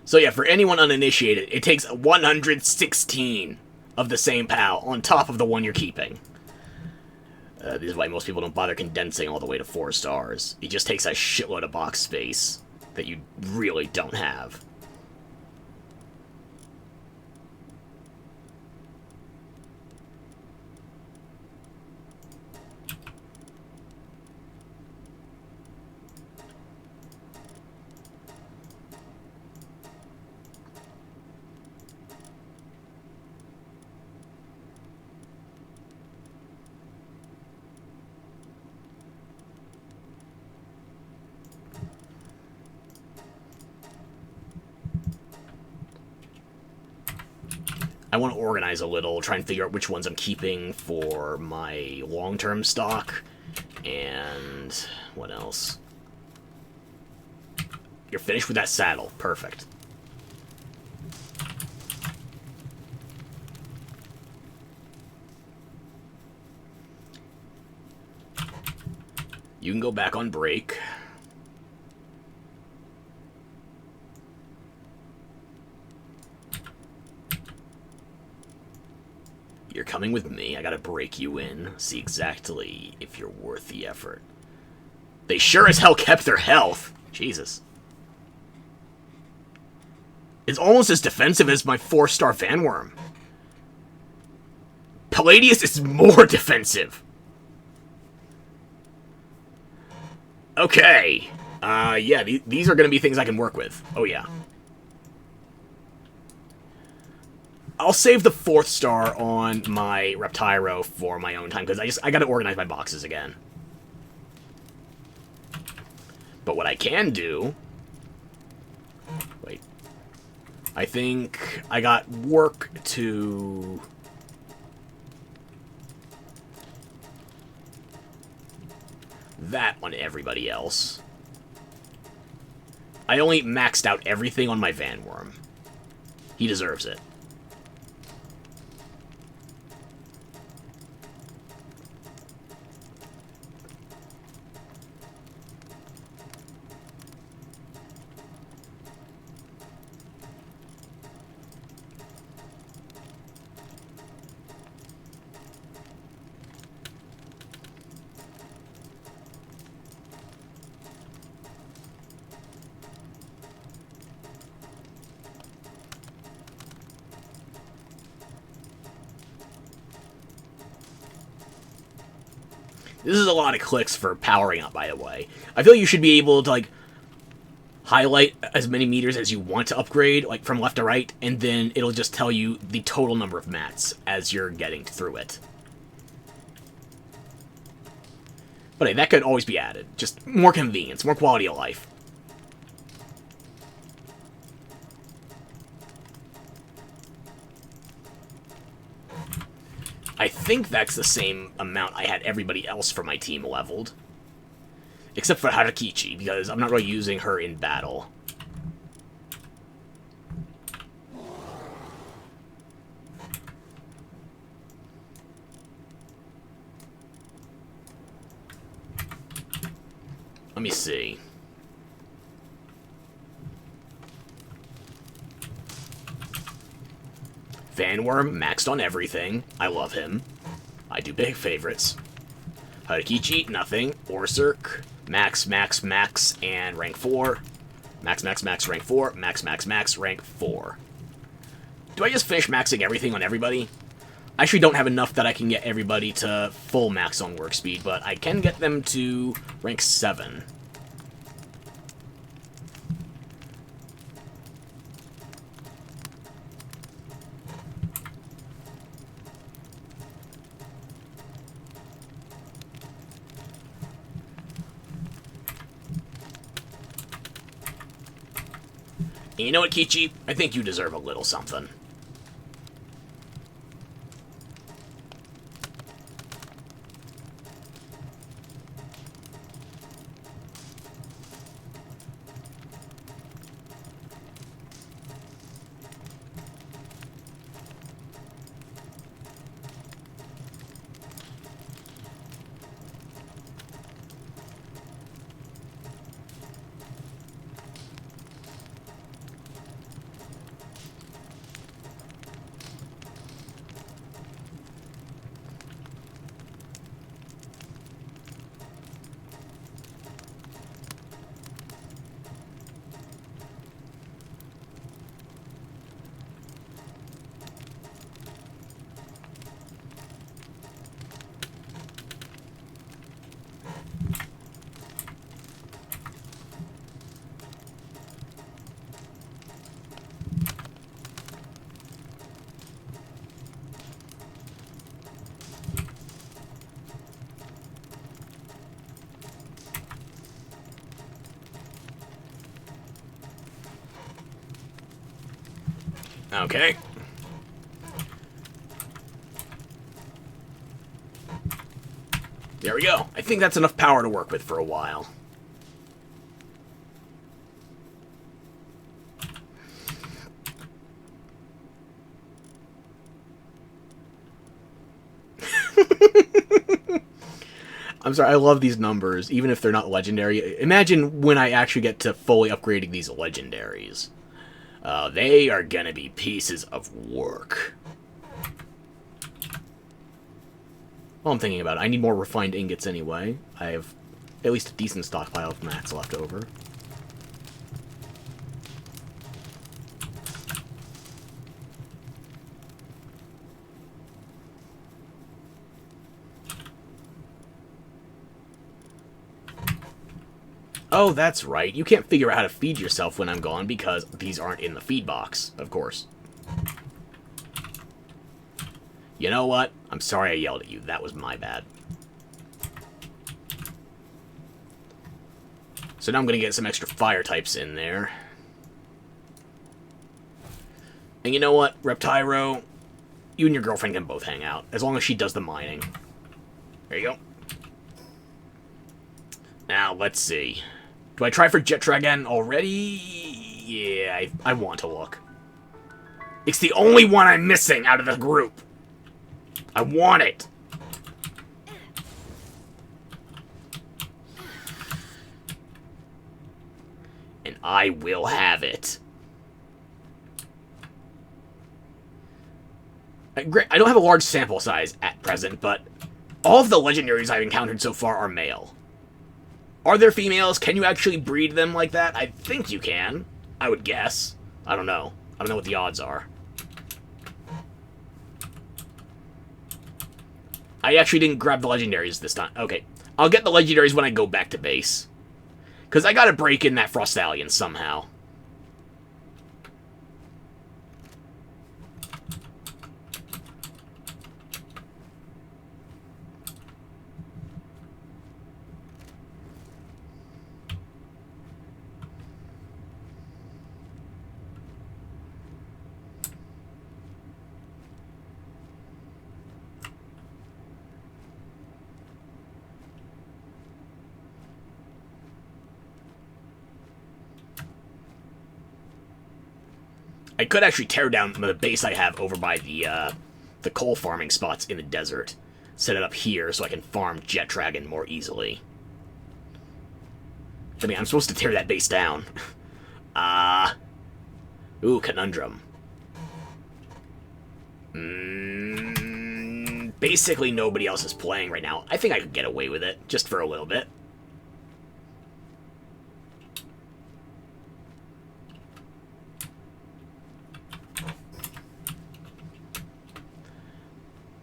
So yeah, for anyone uninitiated, it takes 116 of the same PAL on top of the one you're keeping. This is why most people don't bother condensing all the way to 4 stars. It just takes a shitload of box space that you really don't have. I want to organize a little, try and figure out which ones I'm keeping for my long-term stock. And what else? You're finished with that saddle. Perfect. You can go back on break. You're coming with me. I gotta break you in. See exactly if you're worth the effort. They sure as hell kept their health. Jesus. It's almost as defensive as my 4-star Vanworm. Palladius is more defensive. Okay. Yeah, these are gonna be things I can work with. Oh, yeah. I'll save the 4th star on my Reptyro for my own time, because I gotta organize my boxes again. But what I can do... Wait. I think I got work to... that on everybody else. I only maxed out everything on my Vanworm. He deserves it. This is a lot of clicks for powering up, by the way. I feel like you should be able to, like, highlight as many meters as you want to upgrade, like, from left to right, and then it'll just tell you the total number of mats as you're getting through it. But hey, that could always be added. Just more convenience, more quality of life. I think that's the same amount I had everybody else from my team leveled. Except for Harakichi, because I'm not really using her in battle. Let me see. Vanworm, maxed on everything. I love him. I do big favorites. Harakichi, nothing. Orsurk, max, max, max, and rank 4. Max, max, max, rank 4. Max, max, max, rank 4. Do I just finish maxing everything on everybody? I actually don't have enough that I can get everybody to full max on work speed, but I can get them to rank 7. And you know what, Kichi? I think you deserve a little something. Okay. There we go. I think that's enough power to work with for a while. I'm sorry, I love these numbers, even if they're not legendary. Imagine when I actually get to fully upgrading these legendaries. They are gonna be pieces of work. Well, I'm thinking about it. I need more refined ingots anyway. I have at least a decent stockpile of mats left over. Oh, that's right. You can't figure out how to feed yourself when I'm gone because these aren't in the feed box, of course. You know what? I'm sorry I yelled at you. That was my bad. So now I'm going to get some extra fire types in there. And you know what, Reptyro? You and your girlfriend can both hang out, as long as she does the mining. There you go. Now, let's see. Do I try for Jet Dragon already? Yeah, I want to look. It's the only one I'm missing out of the group. I want it. And I will have it. I don't have a large sample size at present, but all of the legendaries I've encountered so far are male. Are there females? Can you actually breed them like that? I think you can. I would guess. I don't know. I don't know what the odds are. I actually didn't grab the legendaries this time. Okay. I'll get the legendaries when I go back to base. Because I gotta break in that Frostallion somehow. I could actually tear down the base I have over by the coal farming spots in the desert. Set it up here so I can farm Jet Dragon more easily. I mean, I'm supposed to tear that base down. Ooh, conundrum. Basically nobody else is playing right now. I think I could get away with it, just for a little bit.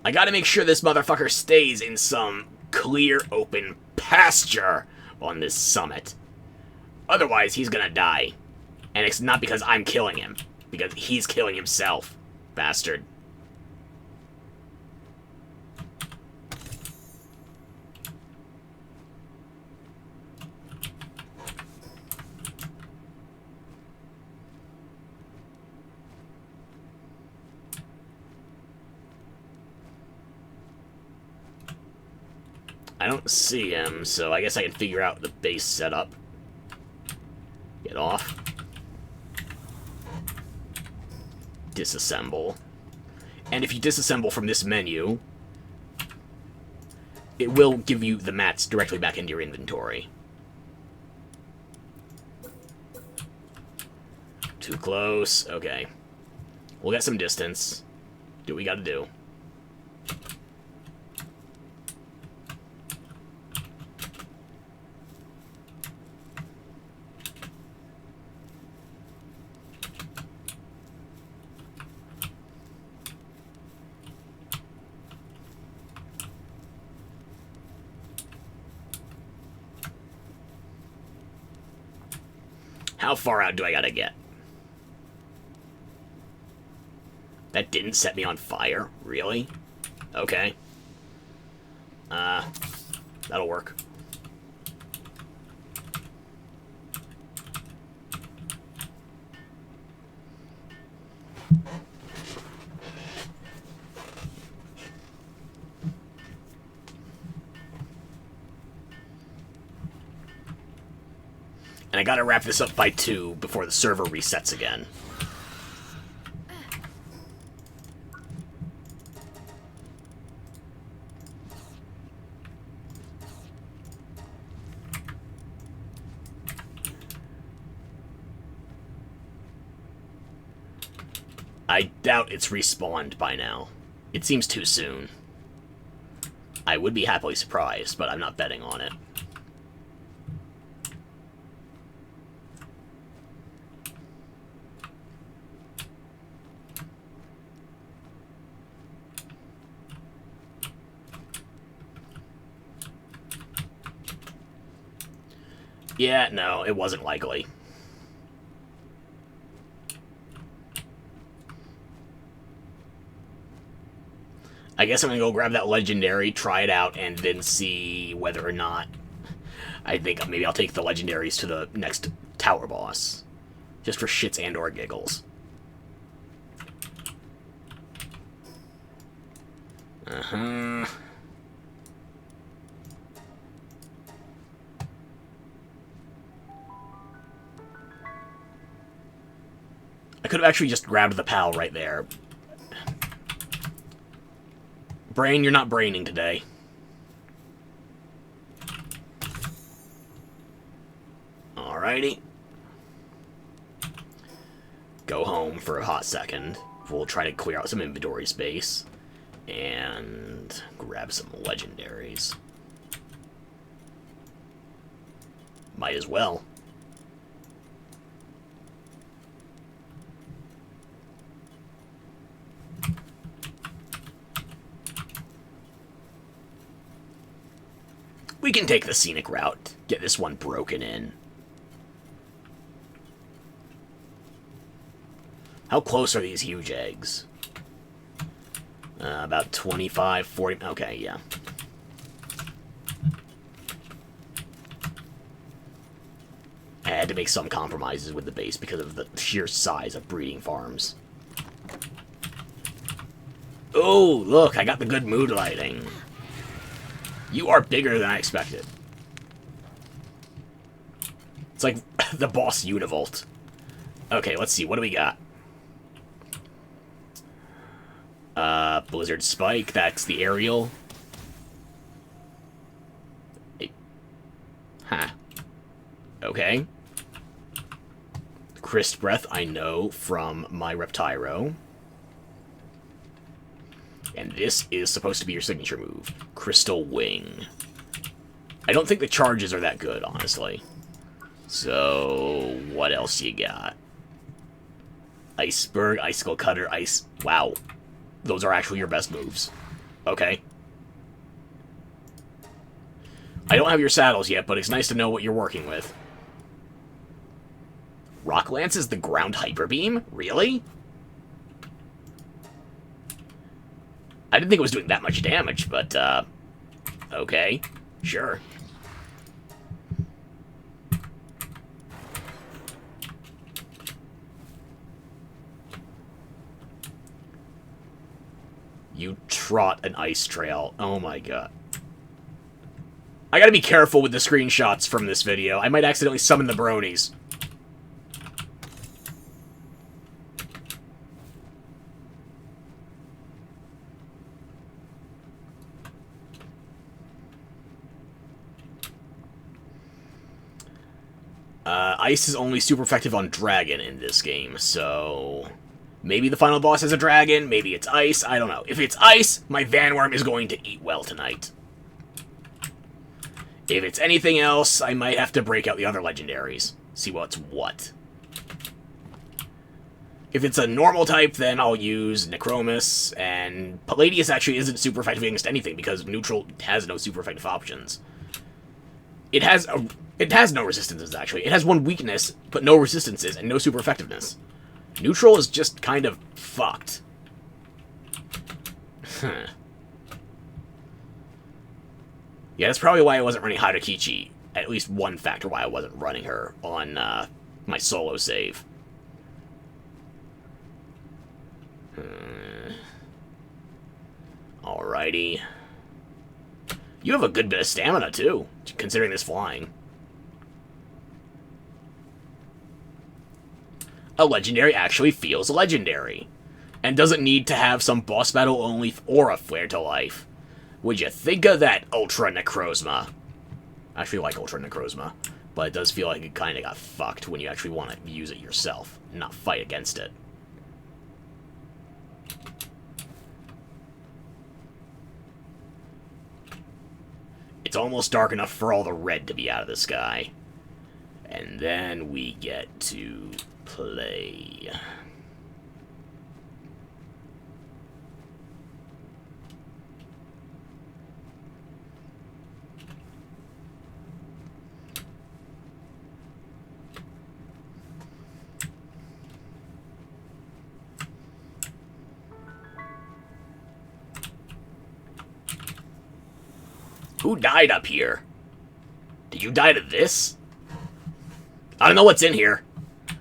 I gotta make sure this motherfucker stays in some clear, open pasture on this summit. Otherwise, he's gonna die. And it's not because I'm killing him. Because he's killing himself. Bastard. I don't see him, so I guess I can figure out the base setup. Get off. Disassemble. And if you disassemble from this menu, it will give you the mats directly back into your inventory. Too close. Okay. We'll get some distance. Do what we gotta do. How far out do I gotta get? That didn't set me on fire? Really? Okay. That'll work. And I gotta wrap this up by 2 before the server resets again. I doubt it's respawned by now. It seems too soon. I would be happily surprised, but I'm not betting on it. Yeah, no, it wasn't likely. I guess I'm gonna go grab that legendary, try it out, and then see whether or not... I think maybe I'll take the legendaries to the next tower boss. Just for shits and or giggles. Uh-huh. I could have actually just grabbed the pal right there. Brain, you're not braining today. Alrighty. Go home for a hot second. We'll try to clear out some inventory space. And grab some legendaries. Might as well. We can take the scenic route. Get this one broken in. How close are these huge eggs? About 25, 40... Okay, yeah. I had to make some compromises with the base because of the sheer size of breeding farms. Oh, look, I got the good mood lighting. You are bigger than I expected. It's like the boss Univolt. Okay, let's see. What do we got? Blizzard Spike. That's the aerial. Huh. Okay. Crisp Breath, I know from my Reptyro. And this is supposed to be your signature move. Crystal Wing. I don't think the charges are that good, honestly. So, what else you got? Iceberg, Icicle Cutter, Ice... Wow. Those are actually your best moves. Okay. I don't have your saddles yet, but it's nice to know what you're working with. Rock Lance is the ground Hyper Beam? Really? I didn't think it was doing that much damage, but, okay. Sure. You trot an ice trail. Oh my god. I gotta be careful with the screenshots from this video. I might accidentally summon the bronies. Ice is only super effective on Dragon in this game, so... Maybe the final boss has a dragon, maybe it's ice, I don't know. If it's ice, my Vanworm is going to eat well tonight. If it's anything else, I might have to break out the other legendaries. See what's what. If it's a normal type, then I'll use Necromus, and Palladius actually isn't super effective against anything, because neutral has no super effective options. It has no resistances, actually. It has one weakness, but no resistances, and no super effectiveness. Neutral is just kind of fucked. Huh. Yeah, that's probably why I wasn't running Harakichi. At least one factor why I wasn't running her on my solo save. Alrighty. You have a good bit of stamina, too, considering this flying. a legendary actually feels legendary. And doesn't need to have some boss battle only aura flare to life. What'd you think of that, Ultra Necrozma? I actually like Ultra Necrozma, but it does feel like it kind of got fucked when you actually want to use it yourself, and not fight against it. It's almost dark enough for all the red to be out of the sky. And then we get to play. Who died up here? Did you die to this? I don't know what's in here.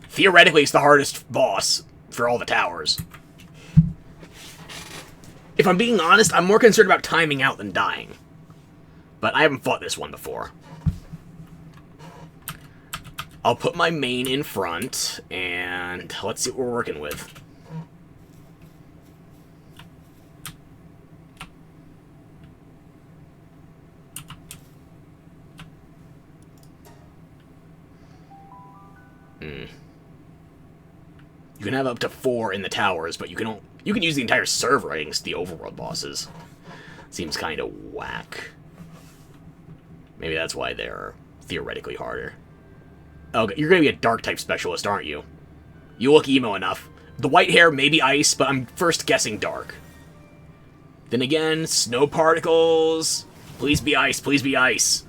Theoretically, it's the hardest boss for all the towers. If I'm being honest, I'm more concerned about timing out than dying. But I haven't fought this one before. I'll put my main in front, and let's see what we're working with. You can have up to 4 in the towers, but you can use the entire server against the overworld bosses. Seems kind of whack. Maybe that's why they're theoretically harder. Okay, you're gonna be a dark type specialist, aren't you? You look emo enough. The white hair may be ice, but I'm first guessing dark. Then again, snow particles. Please be ice, please be ice.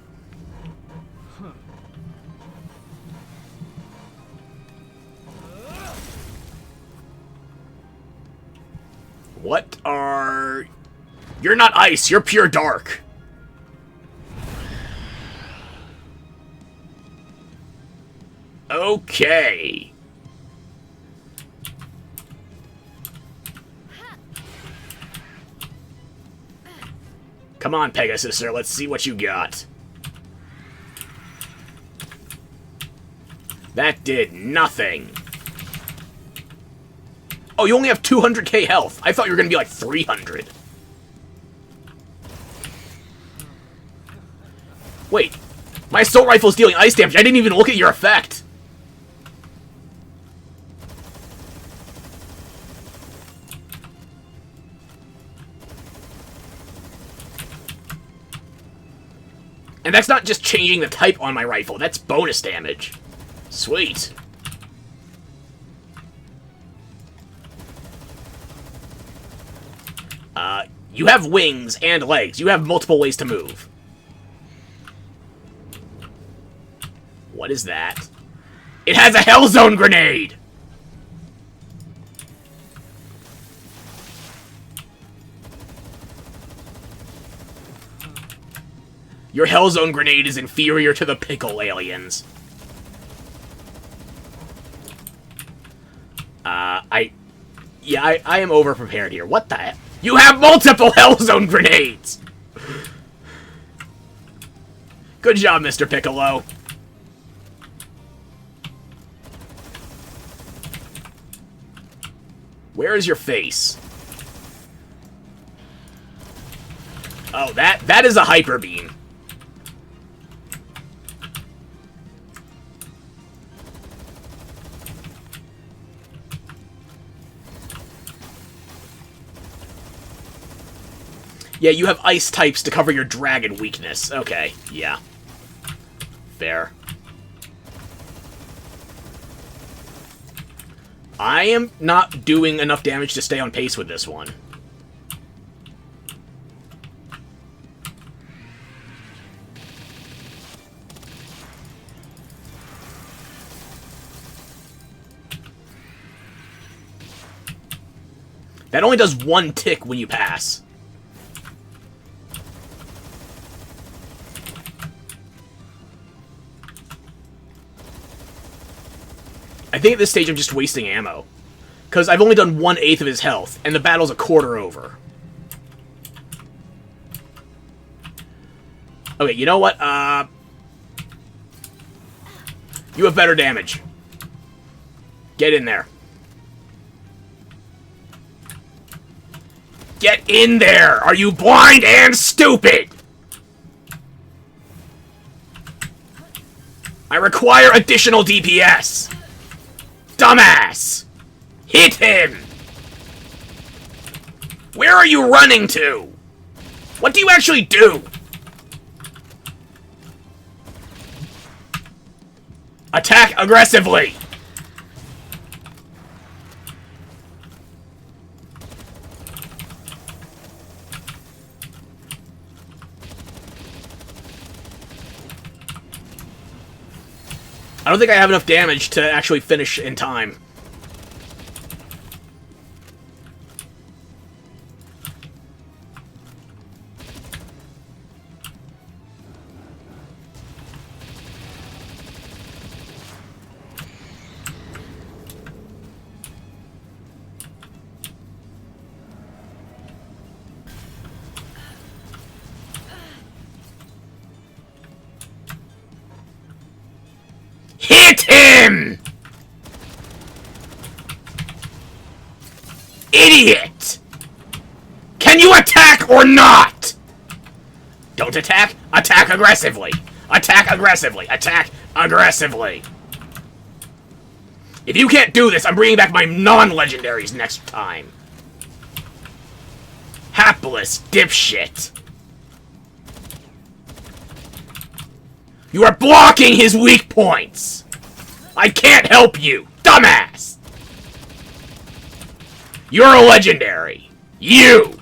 What are... You're not ice, you're pure dark. Okay. Come on, Pegasus, let's see what you got. That did nothing. Oh, you only have 200k health. I thought you were going to be like 300. Wait. My assault rifle is dealing ice damage. I didn't even look at your effect. And that's not just changing the type on my rifle. That's bonus damage. Sweet. You have wings and legs. You have multiple ways to move. What is that? It has a Hellzone grenade! Your Hellzone grenade is inferior to the pickle aliens. I am over-prepared here. What the heck? You have multiple Hellzone grenades! Good job, Mr. Piccolo. Where is your face? Oh, that is a hyper beam. Yeah, you have ice types to cover your dragon weakness. Okay, yeah. Fair. I am not doing enough damage to stay on pace with this one. That only does 1 tick when you pass. I think at this stage I'm just wasting ammo. Because I've only done 1/8 of his health, and the battle's a quarter over. Okay, you know what? You have better damage. Get in there. Get in there! Are you blind and stupid? I require additional DPS. Dumbass! Hit him! Where are you running to? What do you actually do? Attack aggressively! I don't think I have enough damage to actually finish in time. Hit him! Idiot! Can you attack or not? Don't attack. Attack aggressively. Attack aggressively. Attack aggressively. If you can't do this, I'm bringing back my non-legendaries next time. Hapless dipshit. You are blocking his weak points! I can't help you, dumbass! You're a legendary. You!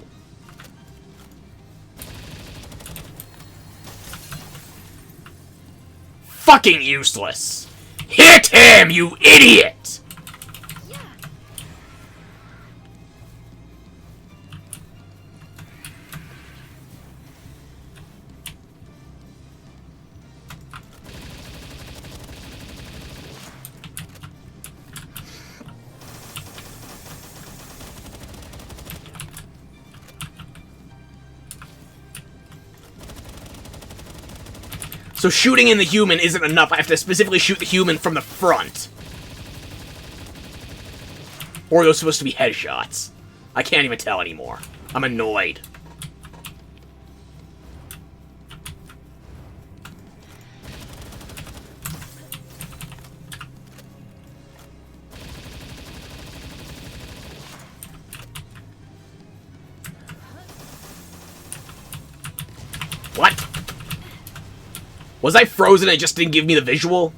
Fucking useless! Hit him, you idiot! So shooting in the human isn't enough. I have to specifically shoot the human from the front. Or are those supposed to be headshots? I can't even tell anymore. I'm annoyed. What? Was I frozen and it just didn't give me the visual?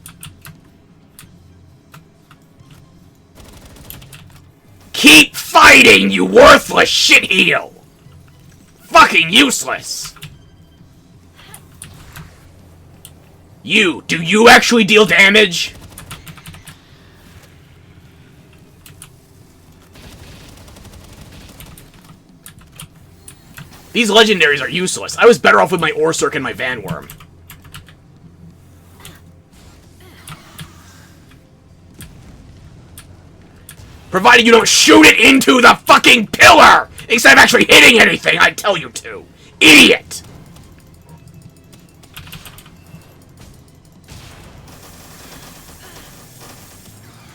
Keep fighting, you worthless shitheel! Fucking useless! Do you actually deal damage? These legendaries are useless. I was better off with my Orsurk and my Vanworm. Provided you don't shoot it into the fucking pillar! Instead of actually hitting anything, I tell you to. Idiot!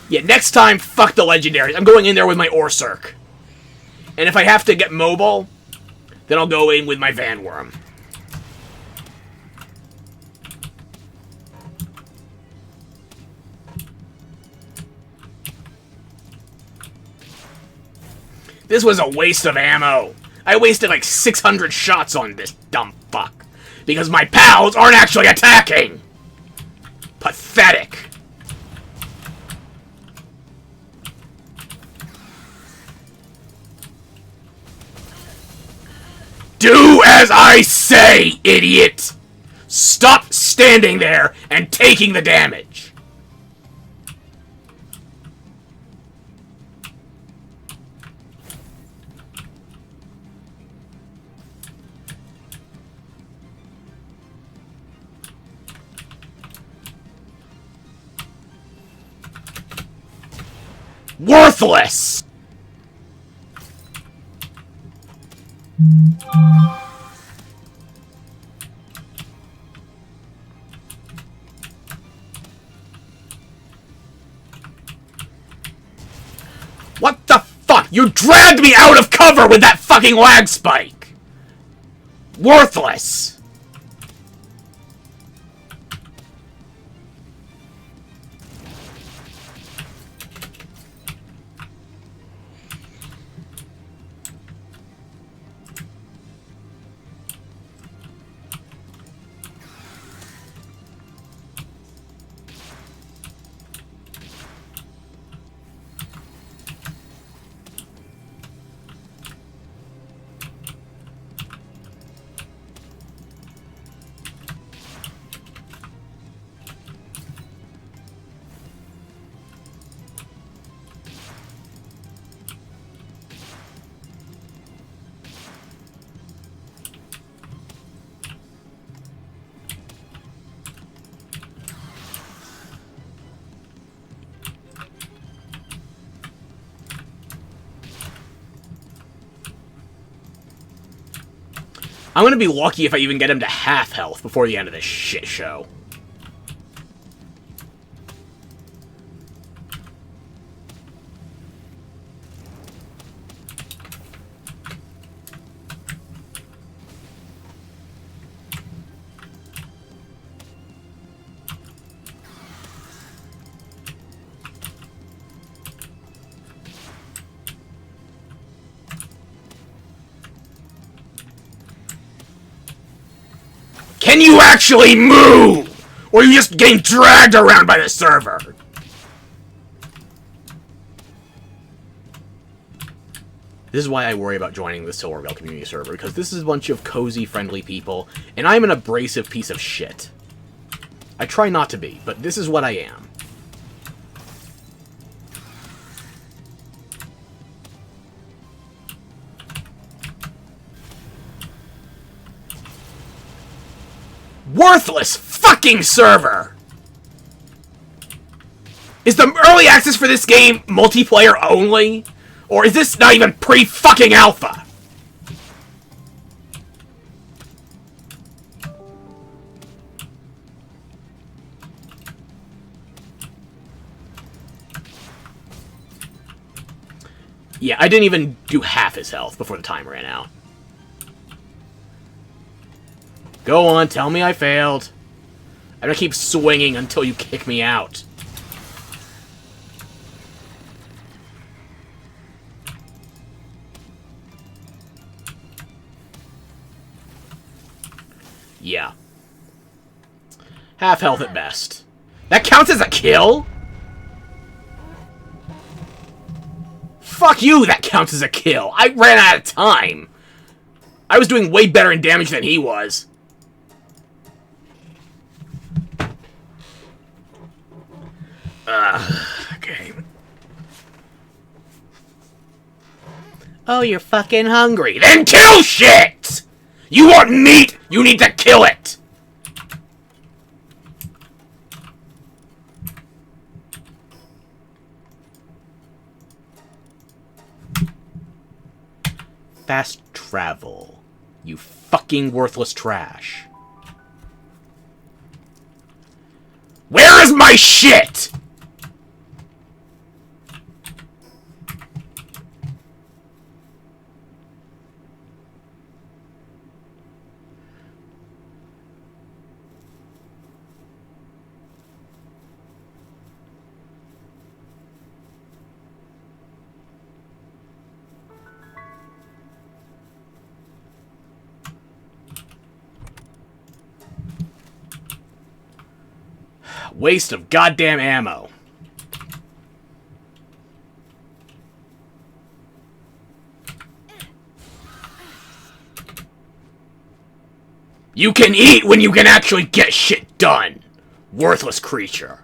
Yeah, next time, fuck the legendaries. I'm going in there with my Orsurk. And if I have to get mobile, then I'll go in with my Vanworm. This was a waste of ammo. I wasted like 600 shots on this dumb fuck. Because my pals aren't actually attacking. Pathetic. Do as I say, idiot! Stop standing there and taking the damage. Worthless! You dragged me out of cover with that fucking lag spike! Worthless! I'm gonna be lucky if I even get him to half health before the end of this shit show. Can you actually move? Or are you just getting dragged around by the server? This is why I worry about joining the Silvervale community server, because this is a bunch of cozy, friendly people, and I'm an abrasive piece of shit. I try not to be, but this is what I am. Worthless fucking server! Is the early access for this game multiplayer only? Or is this not even pre-fucking alpha? Yeah, I didn't even do half his health before the time ran out. Go on, tell me I failed. I'm gonna keep swinging until you kick me out. Yeah. Half health at best. That counts as a kill? Fuck you, that counts as a kill. I ran out of time. I was doing way better in damage than he was. Okay. Oh, you're fucking hungry. Then kill shit! You want meat? You need to kill it! Fast travel. You fucking worthless trash. Where is my shit? Waste of goddamn ammo. You can eat when you can actually get shit done. Worthless creature.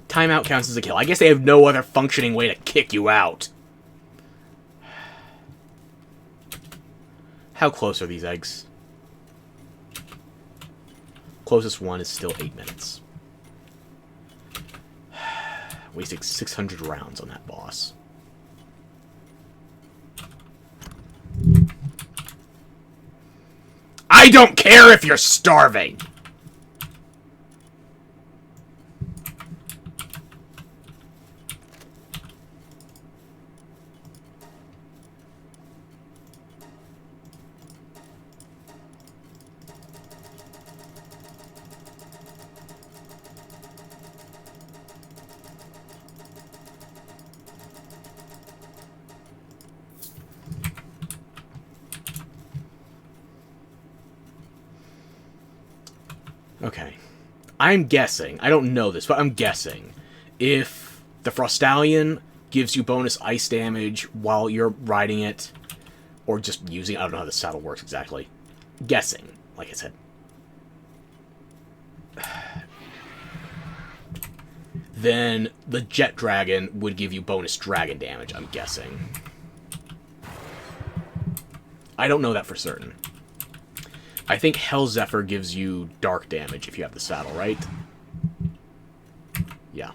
Timeout counts as a kill. I guess they have no other functioning way to kick you out. How close are these eggs? Closest one is still 8 minutes. Wasting 600 rounds on that boss. I don't care if you're starving! Okay. I'm guessing, I don't know this, but I'm guessing, if the Frostallion gives you bonus ice damage while you're riding it, or just using, I don't know how the saddle works exactly. Guessing, like I said. Then the Jet Dragon would give you bonus dragon damage, I'm guessing. I don't know that for certain. I think Hell Zephyr gives you dark damage if you have the saddle, right? Yeah.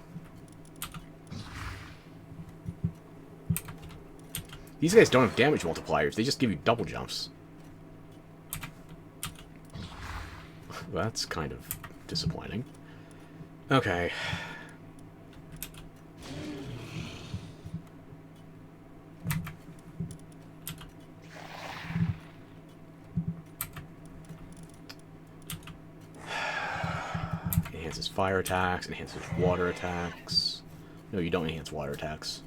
These guys don't have damage multipliers. They just give you double jumps. That's kind of disappointing. Okay. Enhances fire attacks, enhances water attacks. No, you don't enhance water attacks.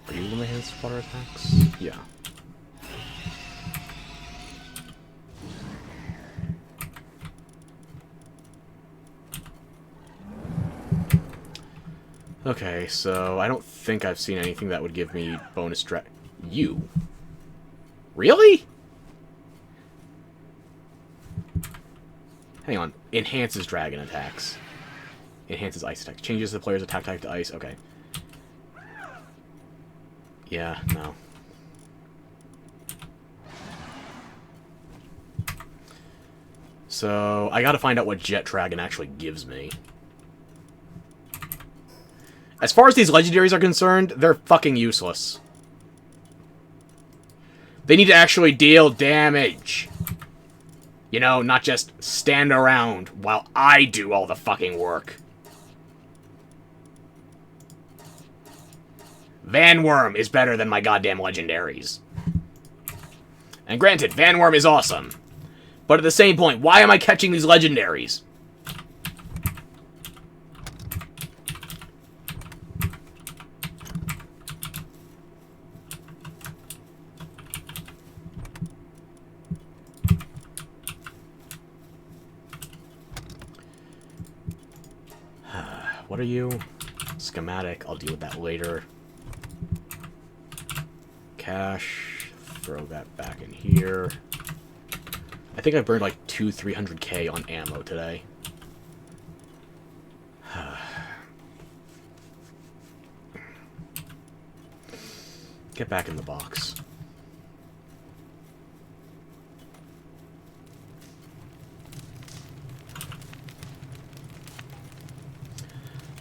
Are you going to enhance water attacks? Yeah. Okay, so I don't think I've seen anything that would give me bonus You? Really? Hang on. Enhances dragon attacks. Enhances ice attacks. Changes the player's attack type to ice. Okay. Yeah, no. So, I gotta find out what Jet Dragon actually gives me. As far as these legendaries are concerned, they're fucking useless. They need to actually deal damage. You know, not just stand around while I do all the fucking work. Vanworm is better than my goddamn legendaries. And granted, Vanworm is awesome. But at the same point, why am I catching these legendaries? What are you? Schematic. I'll deal with that later. Cash. Throw that back in here. I think I burned like 300k on ammo today. Get back in the box.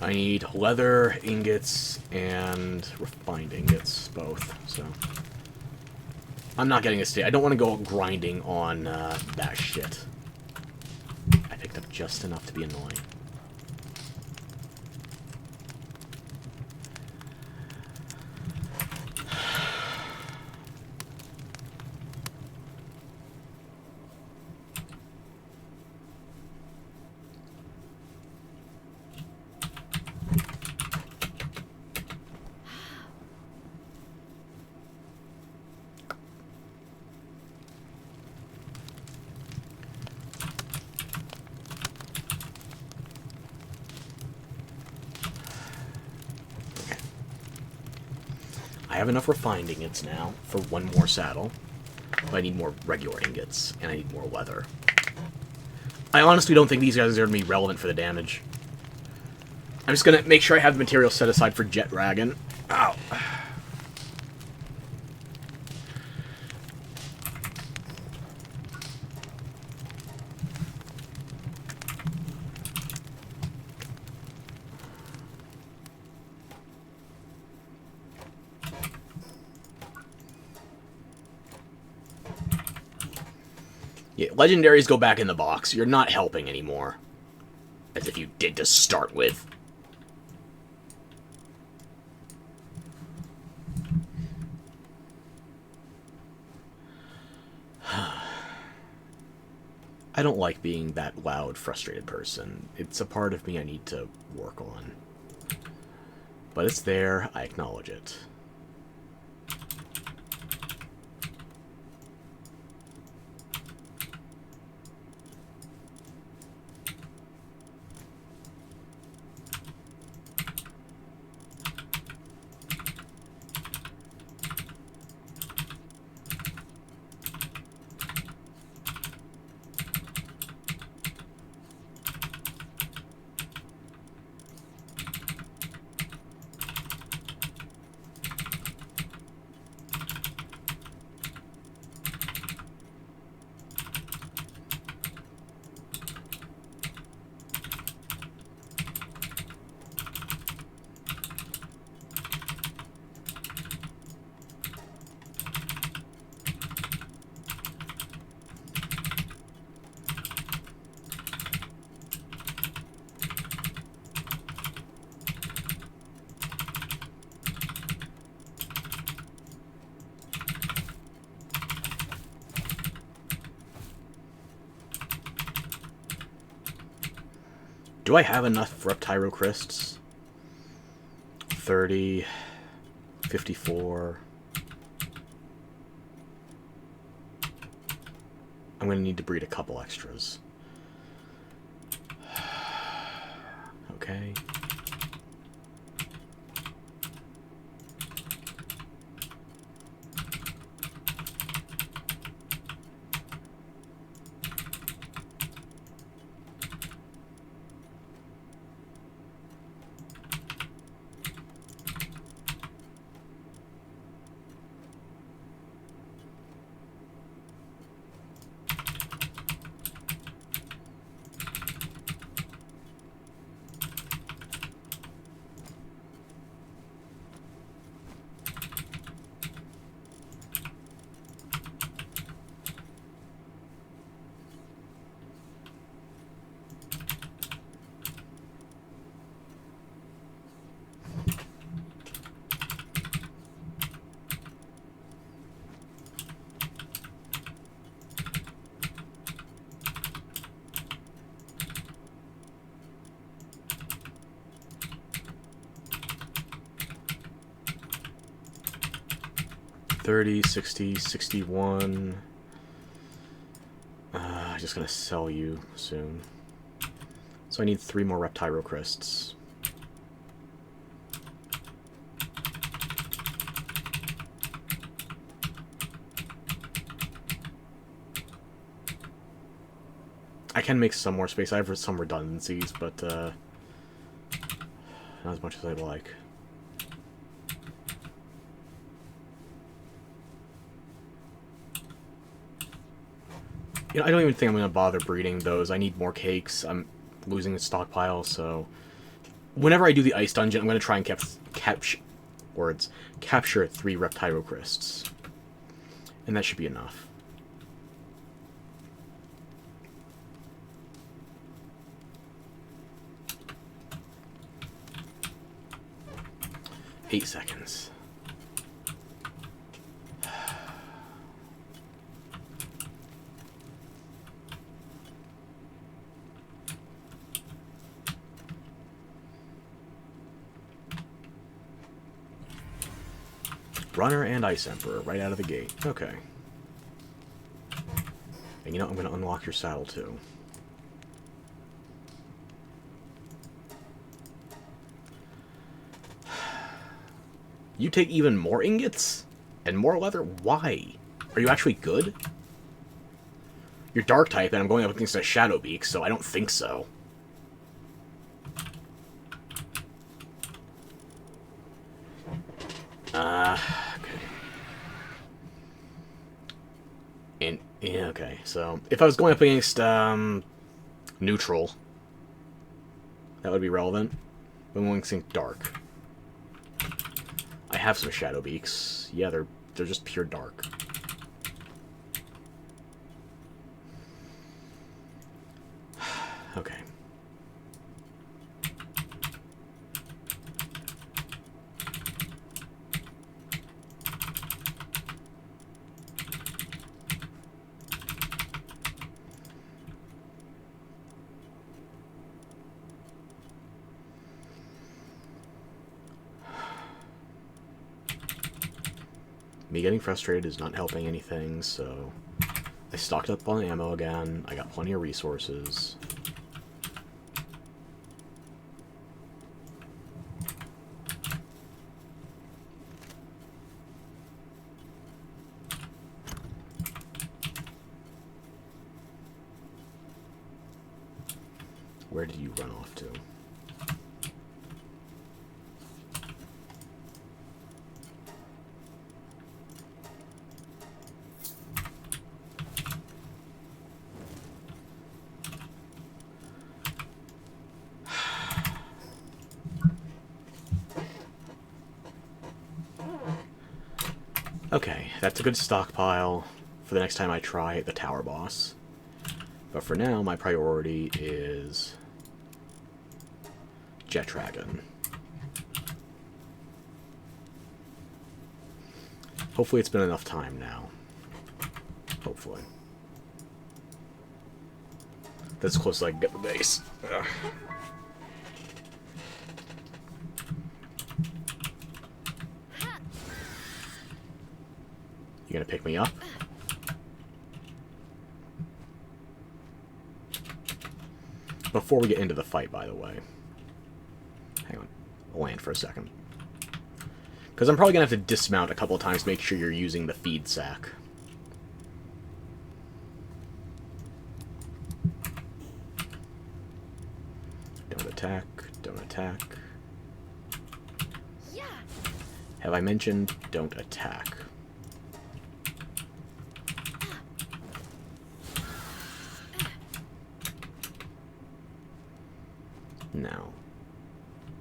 I need leather ingots and refined ingots, both, so... I'm not getting a state. I don't want to go grinding on that shit. I picked up just enough to be annoying. I have enough refined ingots now for one more saddle, but I need more regular ingots, and I need more leather. I honestly don't think these guys are going to be relevant for the damage. I'm just going to make sure I have the material set aside for Jet Dragon. Ow. Yeah, legendaries go back in the box. You're not helping anymore. As if you did to start with. I don't like being that loud, frustrated person. It's a part of me I need to work on. But it's there, I acknowledge it. Do I have enough Reptyro Crysts? 30, 54. I'm going to need to breed a couple extras. Okay. $30, $60, $61. Just gonna sell you soon. So I need 3 more Reptyro Crysts. I can make some more space. I have some redundancies, but not as much as I'd like. You know, I don't even think I'm going to bother breeding those. I need more cakes. I'm losing the stockpile, so... Whenever I do the ice dungeon, I'm going to try and capture 3 Reptyro Crysts. And that should be enough. Eight seconds. Runner and Ice Emperor right out of the gate. Okay. And you know, I'm going to unlock your saddle too. You take even more ingots? And more leather? Why? Are you actually good? You're dark type, and I'm going up against a Shadow Beak, so I don't think so. Okay. And, yeah, okay, so, if I was going up against, neutral, that would be relevant. But I'm going to think dark. I have some Shadow Beaks. Yeah, they're just pure dark. Me getting frustrated is not helping anything, so I stocked up on ammo again. I got plenty of resources. Where did you run off to? Okay, that's a good stockpile for the next time I try the tower boss. But for now, my priority is Jet Dragon. Hopefully it's been enough time now. Hopefully. That's as close as I can get the base. Ugh. You gonna pick me up? Before we get into the fight, by the way. Hang on. I'll land for a second. Because I'm probably going to have to dismount a couple of times to make sure you're using the feed sack. Don't attack. Don't attack. Yeah. Have I mentioned don't attack? Now,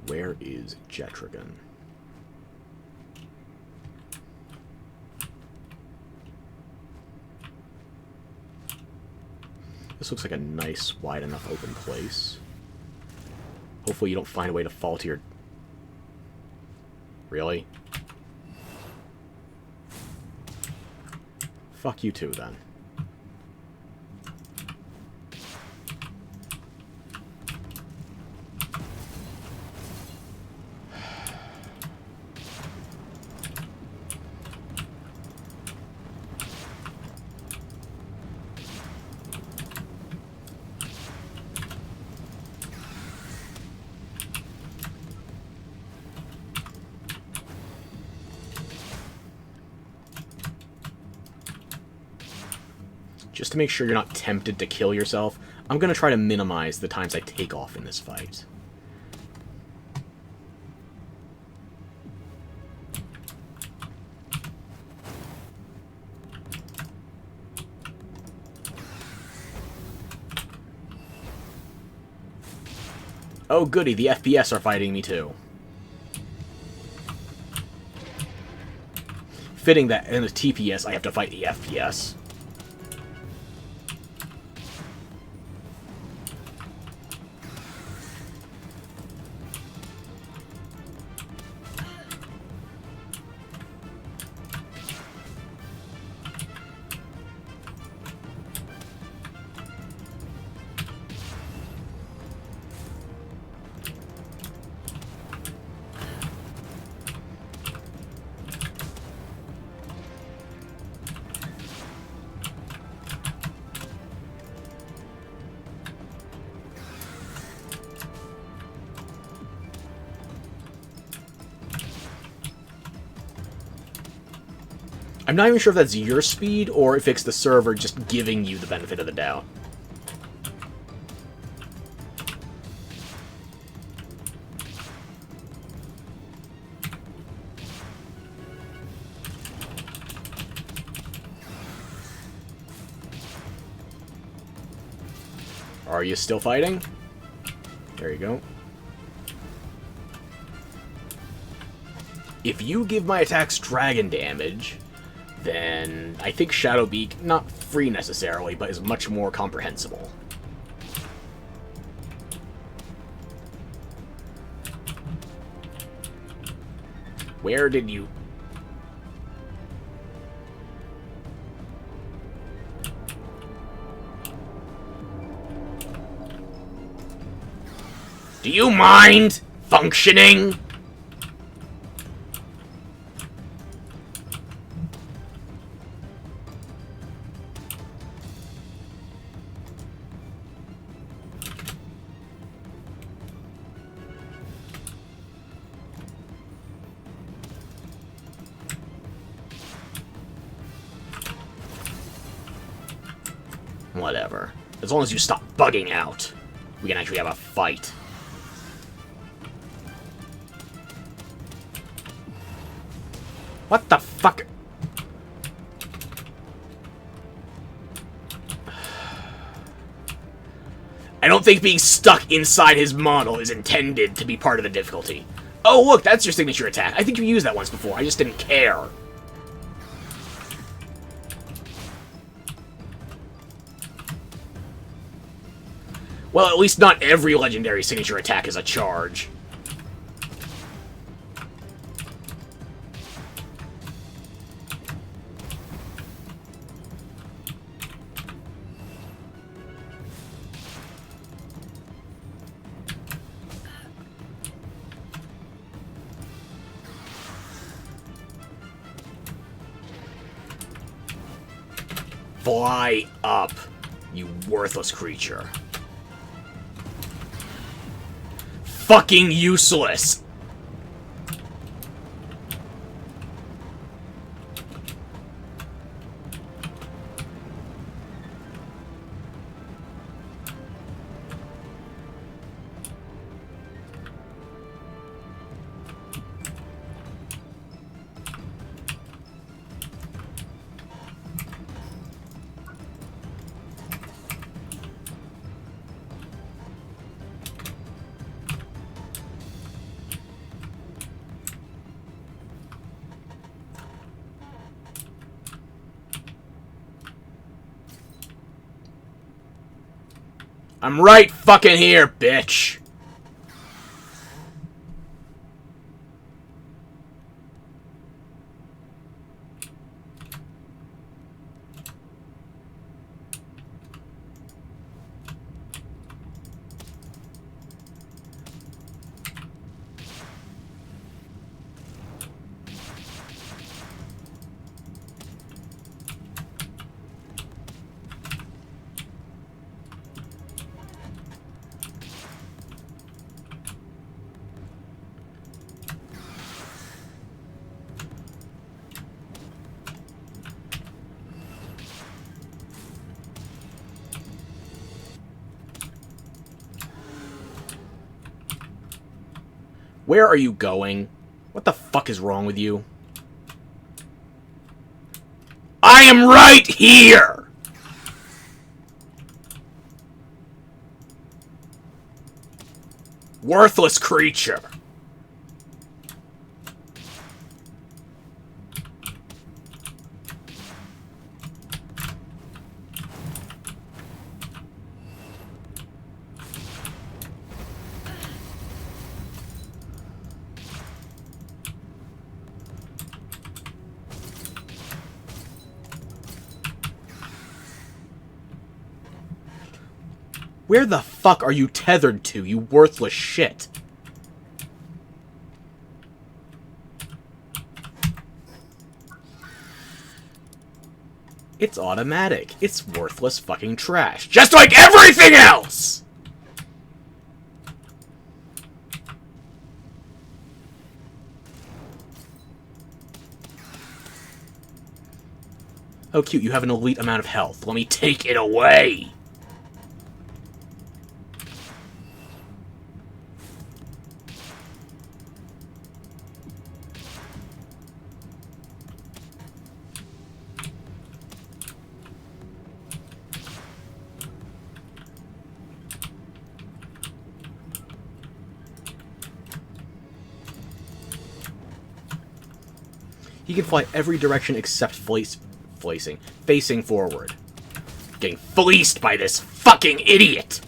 where is Jet Dragon? This looks like a nice, wide enough open place. Hopefully you don't find a way to fall to your... Really? Fuck you too, then. Just to make sure you're not tempted to kill yourself, I'm going to try to minimize the times I take off in this fight. Oh goody, the FPS are fighting me too. Fitting that in the TPS I have to fight the FPS. I'm not even sure if that's your speed, or if it's the server just giving you the benefit of the doubt. Are you still fighting? There you go. If you give my attacks dragon damage, then I think Shadowbeak, not free necessarily, but is much more comprehensible. Where did you... Do you mind functioning? whatever. As long as you stop bugging out, we can actually have a fight. What the fuck? I don't think being stuck inside his model is intended to be part of the difficulty. Oh, look, that's your signature attack. I think you used that once before. I just didn't care. Well, at least not every legendary signature attack is a charge. Fly up, you worthless creature. Fucking useless! I'm right fucking here, bitch! Where are you going? What the fuck is wrong with you? I am right here! Worthless creature. Where the fuck are you tethered to, you worthless shit? It's automatic. It's worthless fucking trash. Just like everything else! Oh, cute, you have an elite amount of health. Let me take it away! He can fly every direction except facing forward. Getting fleeced by this fucking idiot!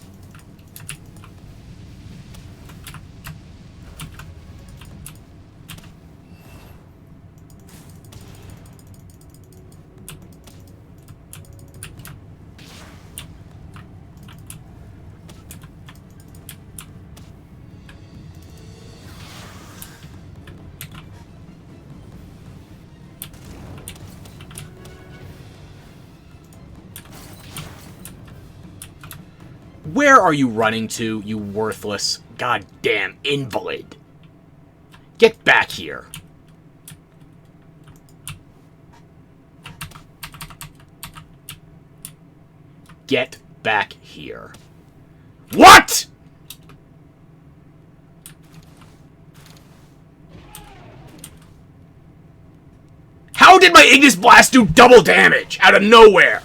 Where are you running to, you worthless, goddamn invalid? Get back here. Get back here. What?! How did my Ignis Blast do double damage out of nowhere?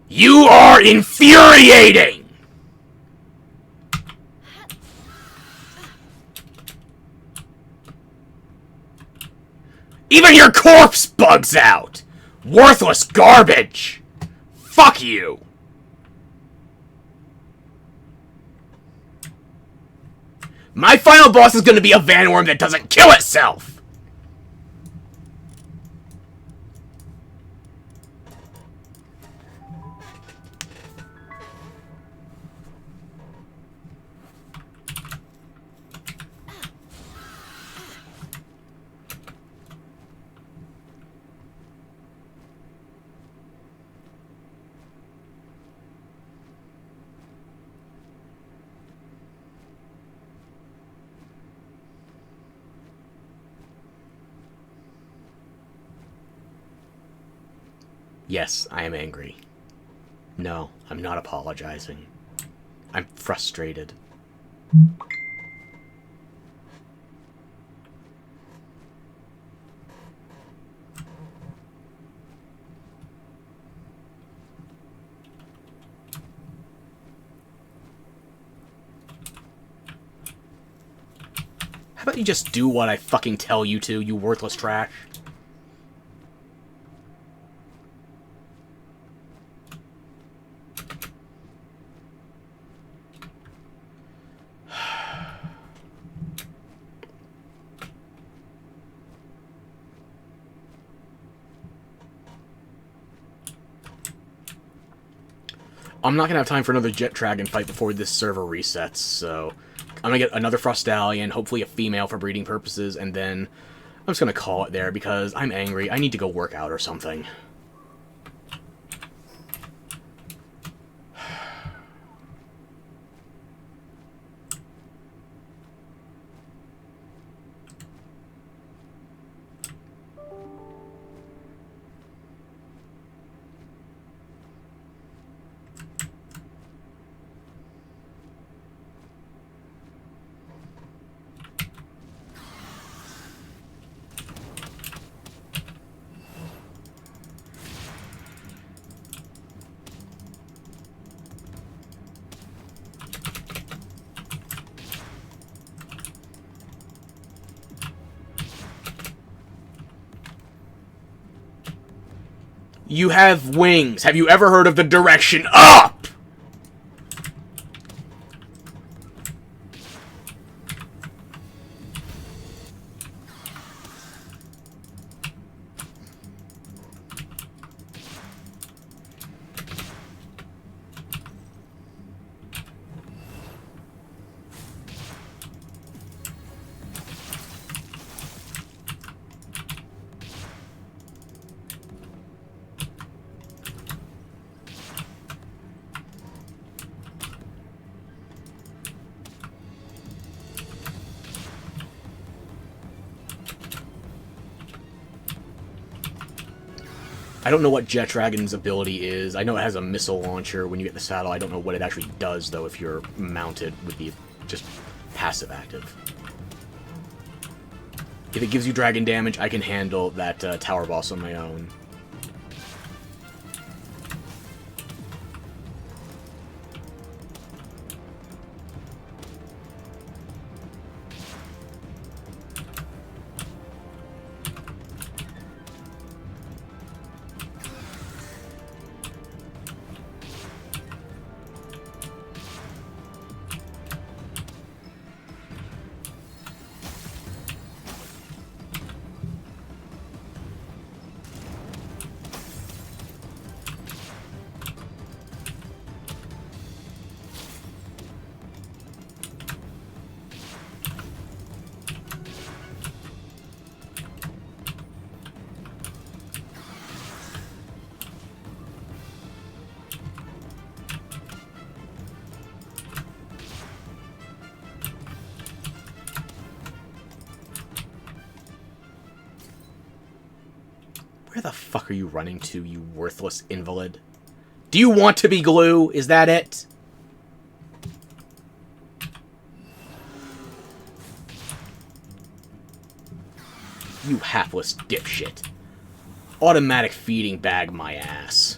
You are infuriating! Even your corpse bugs out! Worthless garbage! Fuck you! My final boss is gonna be a Vanworm that doesn't kill itself! Yes, I am angry. No, I'm not apologizing. I'm frustrated. How about you just do what I fucking tell you to, you worthless trash? I'm not gonna have time for another Jet Dragon fight before this server resets, so I'm gonna get another Frostallion, hopefully a female for breeding purposes, and then I'm just gonna call it there because I'm angry. I need to go work out or something. You have wings. Have you ever heard of the direction up? I don't know what Jet Dragon's ability is. I know it has a missile launcher when you get the saddle. I don't know what it actually does, though, if you're mounted with the just passive active. If it gives you dragon damage, I can handle that tower boss on my own. Where the fuck are you running to, you worthless invalid? Do you want to be glue? Is that it? You hapless dipshit. Automatic feeding bag my ass.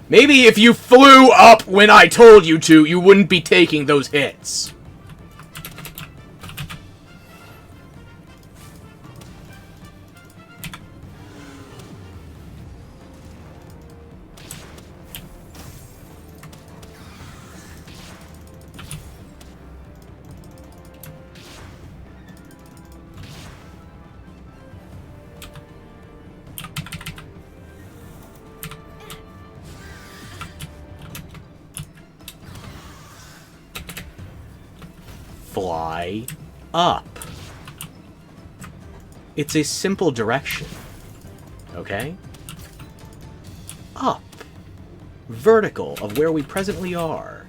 Maybe if you flew up when I told you to, you wouldn't be taking those hits. Fly up. It's a simple direction. Okay? Up. Vertical of where we presently are.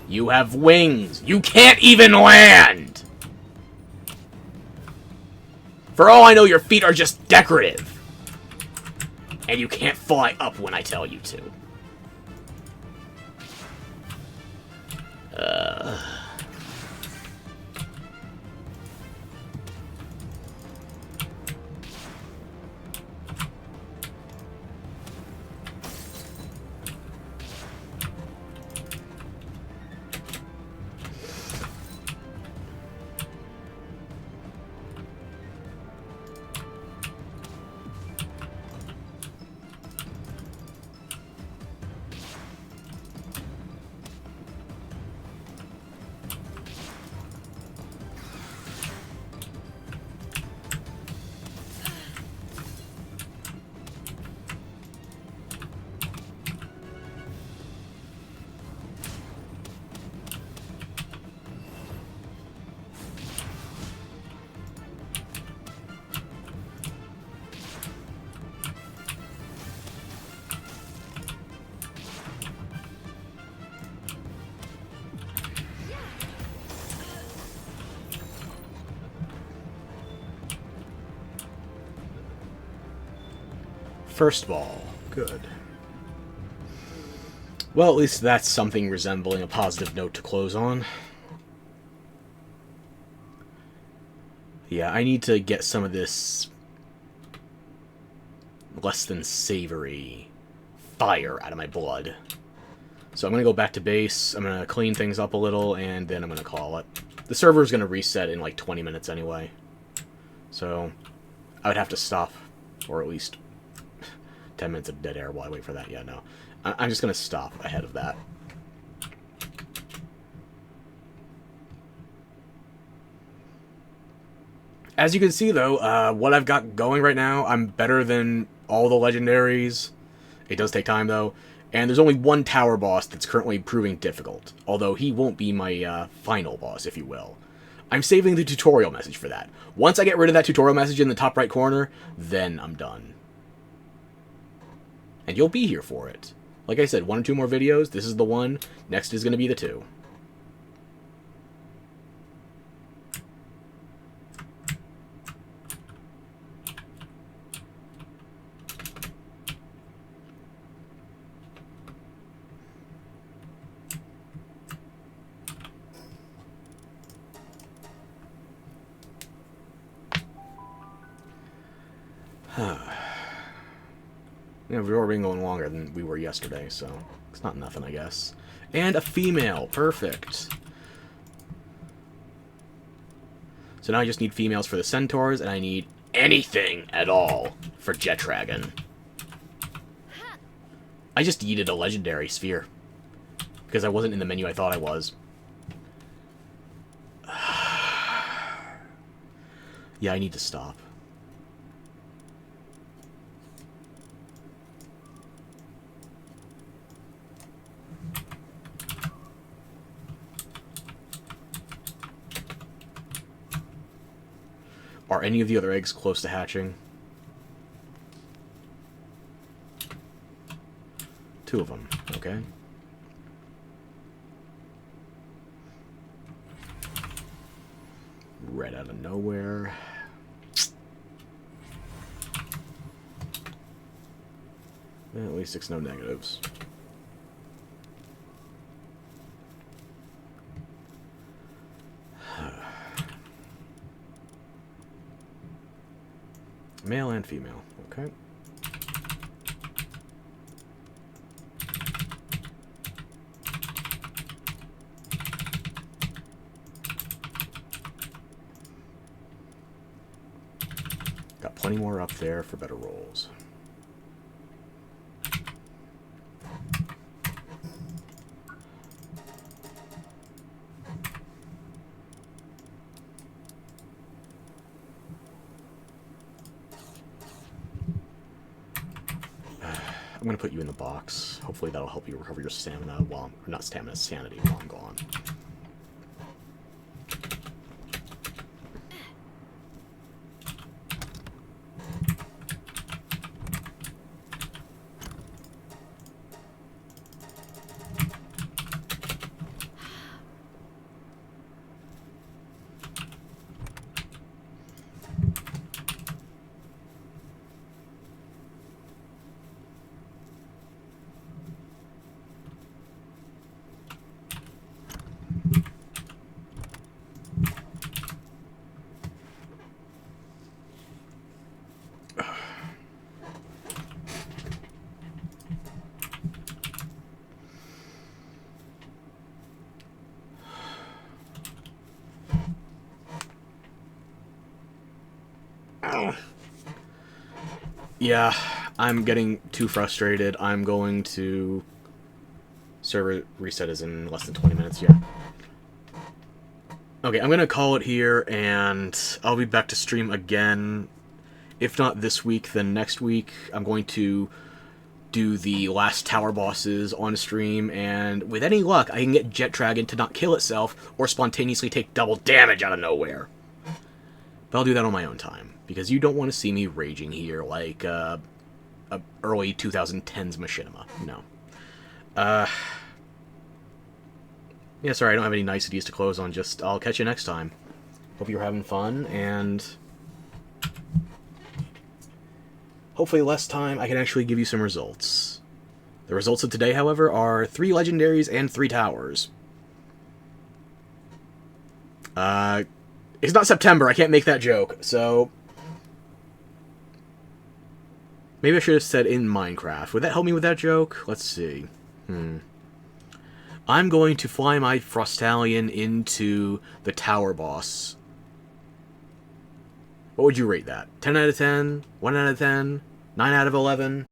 You have wings. You can't even land! For all I know, your feet are just decorative. And you can't fly up when I tell you to. First ball. Good. Well, at least that's something resembling a positive note to close on. Yeah, I need to get some of this less than savory fire out of my blood. So I'm going to go back to base, I'm going to clean things up a little, and then I'm going to call it. The server's going to reset in like 20 minutes anyway. So I would have to stop, or at least 10 minutes of dead air while I wait for that. Yeah, no. I'm just going to stop ahead of that. As you can see, though, what I've got going right now, I'm better than all the legendaries. It does take time, though. And there's only one tower boss that's currently proving difficult. Although he won't be my final boss, if you will. I'm saving the tutorial message for that. Once I get rid of that tutorial message in the top right corner, then I'm done. And you'll be here for it. Like I said, 1 or 2 more videos. This is the one. Next is going to be the 2. Yeah, we've already been going longer than we were yesterday, so it's not nothing, I guess. And a female. Perfect. So now I just need females for the centaurs, and I need anything at all for Jet Dragon. I just yeeted a legendary sphere. Because I wasn't in the menu I thought I was. Yeah, I need to stop. Are any of the other eggs close to hatching? 2 of them, okay. Right out of nowhere. At least 6 no negatives. Male and female, okay. Got plenty more up there for better rolls. I'm going to put you in the box. Hopefully that'll help you recover your stamina while I'm... Or not stamina, sanity while I'm gone. Yeah, I'm getting too frustrated. I'm going to... Server reset is in less than 20 minutes, yeah. Okay, I'm going to call it here, and I'll be back to stream again. If not this week, then next week. I'm going to do the last tower bosses on stream, and with any luck, I can get Jet Dragon to not kill itself or spontaneously take double damage out of nowhere. But I'll do that on my own time, because you don't want to see me raging here like a early 2010s machinima. No. Yeah, sorry, I don't have any niceties to close on. Just, I'll catch you next time. Hope you're having fun, and hopefully less time I can actually give you some results. The results of today, however, are 3 legendaries and 3 towers. It's not September, I can't make that joke, so... Maybe I should have said in Minecraft. Would that help me with that joke? Let's see. I'm going to fly my Frostallion into the tower boss. What would you rate that? 10 out of 10? 1 out of 10? 9 out of 11?